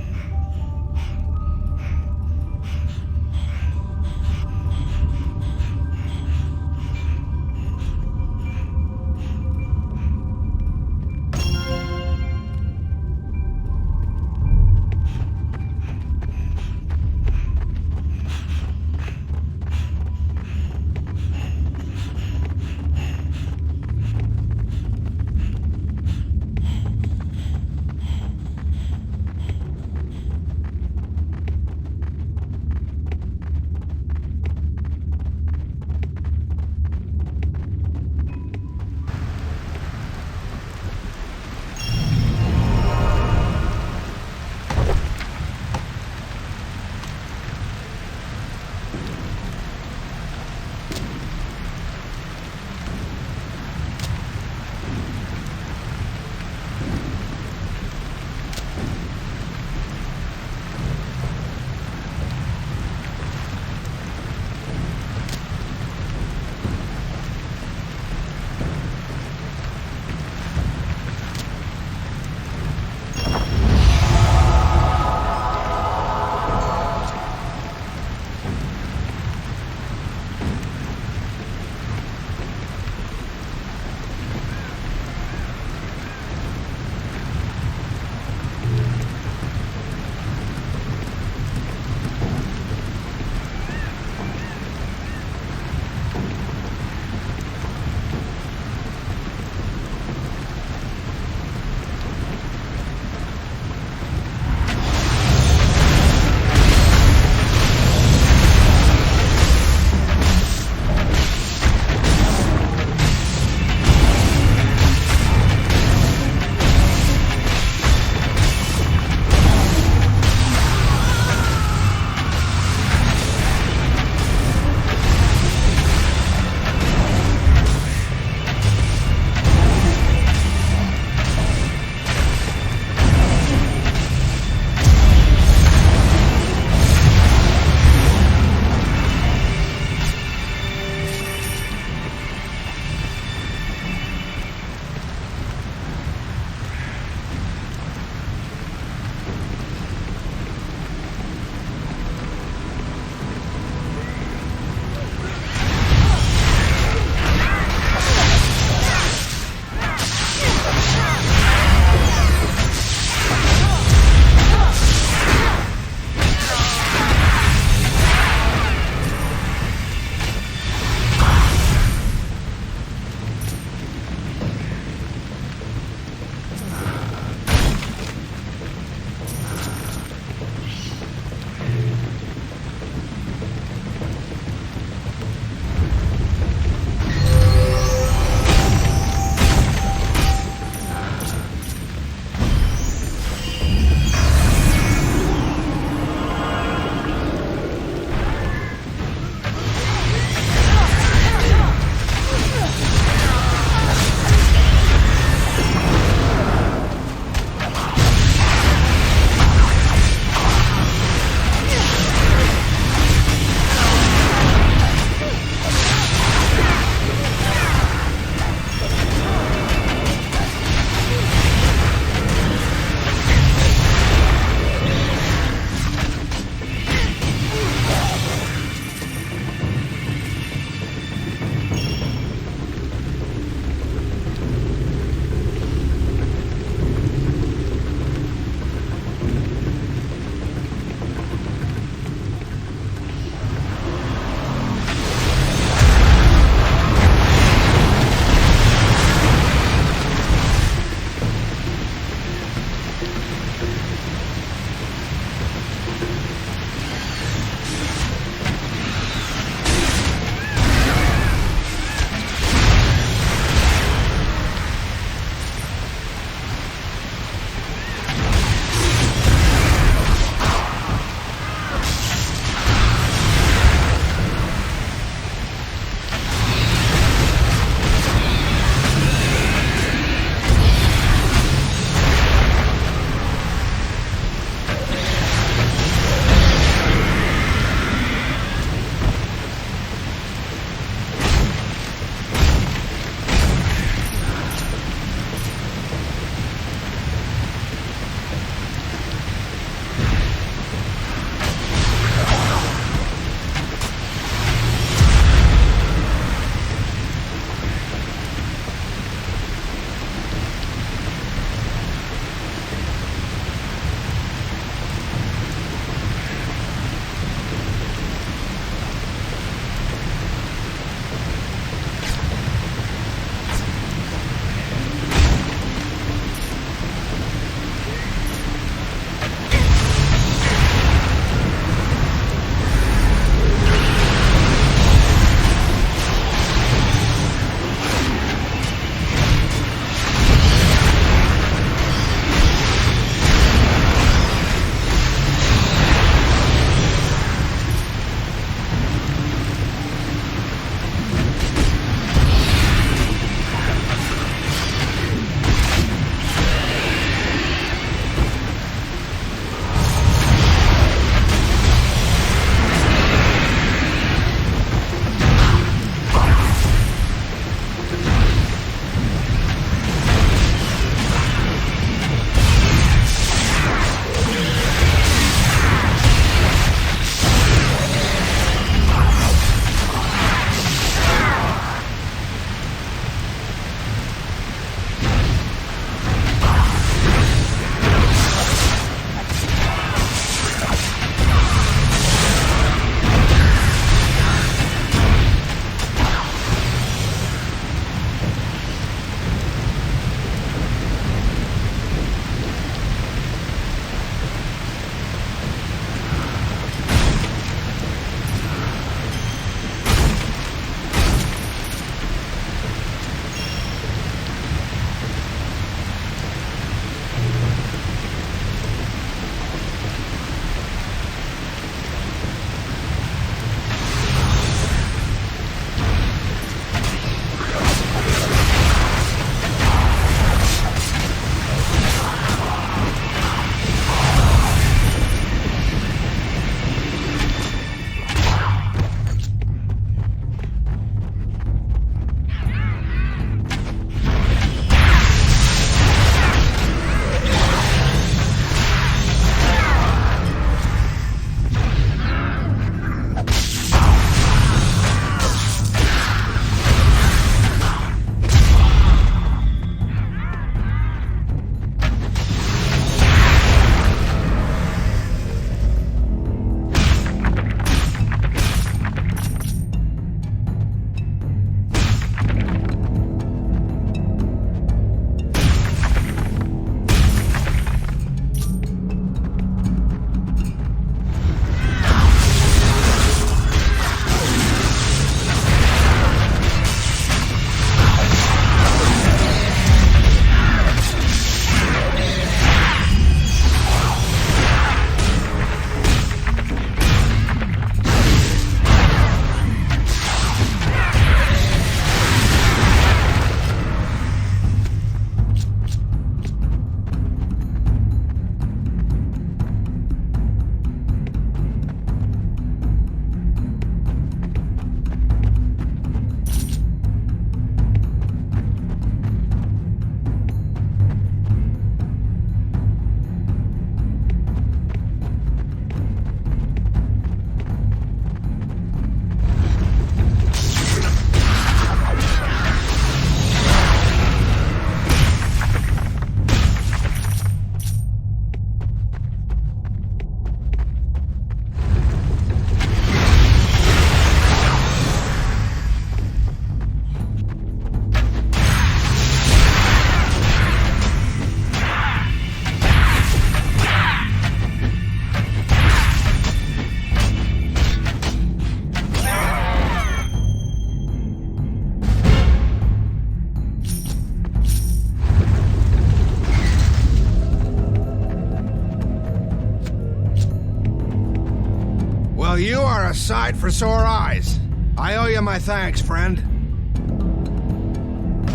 Well, you are a sight for sore eyes. I owe you my thanks, friend.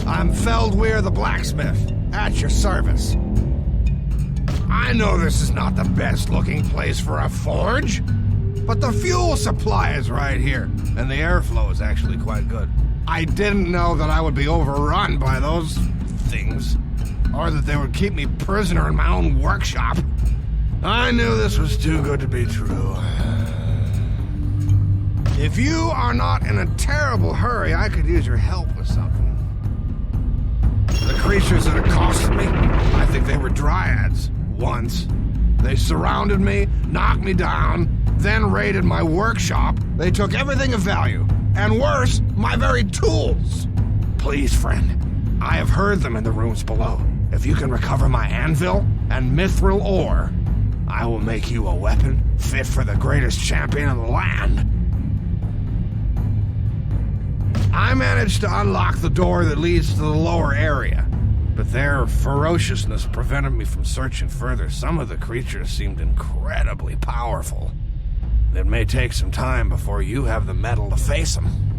I'm Feldweir the blacksmith, at your service. I know this is not the best-looking place for a forge, but the fuel supply is right here, and the airflow is actually quite good. I didn't know that I would be overrun by those things, or that they would keep me prisoner in my own workshop. I knew this was too good to be true. If you are not in a terrible hurry, I could use your help with something. The creatures that accosted me, I think they were dryads, once. They surrounded me, knocked me down, then raided my workshop. They took everything of value, and worse, my very tools. Please, friend, I have heard them in the rooms below. If you can recover my anvil and mithril ore, I will make you a weapon fit for the greatest champion of the land. I managed to unlock the door that leads to the lower area, but their ferociousness prevented me from searching further. Some of the creatures seemed incredibly powerful. It may take some time before you have the mettle to face them.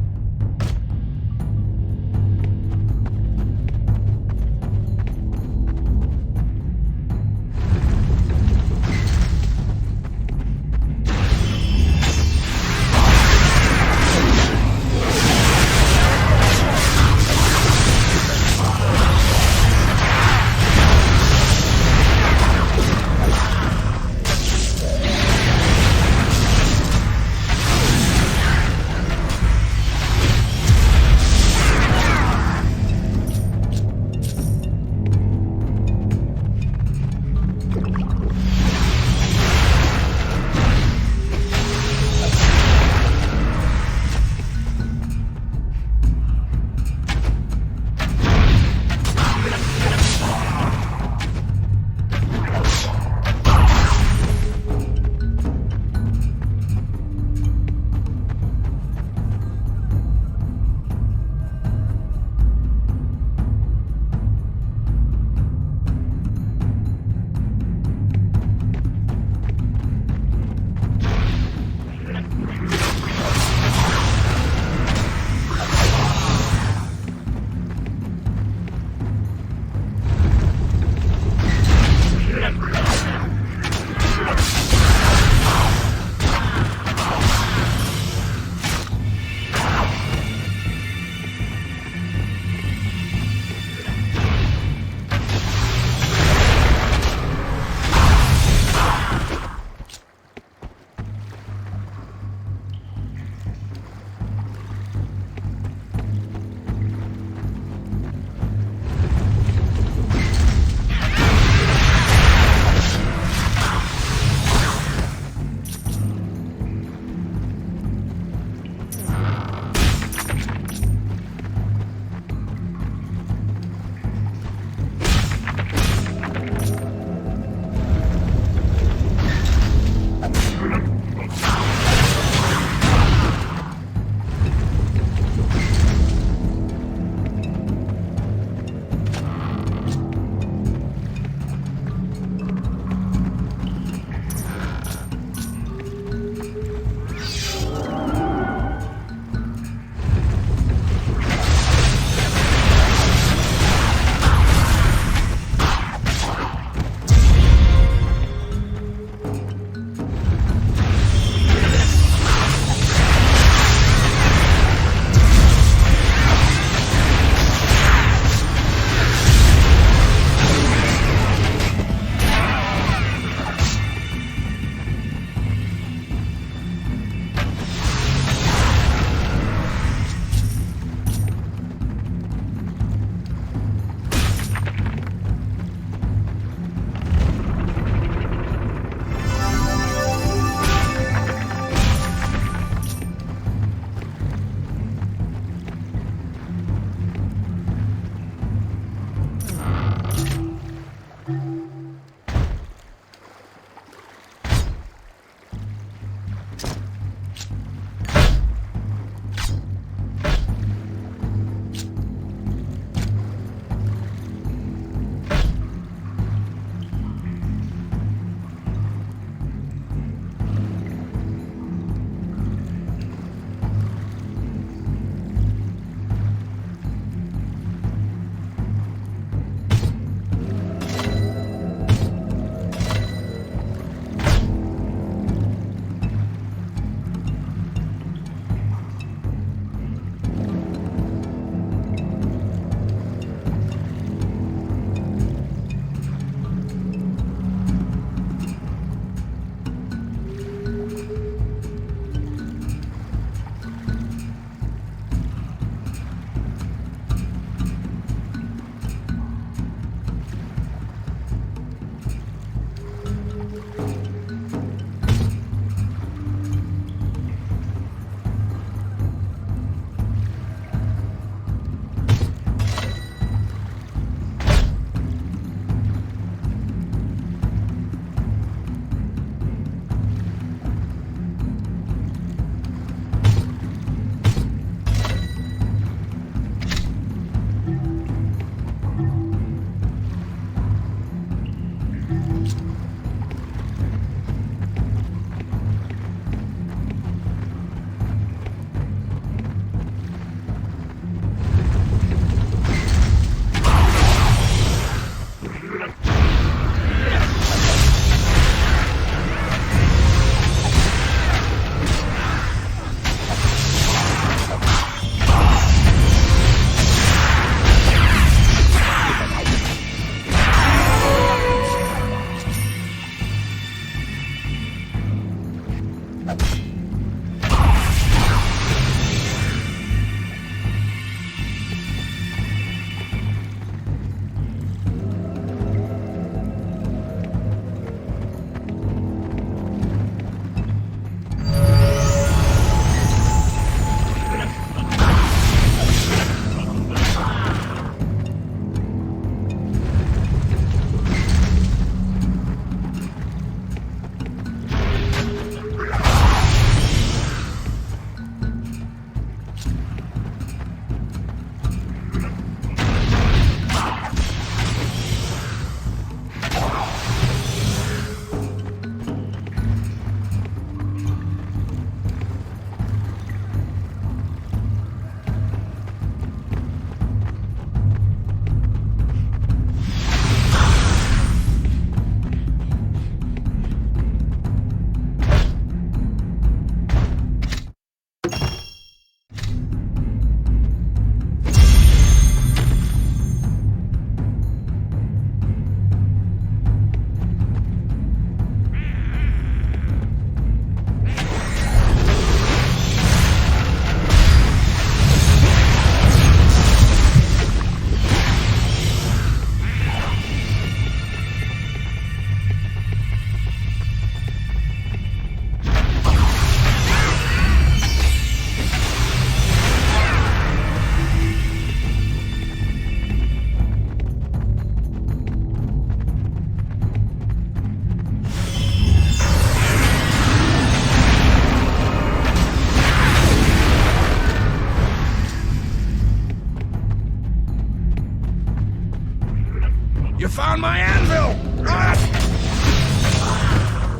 You found my anvil! Ah!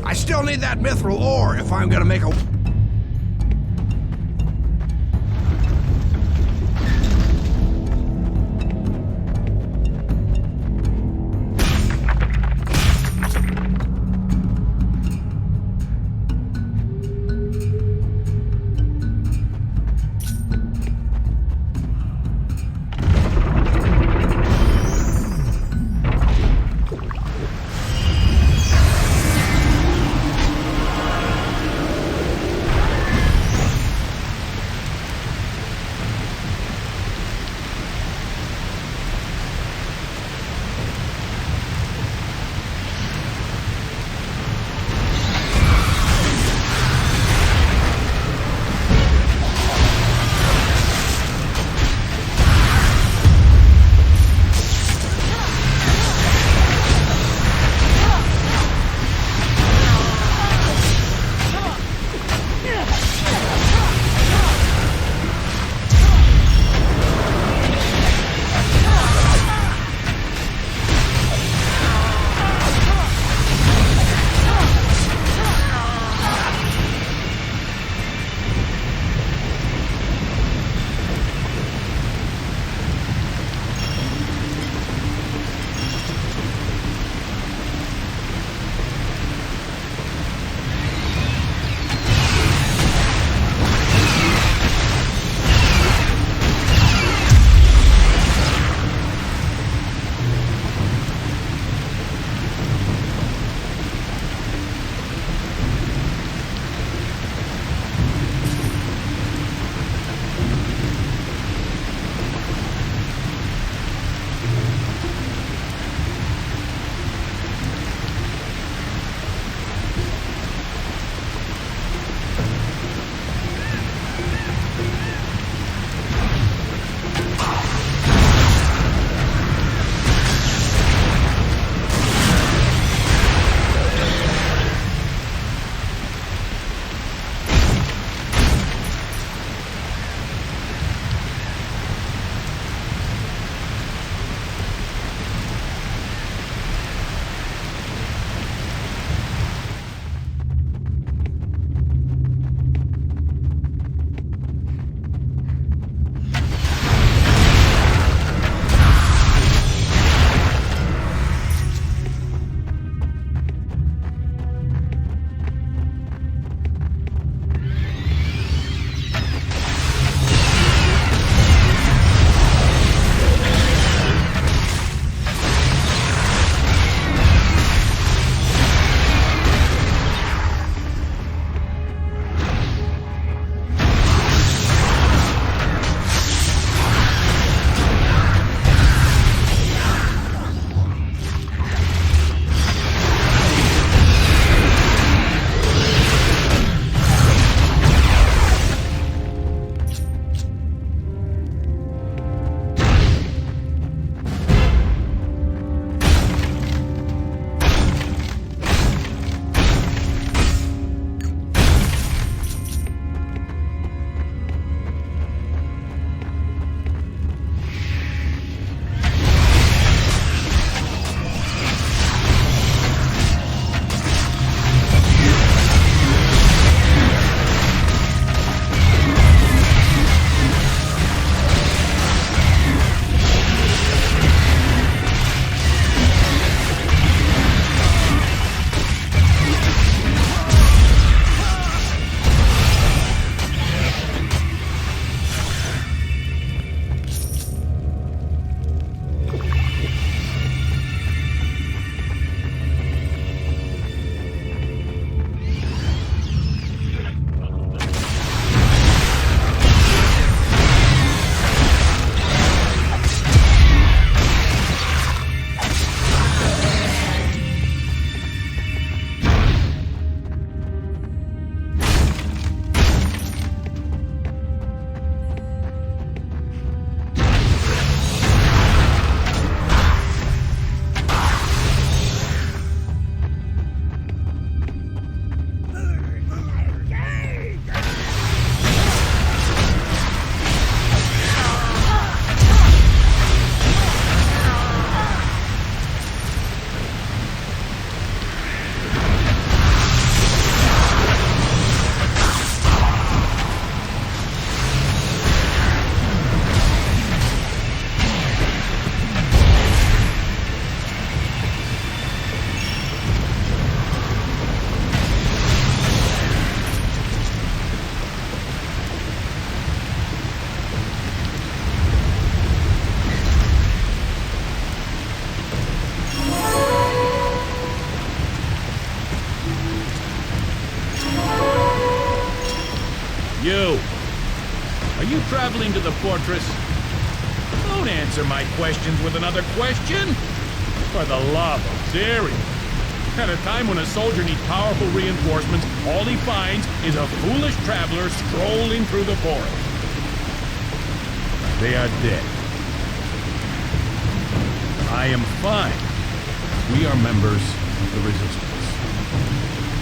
I still need that mithril ore if I'm gonna make a... You! Are you traveling to the fortress? Don't answer my questions with another question! For the love of Ziri! At a time when a soldier needs powerful reinforcements, all he finds is a foolish traveler strolling through the forest. They are dead. I am fine. We are members of the Resistance.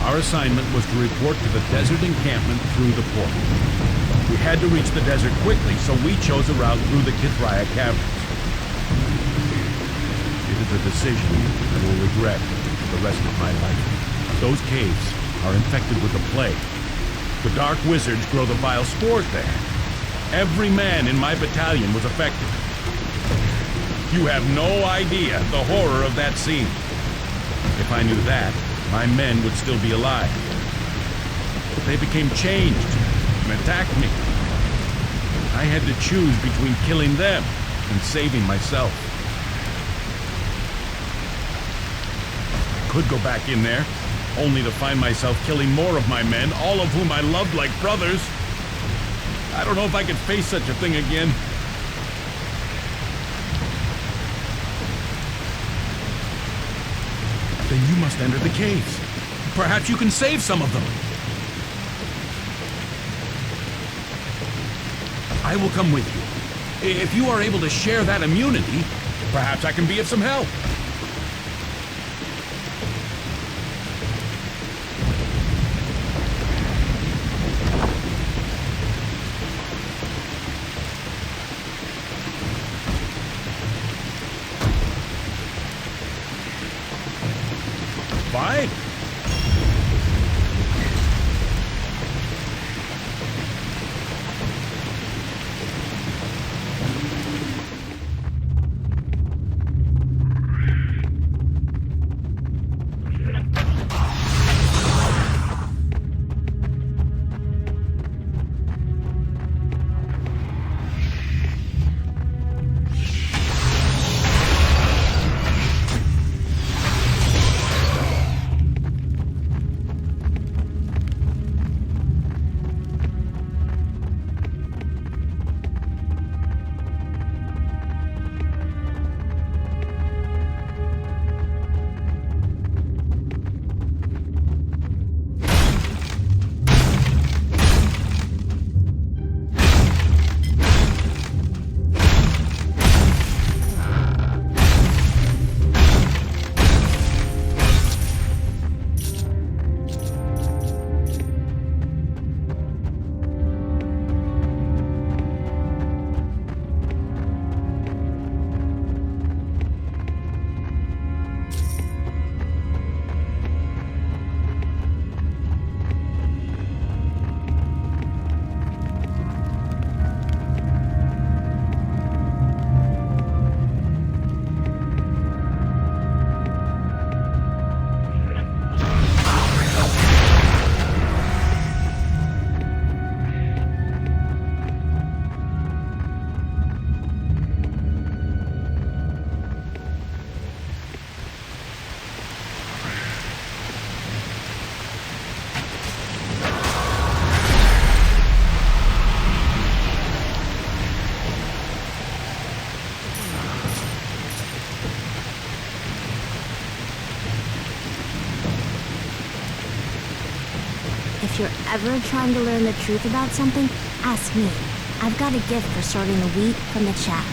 Our assignment was to report to the desert encampment through the portal. We had to reach the desert quickly, so we chose a route through the Kithraya caverns. It is a decision I will regret for the rest of my life. Those caves are infected with the plague. The dark wizards grow the vile spores there. Every man in my battalion was affected. You have no idea the horror of that scene. If I knew that, my men would still be alive. But they became changed and attacked me. I had to choose between killing them and saving myself. I could go back in there, only to find myself killing more of my men, all of whom I loved like brothers. I don't know if I could face such a thing again. Then you must enter the caves. Perhaps you can save some of them. I will come with you. If you are able to share that immunity, perhaps I can be of some help. Fine. If you're ever trying to learn the truth about something, ask me. I've got a gift for sorting the wheat from the chaff.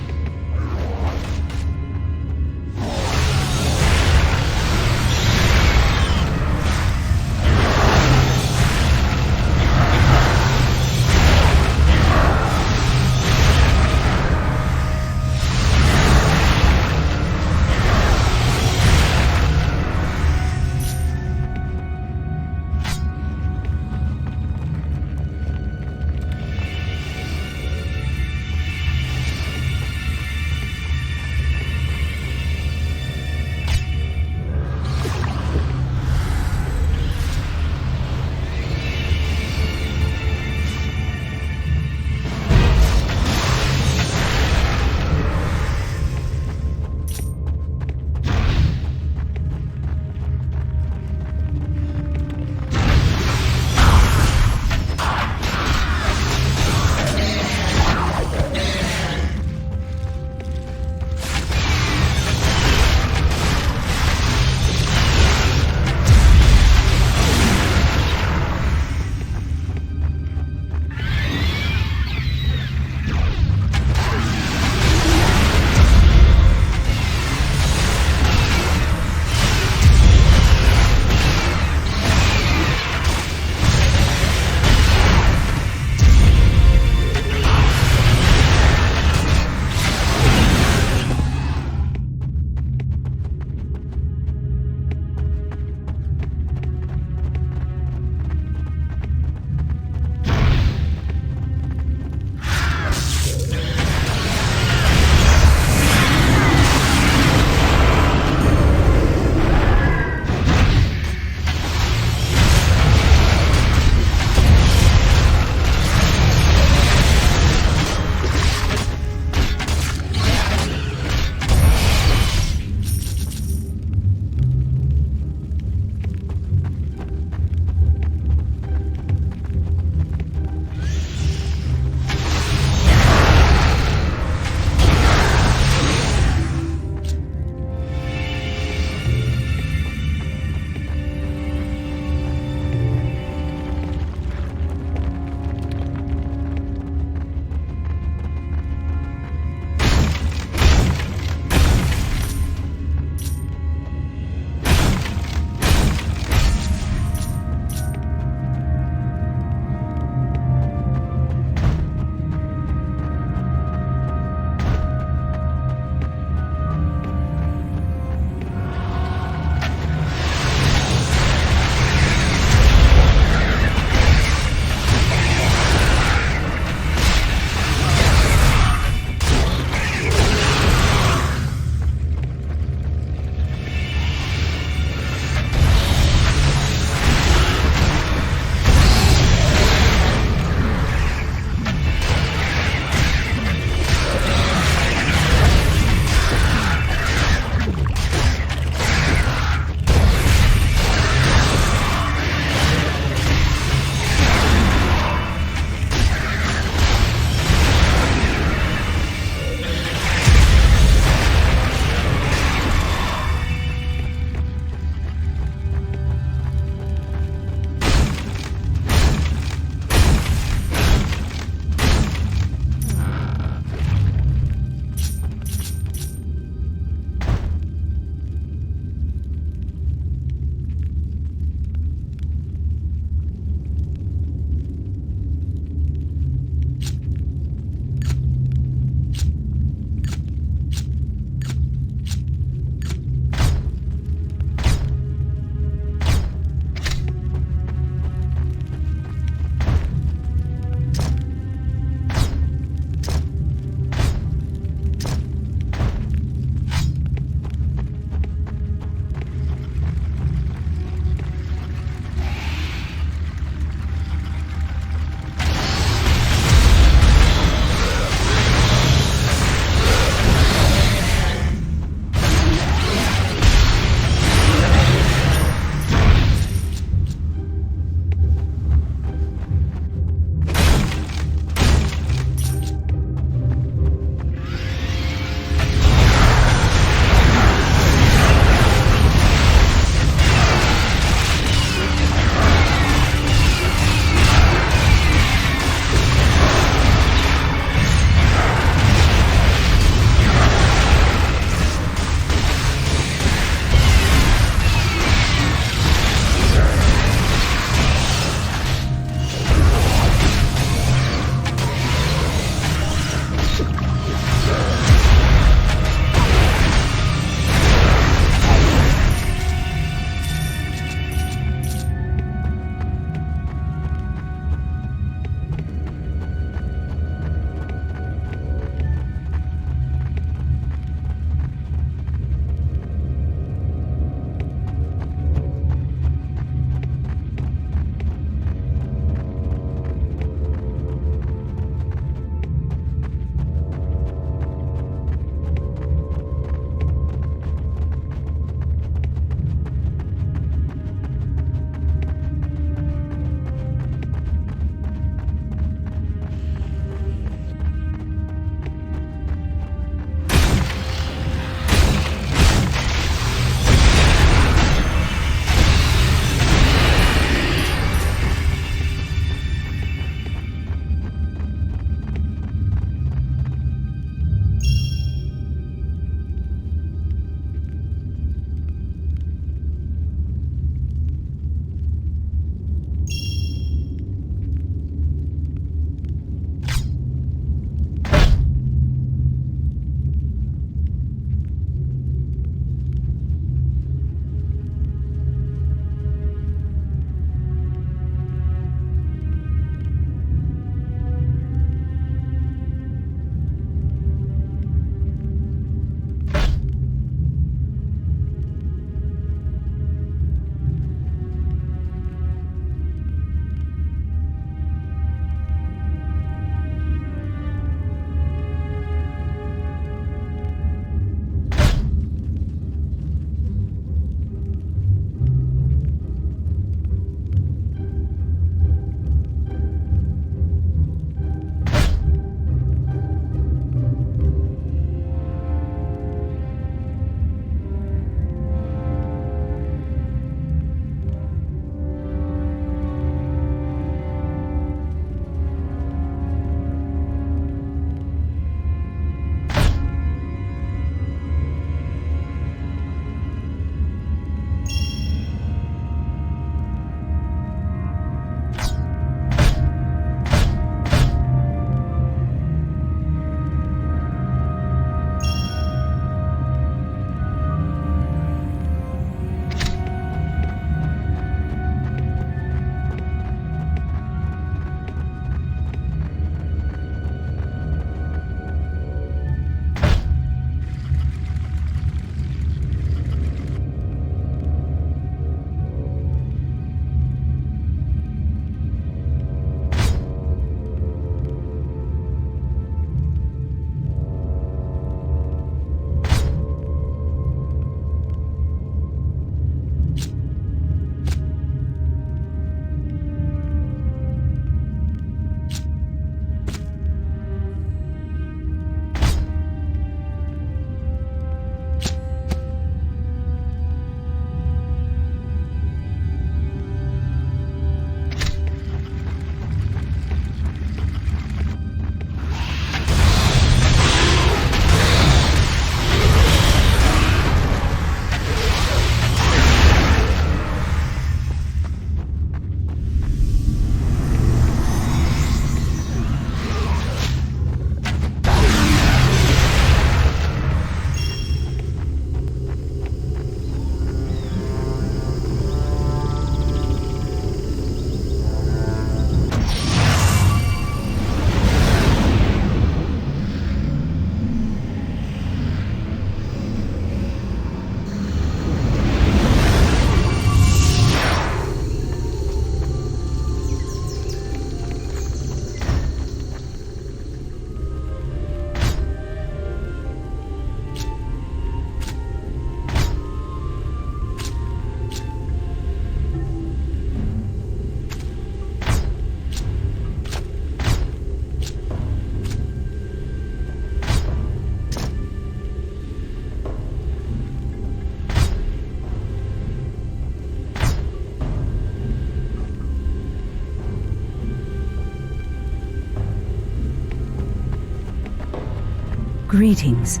Greetings.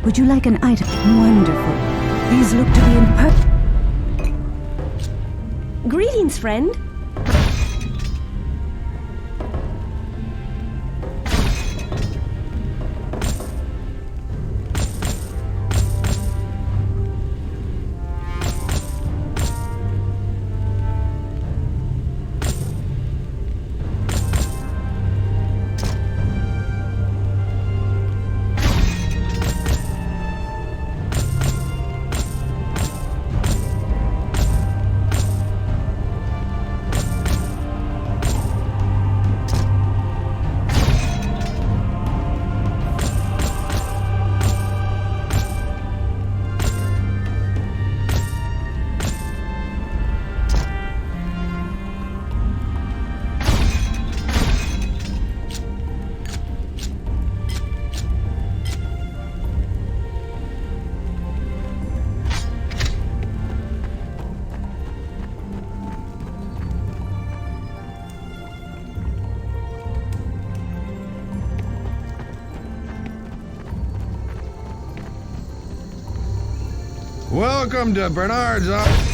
Would you like an item? Wonderful. These look to be in Greetings, friend. Welcome to Bernard's office.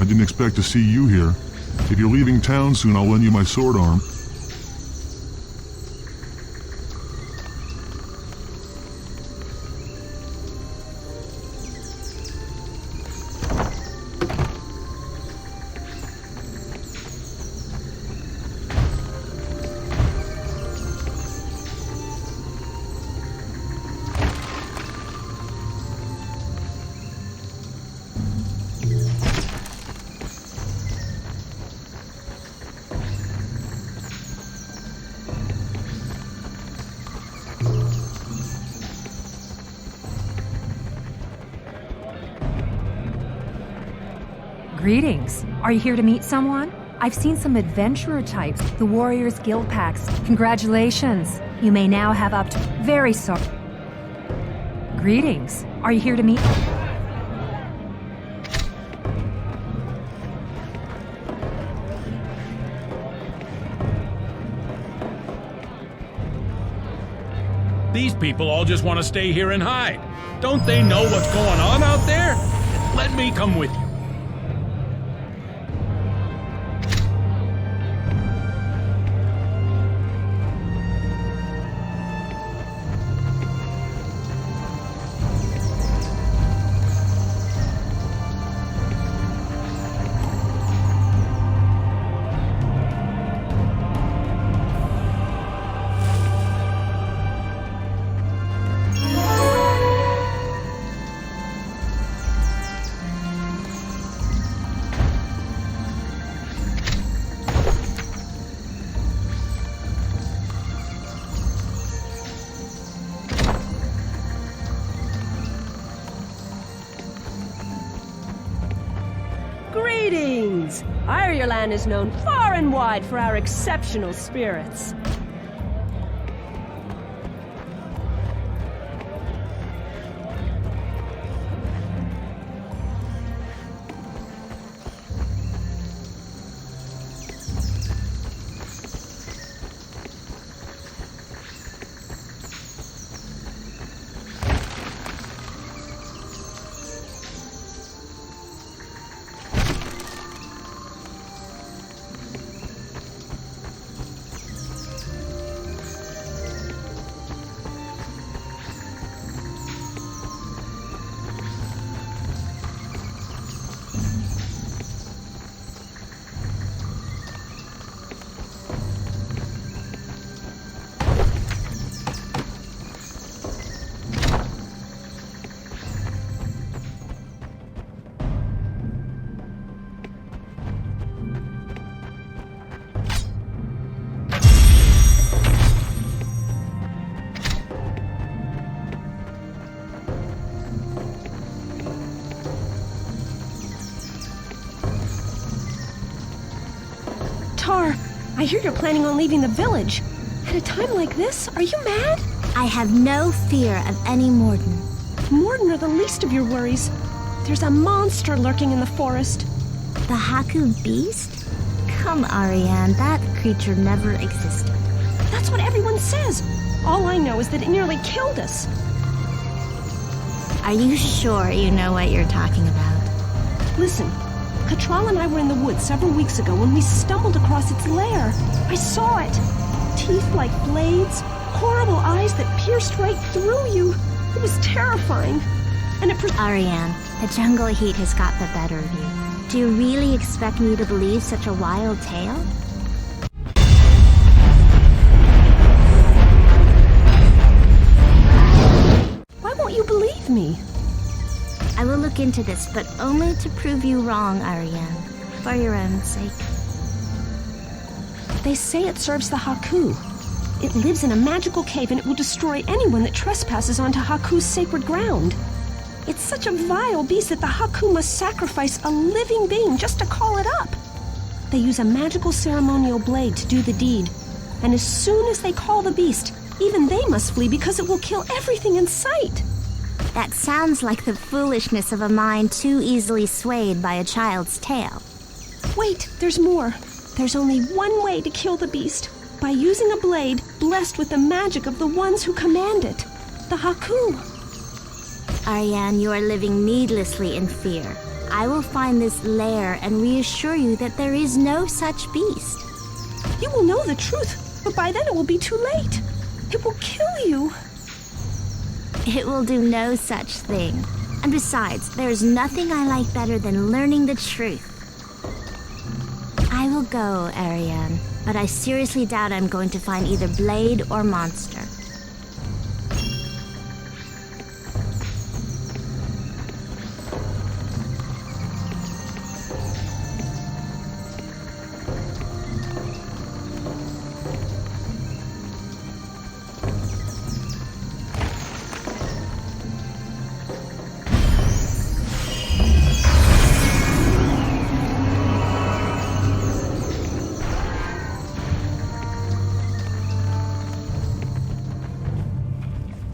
I didn't expect to see you here. If you're leaving town soon, I'll lend you my sword arm. Greetings. Are you here to meet someone? I've seen some adventurer types, the Warriors Guild Packs. Congratulations. You may now have up to... Very sorry. Greetings. Are you here to meet... These people all just want to stay here and hide. Don't they know what's going on out there? Let me come with you. Greetings! Eirulan is known far and wide for our exceptional spirits. I hear you're planning on leaving the village. At a time like this, are you mad? I have no fear of any Morden. Morden are the least of your worries. There's a monster lurking in the forest. The Haku beast? Come, Ariane, that creature never existed. That's what everyone says. All I know is that it nearly killed us. Are you sure you know what you're talking about? Listen, Katral and I were in the woods several weeks ago when we stumbled across its lair. I saw it. Teeth like blades, horrible eyes that pierced right through you. It was terrifying. And it... Ariane, the jungle heat has got the better of you. Do you really expect me to believe such a wild tale? Why won't you believe me? I will look into this, but only to prove you wrong, Ariane. For your own sake. They say it serves the Haku. It lives in a magical cave and it will destroy anyone that trespasses onto Haku's sacred ground. It's such a vile beast that the Haku must sacrifice a living being just to call it up. They use a magical ceremonial blade to do the deed. And as soon as they call the beast, even they must flee because it will kill everything in sight. That sounds like the foolishness of a mind too easily swayed by a child's tale. Wait, there's more. There's only one way to kill the beast. By using a blade blessed with the magic of the ones who command it. The Haku. Ariane, you are living needlessly in fear. I will find this lair and reassure you that there is no such beast. You will know the truth, but by then it will be too late. It will kill you. It will do no such thing. And besides, there is nothing I like better than learning the truth. I will go, Ariane, but I seriously doubt I'm going to find either blade or monster.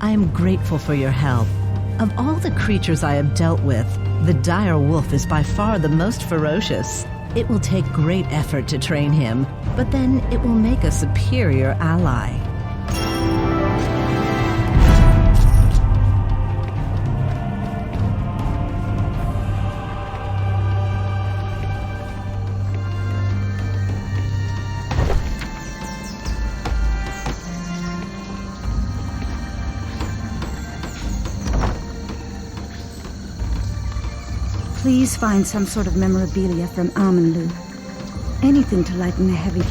I am grateful for your help. Of all the creatures I have dealt with, the dire wolf is by far the most ferocious. It will take great effort to train him, but then it will make a superior ally. Please find some sort of memorabilia from Amanlu. Anything to lighten the heavy...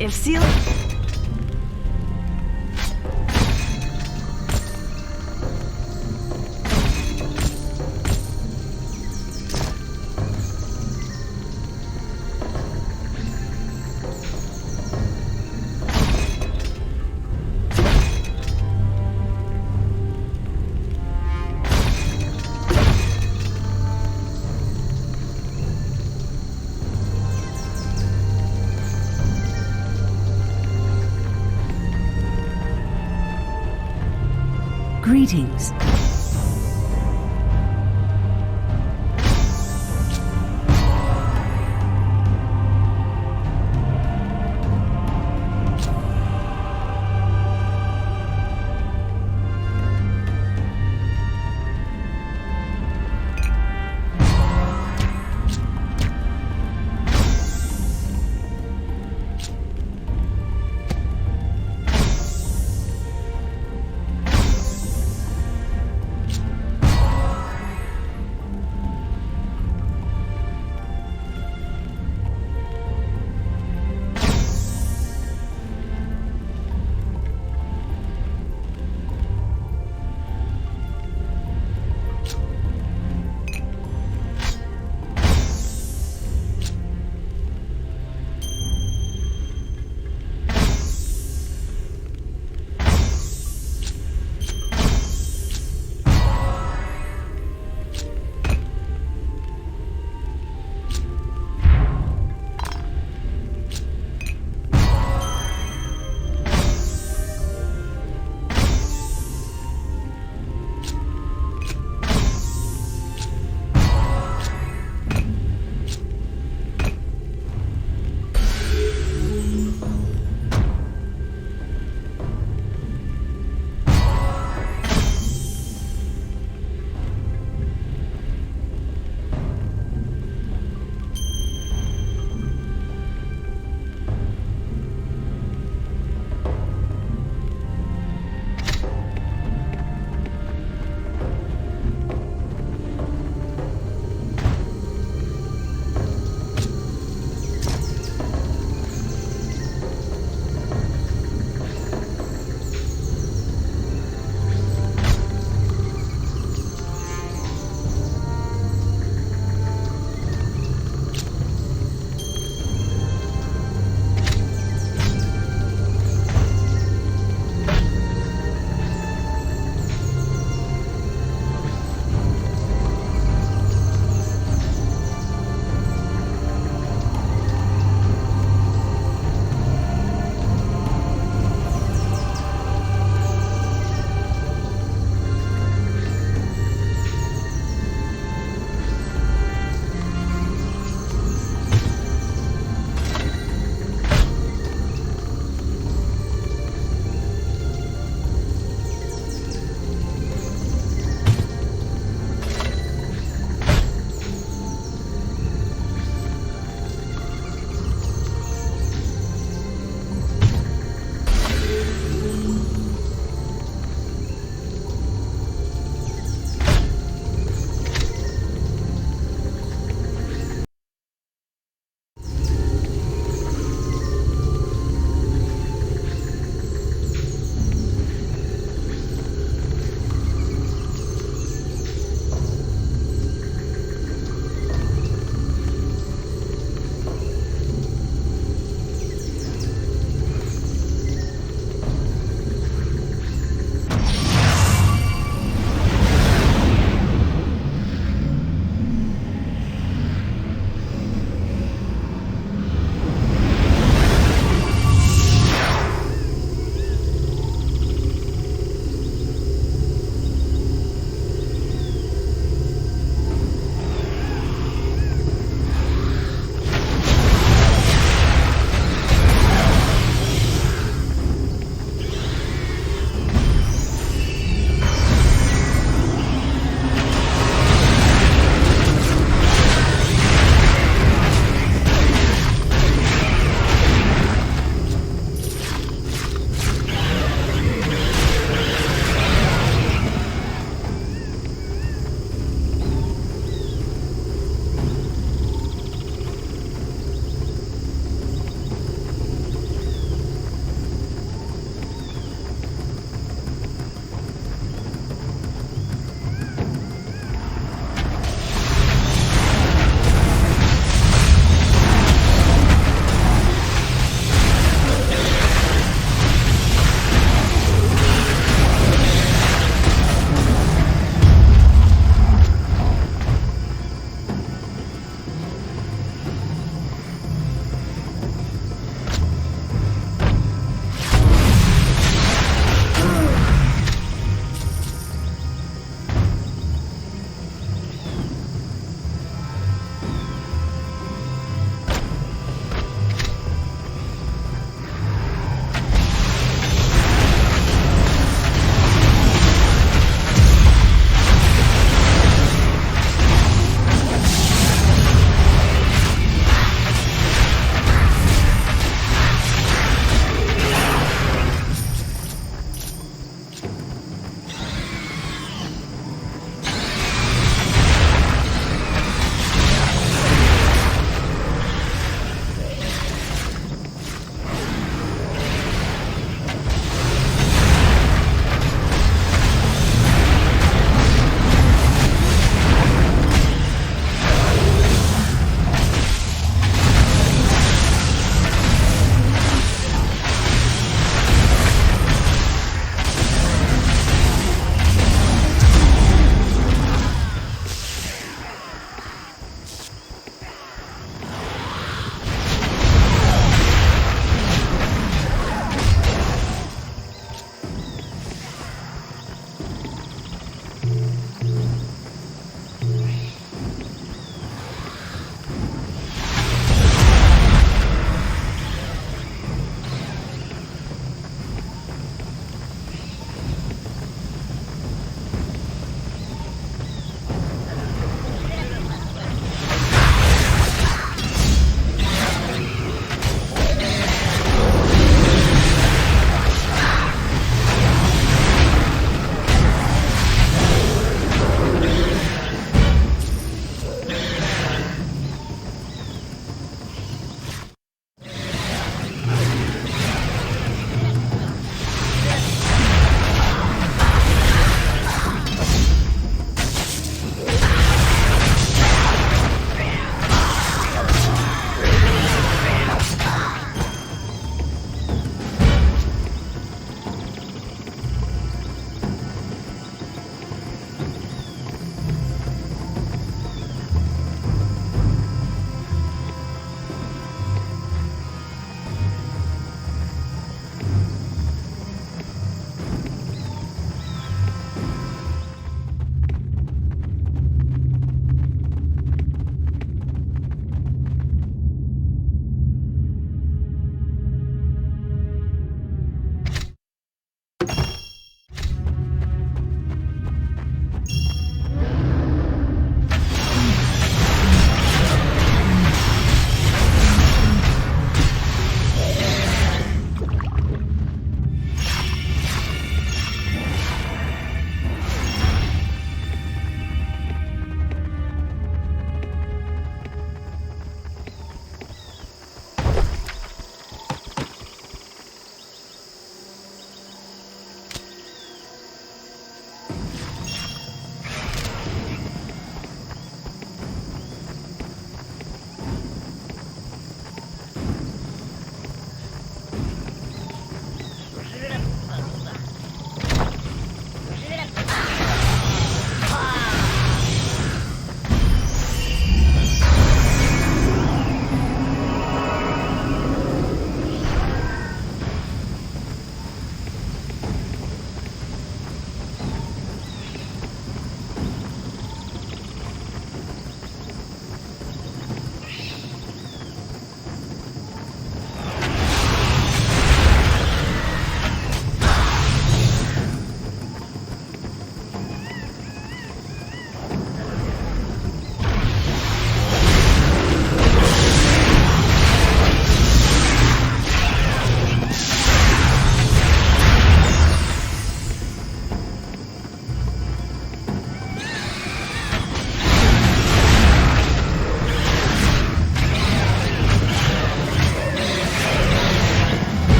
If Seal... Greetings.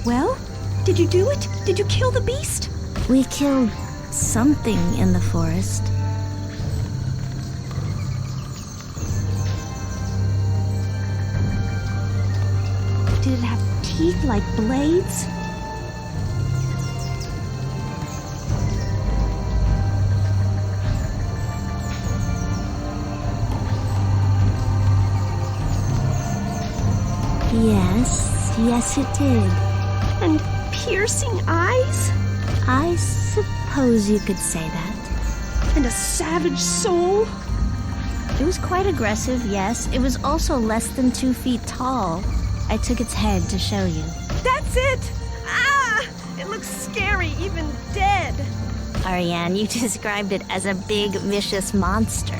Well, did you do it? Did you kill the beast? We killed something in the forest. Did it have teeth like blades? Yes, it did. And piercing eyes? I suppose you could say that. And a savage soul? It was quite aggressive, yes. It was also less than 2 feet tall. I took its head to show you. That's it! Ah! It looks scary, even dead. Ariane, you described it as a big, vicious monster.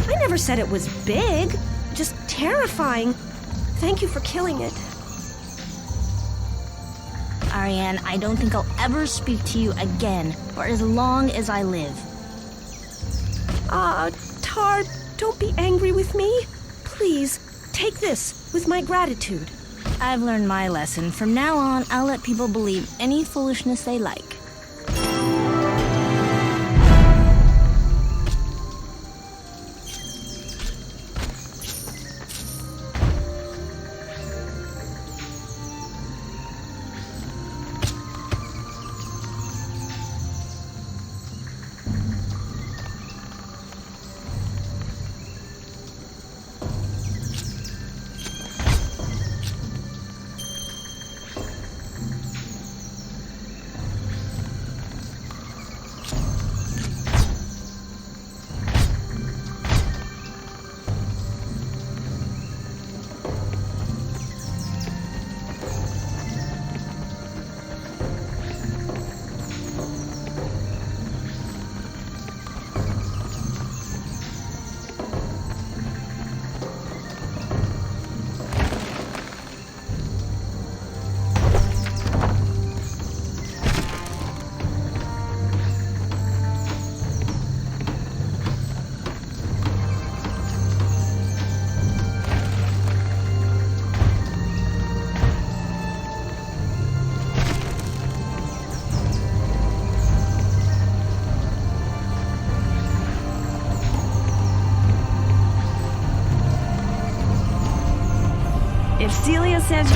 I never said it was big, just terrifying. Thank you for killing it. Ariane, I don't think I'll ever speak to you again for as long as I live. Tar, don't be angry with me. Please, take this with my gratitude. I've learned my lesson. From now on, I'll let people believe any foolishness they like. If Celia says...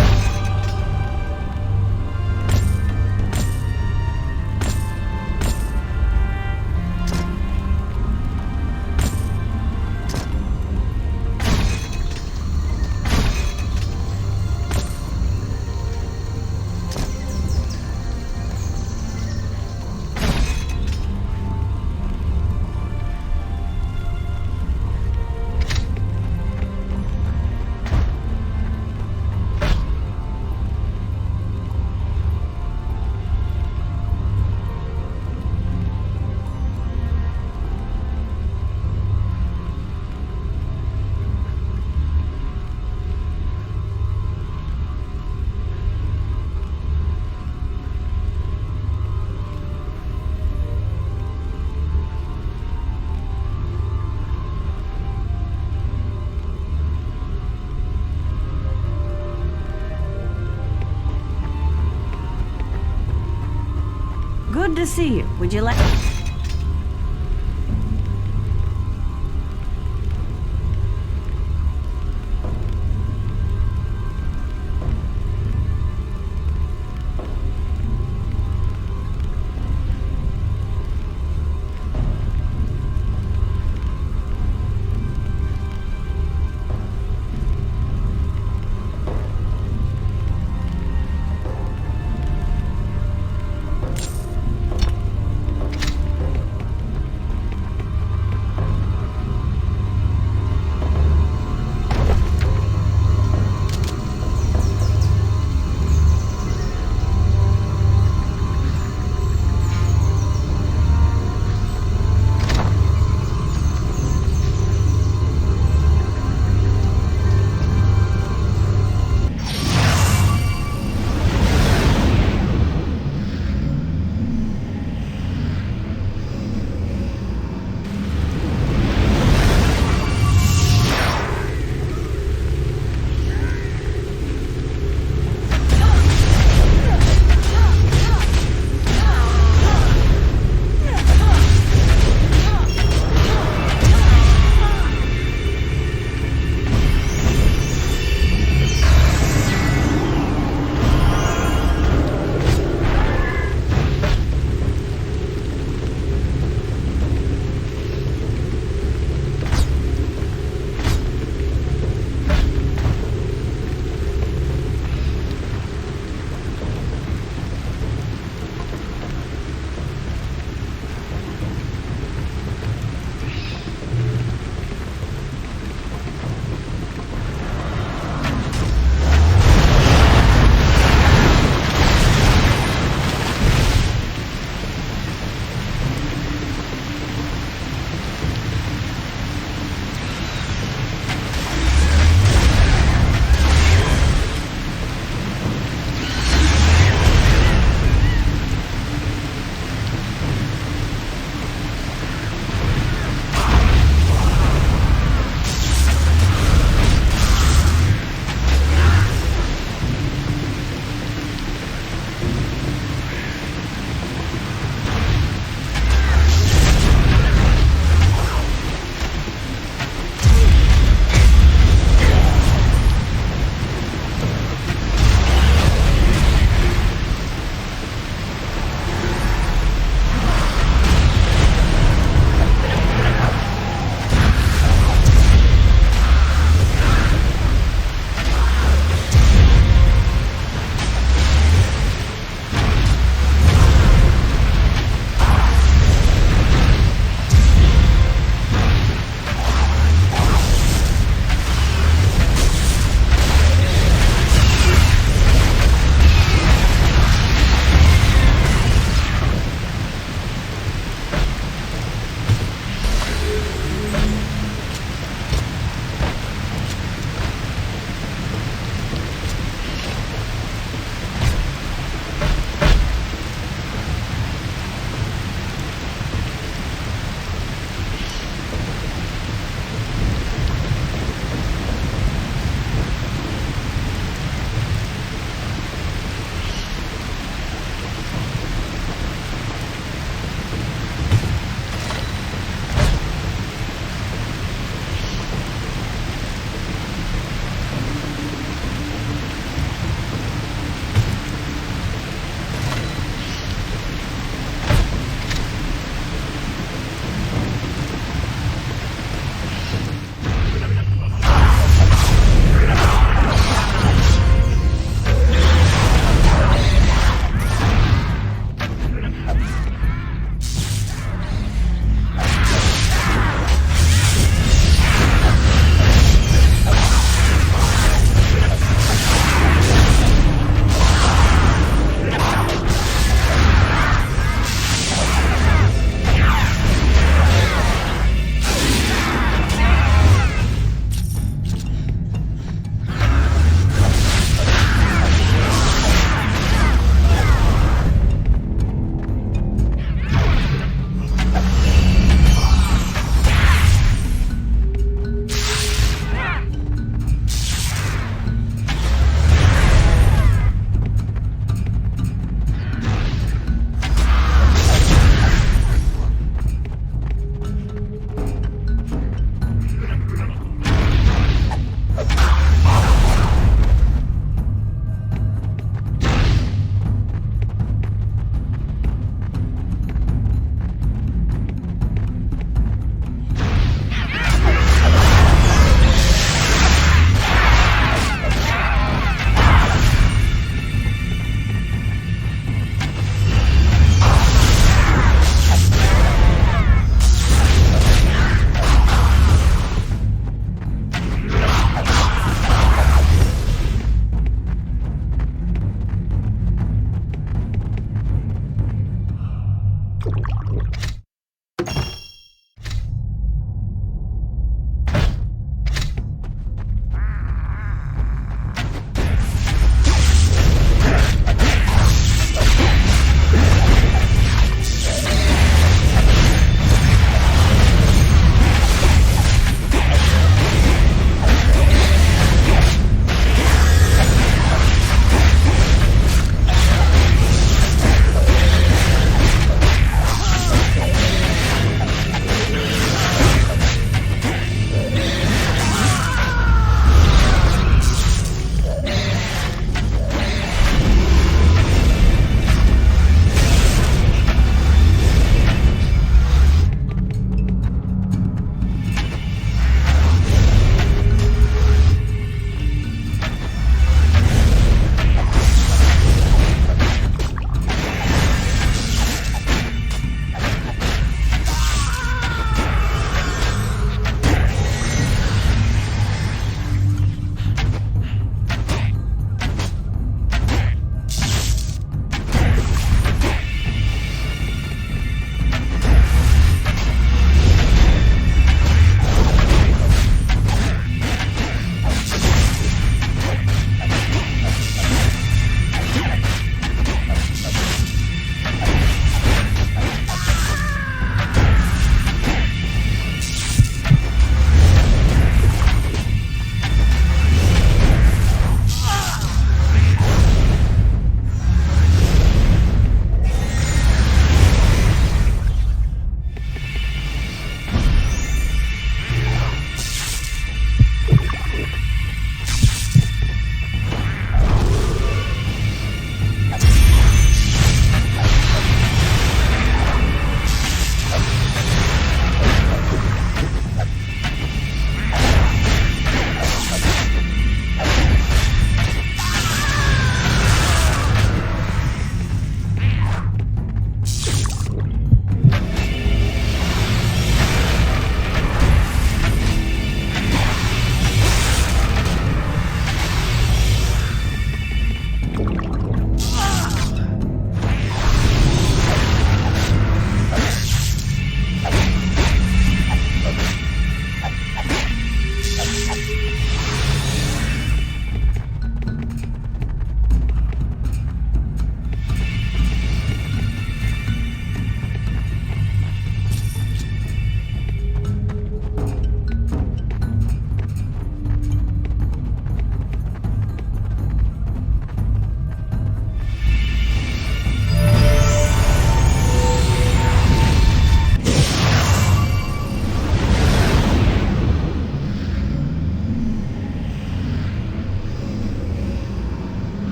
Good to see you. Would you like...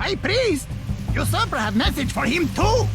High Priest! Usurper have message for him too!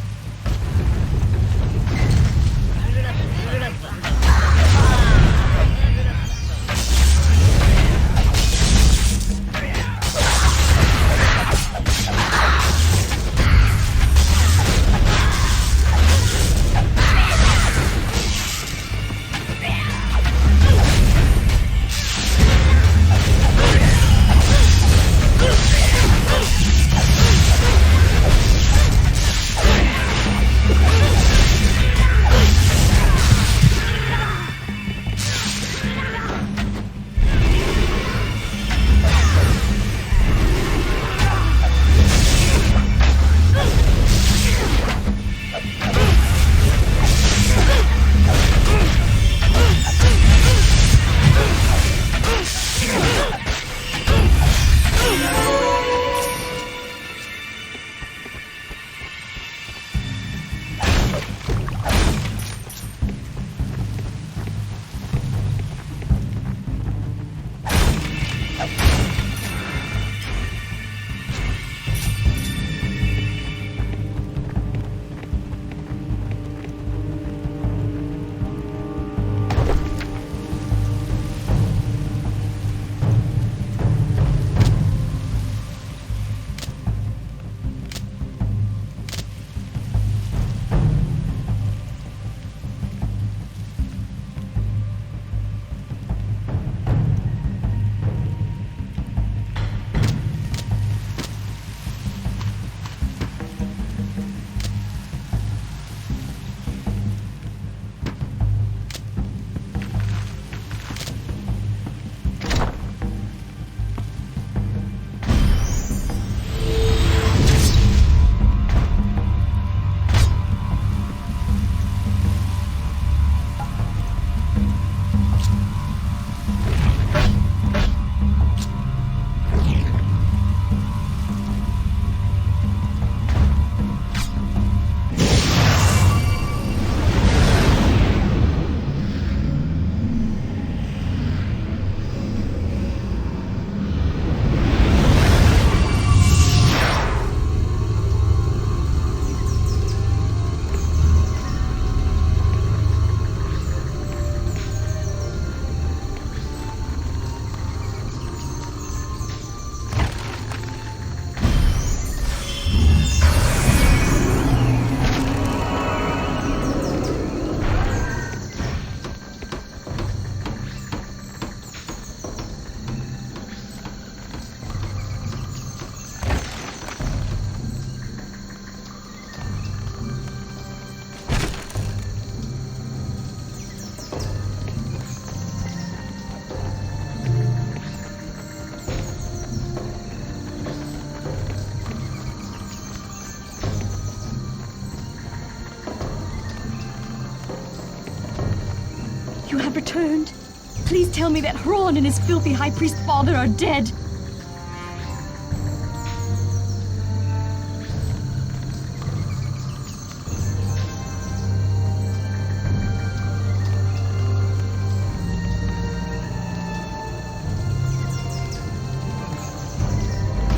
You have returned. Please tell me that Hron and his filthy high priest father are dead.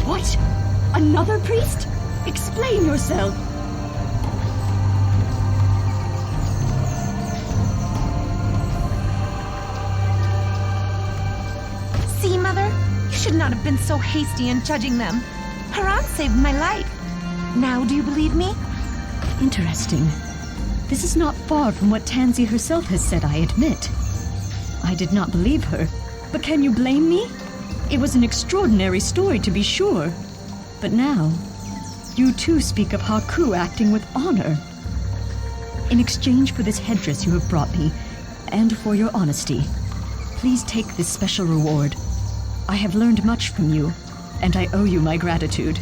What? Another priest? Explain yourself. See, Mother? You should not have been so hasty in judging them. Haran saved my life. Now do you believe me? Interesting. This is not far from what Tansy herself has said, I admit. I did not believe her, but can you blame me? It was an extraordinary story, to be sure. But now, you too speak of Haku acting with honor. In exchange for this headdress you have brought me, and for your honesty, please take this special reward. I have learned much from you, and I owe you my gratitude.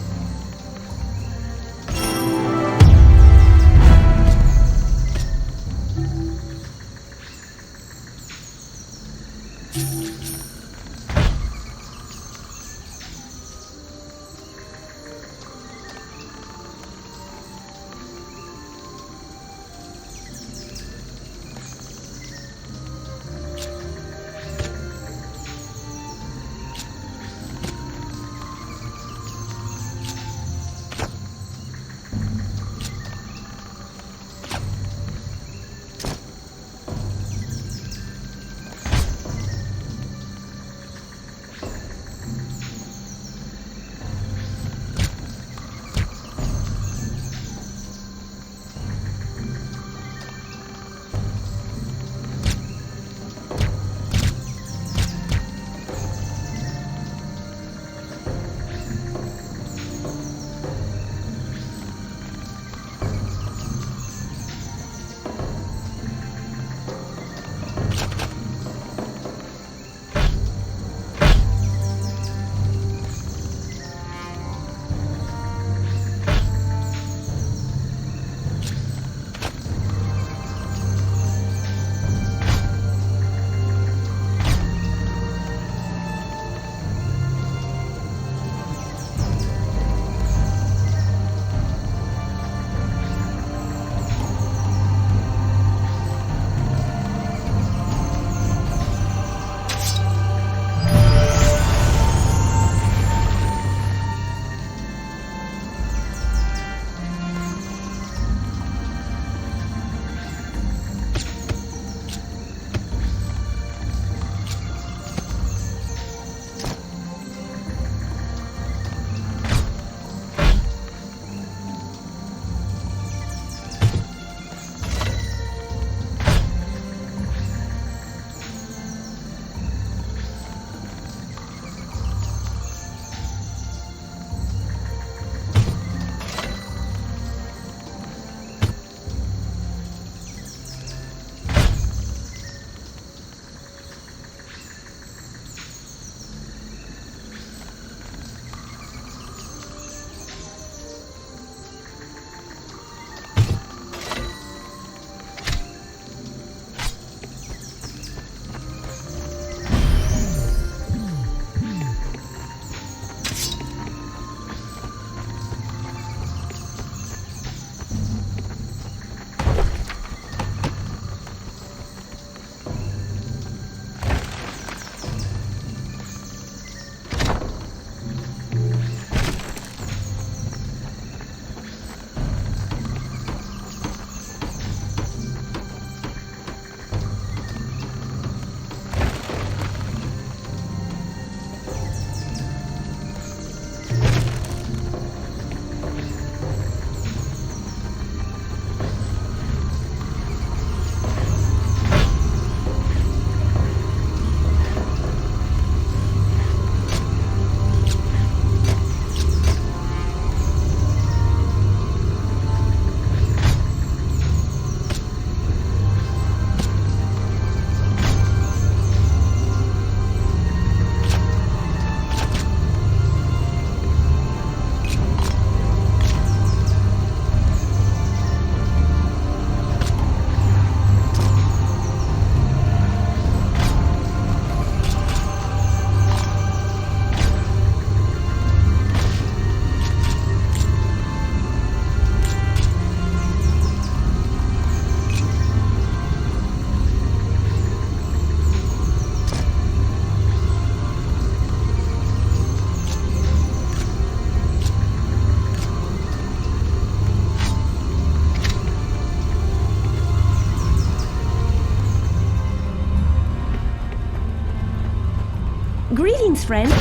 Greetings, friend.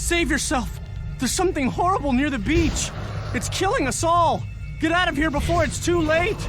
Save yourself! There's something horrible near the beach! It's killing us all! Get out of here before it's too late!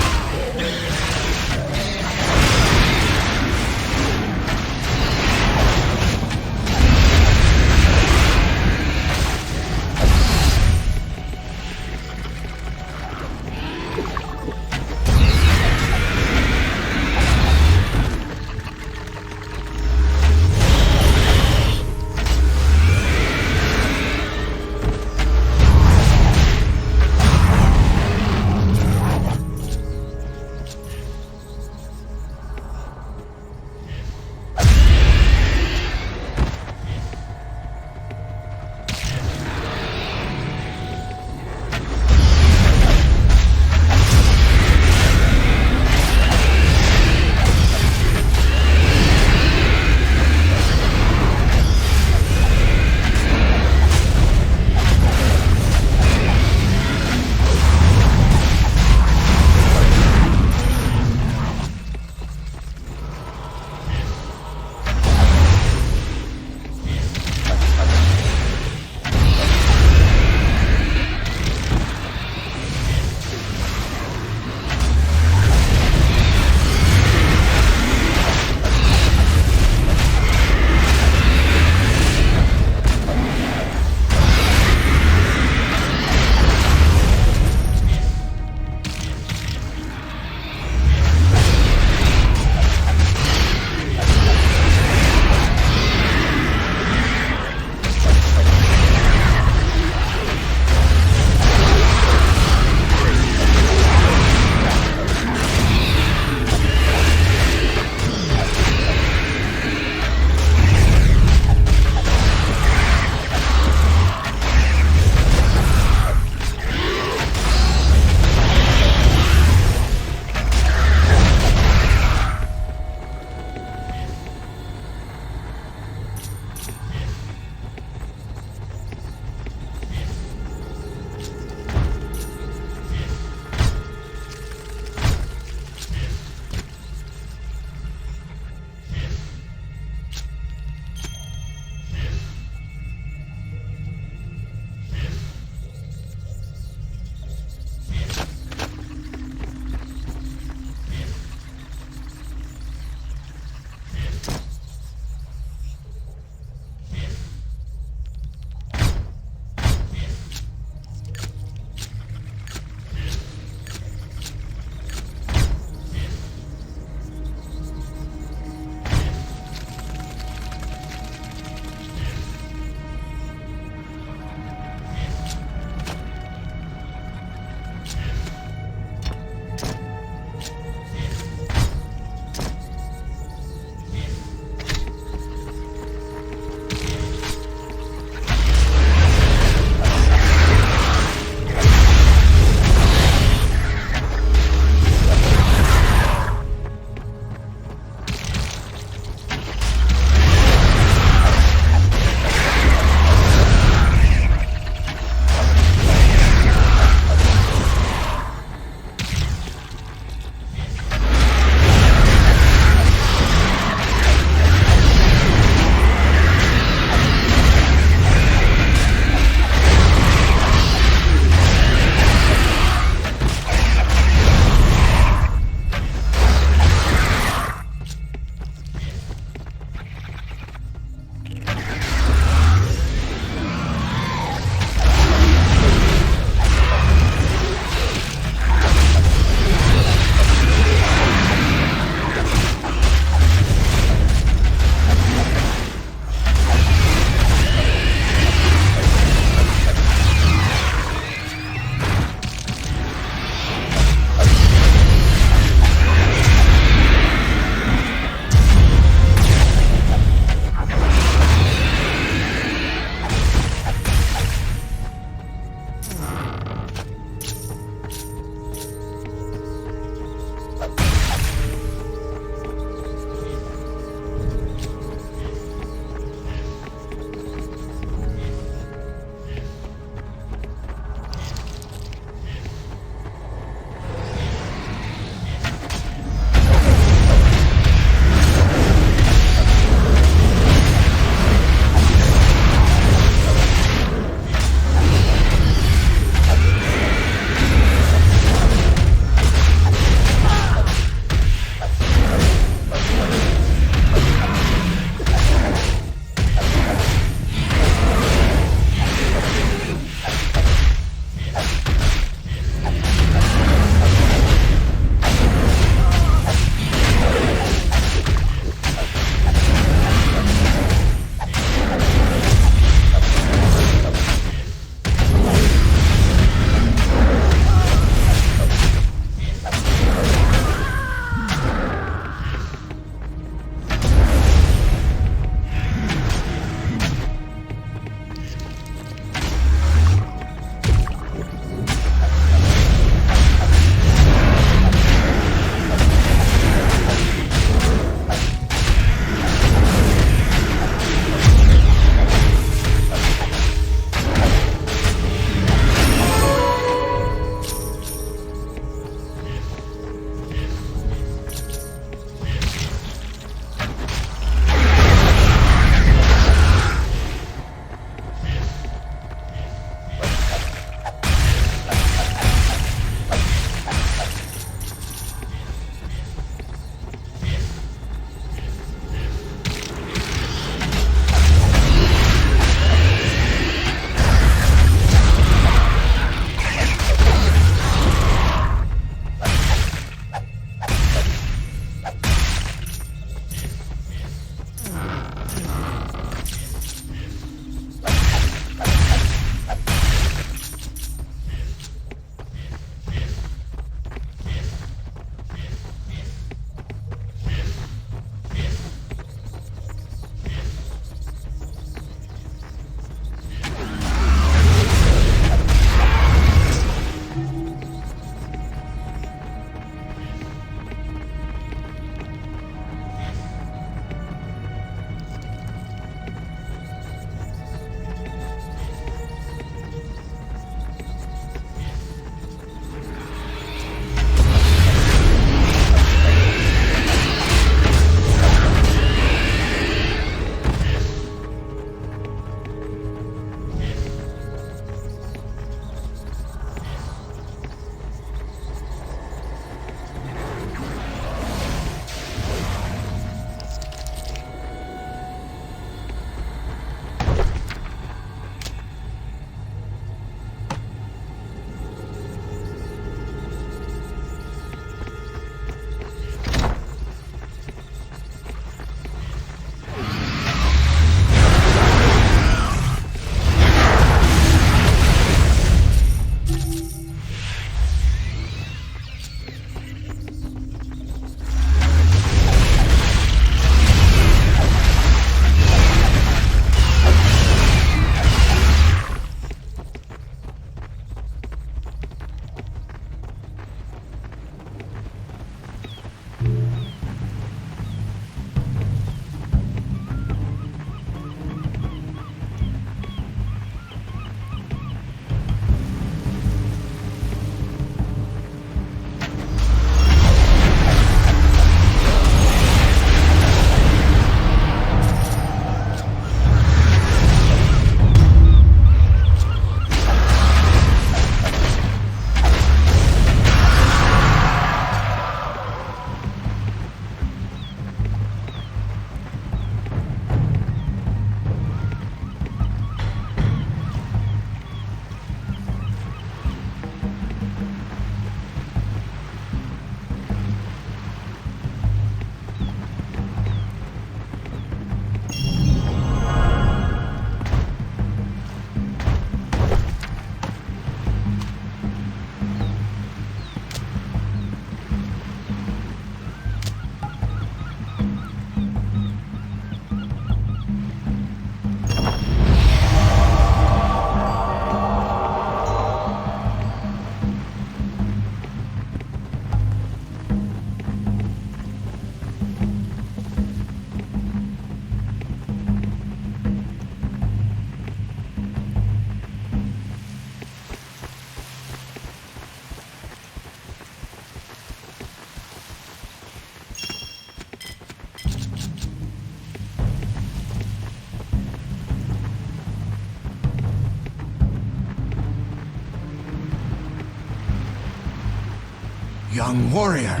young warrior.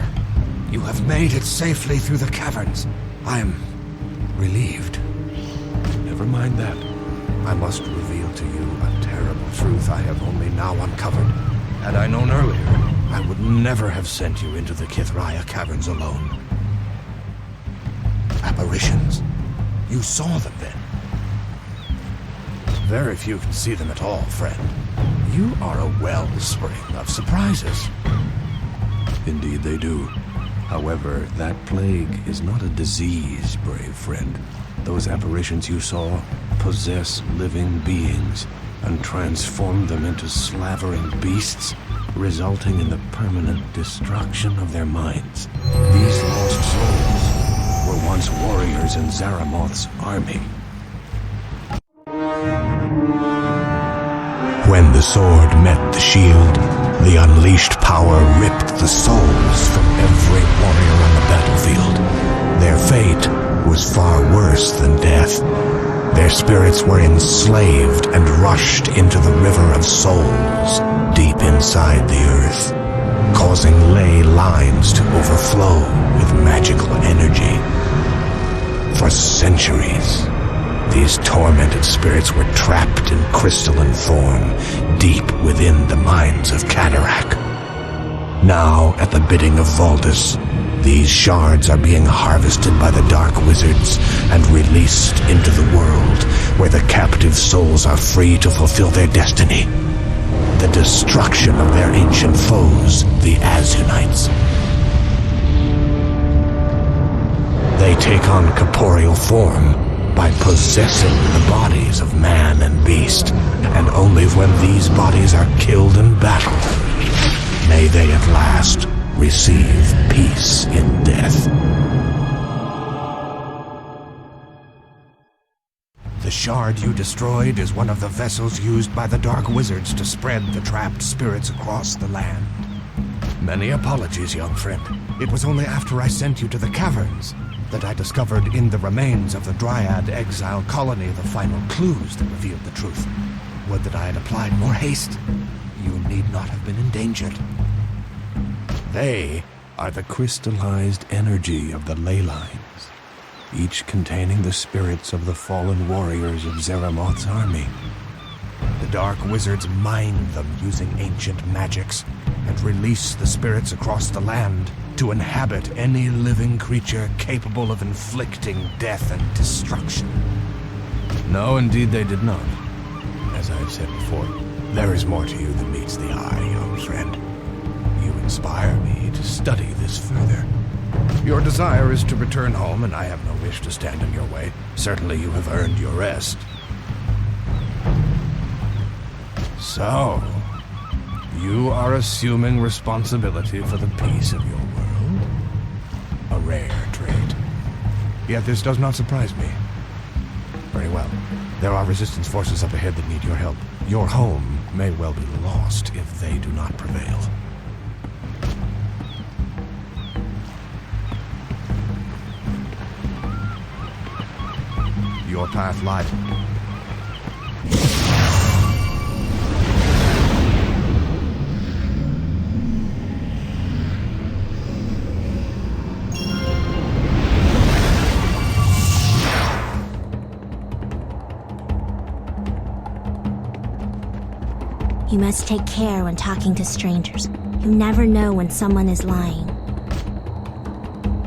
You have made it safely through the caverns. I am relieved. Never mind that. I must reveal to you a terrible truth I have only now uncovered. Had I known earlier, I would never have sent you into the Kithraya caverns alone. Apparitions. You saw them then. Very few can see them at all, friend. You are a wellspring of surprises. Indeed they do. However, that plague is not a disease, brave friend. Those apparitions you saw possess living beings and transform them into slavering beasts, resulting in the permanent destruction of their minds. These lost souls were once warriors in Zaramoth's army. When the sword met the shield, the unleashed power ripped the souls from every warrior on the battlefield. Their fate was far worse than death. Their spirits were enslaved and rushed into the river of souls deep inside the earth, causing ley lines to overflow with magical energy. For centuries, these tormented spirits were trapped in crystalline form deep within the mines of Cataract. Now, at the bidding of Valdis, these shards are being harvested by the Dark Wizards and released into the world, where the captive souls are free to fulfill their destiny. The destruction of their ancient foes, the Azunites. They take on corporeal form by possessing the bodies of man and beast, and only when these bodies are killed in battle may they at last receive peace in death. The shard you destroyed is one of the vessels used by the Dark Wizards to spread the trapped spirits across the land. Many apologies, young friend. It was only after I sent you to the caverns that I discovered in the remains of the Dryad exile colony the final clues that revealed the truth. Would that I had applied more haste. You need not have been endangered. They are the crystallized energy of the ley lines, each containing the spirits of the fallen warriors of Zaramoth's army. The Dark Wizards mine them using ancient magics and release the spirits across the land to inhabit any living creature capable of inflicting death and destruction. No, indeed they did not. As I have said before, there is more to you than meets the eye, young friend. You inspire me to study this further. Your desire is to return home, and I have no wish to stand in your way. Certainly you have earned your rest. So, you are assuming responsibility for the peace of your world? A rare trait. Yet this does not surprise me. Very well. There are resistance forces up ahead that need your help. Your home may well be lost if they do not prevail. Your path lies. You must take care when talking to strangers. You never know when someone is lying.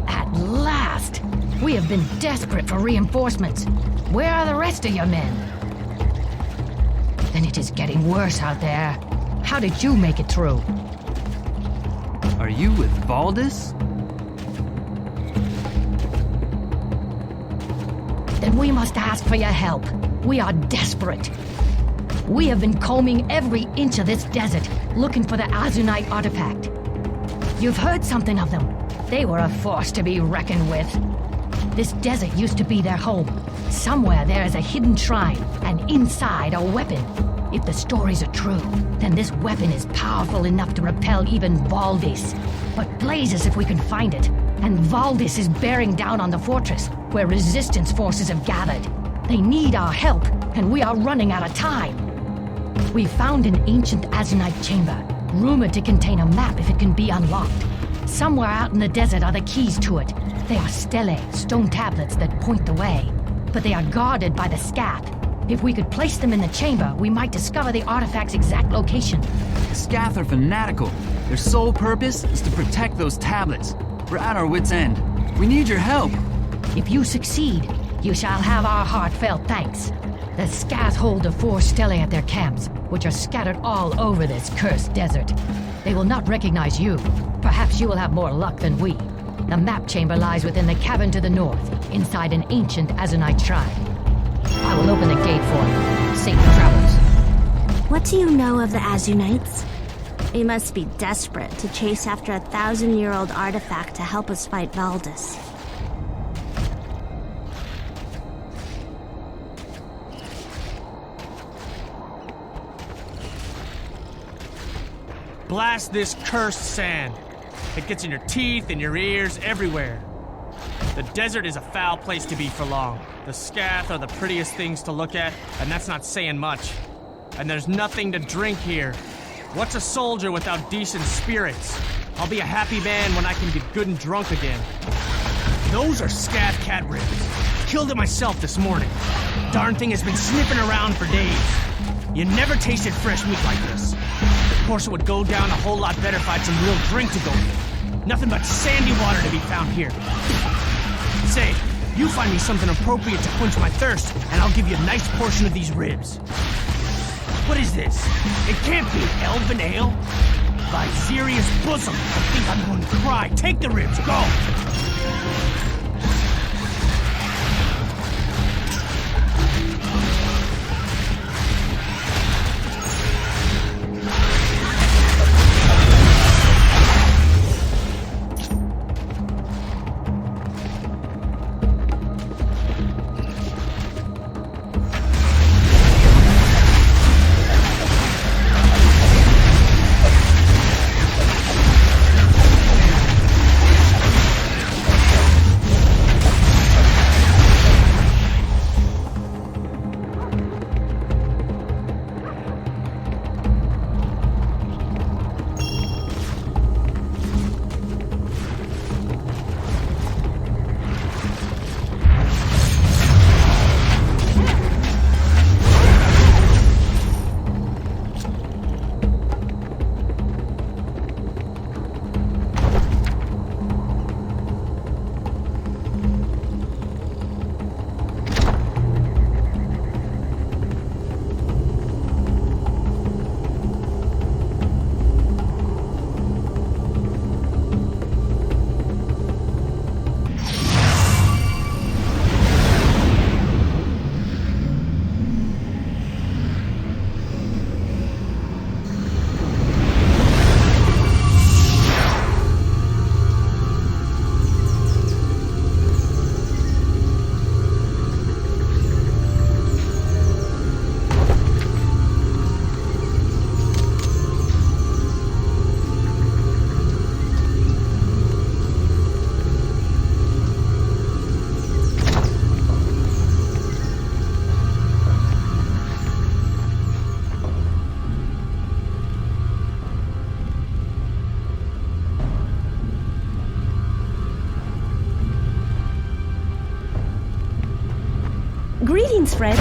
At last! We have been desperate for reinforcements. Where are the rest of your men? Then it is getting worse out there. How did you make it through? Are you with Valdis? Then we must ask for your help. We are desperate. We have been combing every inch of this desert, looking for the Azunite artifact. You've heard something of them. They were a force to be reckoned with. This desert used to be their home. Somewhere there is a hidden shrine, and inside a weapon. If the stories are true, then this weapon is powerful enough to repel even Valdis. But blazes if we can find it. And Valdis is bearing down on the fortress, where resistance forces have gathered. They need our help, and we are running out of time. We found an ancient Azunite chamber. rumored to contain a map if it can be unlocked. Somewhere out in the desert are the keys to it. They are stelae, stone tablets that point the way, but they are guarded by the scath. If we could place them in the chamber, we might discover the artifact's exact location. The scath are fanatical. Their sole purpose is to protect those tablets. We're at our wits' end. We need your help. If you succeed, you shall have our heartfelt thanks. The scath hold the 4 stelae at their camps, which are scattered all over this cursed desert. They will not recognize you. Perhaps you will have more luck than we. The map chamber lies within the cavern to the north, inside an ancient Azunite shrine. I will open the gate for you. Safe travels. What do you know of the Azunites? We must be desperate to chase after a 1,000-year-old artifact to help us fight Valdis. Blast this cursed sand. It gets in your teeth, in your ears, everywhere. The desert is a foul place to be for long. The scath are the prettiest things to look at, and that's not saying much. And there's nothing to drink here. What's a soldier without decent spirits? I'll be a happy man when I can get good and drunk again. Those are scath cat ribs. Killed it myself this morning. Darn thing has been sniffing around for days. You never tasted fresh meat like this. Of course, it would go down a whole lot better if I had some real drink to go with. Nothing but sandy water to be found here. Say, you find me something appropriate to quench my thirst, and I'll give you a nice portion of these ribs. What is this? It can't be Elven ale. By Xeria's bosom, I think I'm going to cry. Take the ribs, go! Greetings, Fred.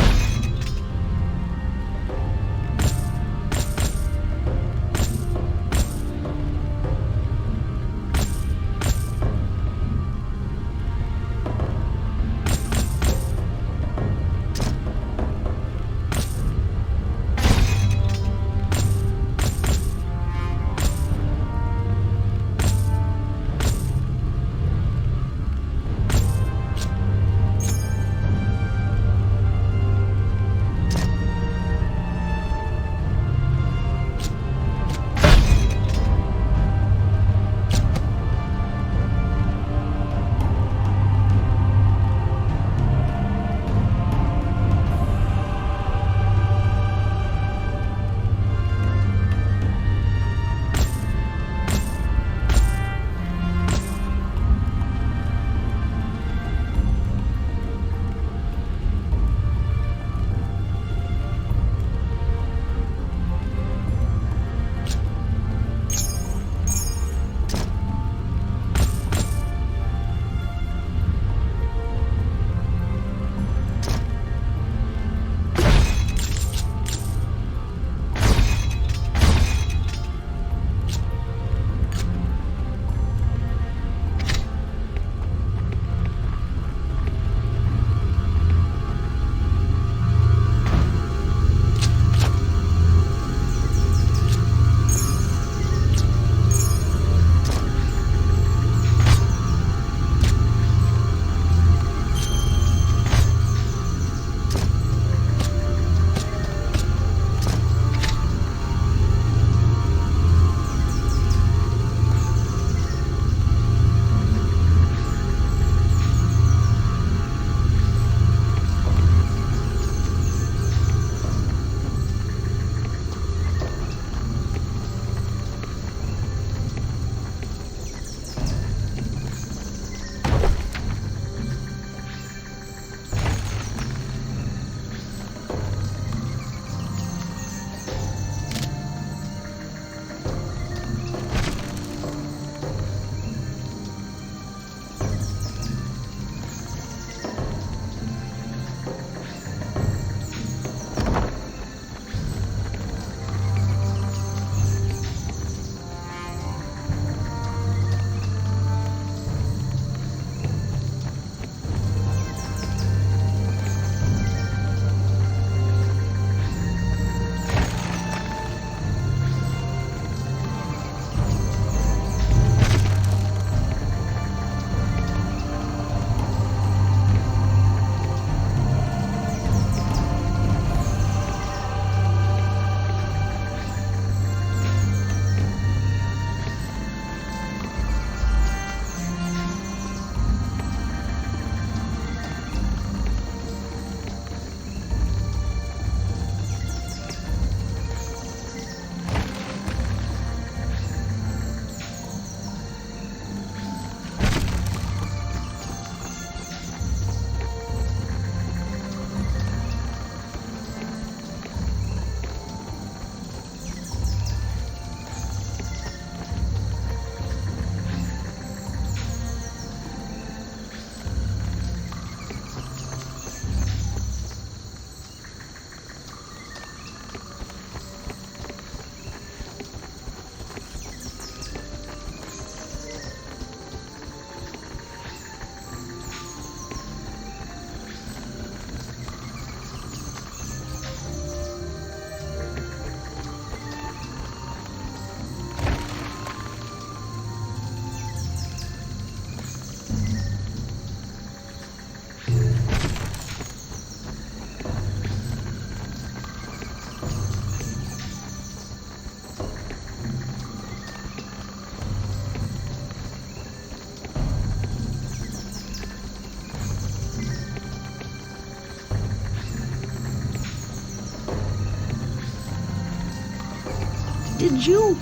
Did you?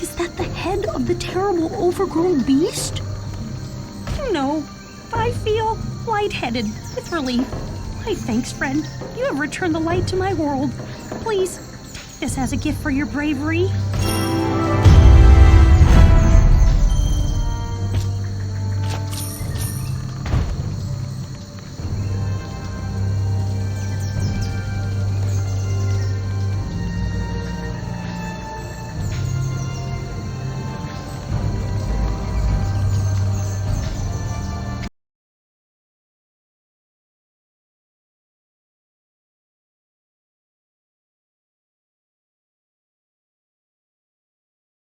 Is that the head of the terrible overgrown beast? No, I feel lightheaded with relief. My thanks, friend. You have returned the light to my world. Please, take this as a gift for your bravery.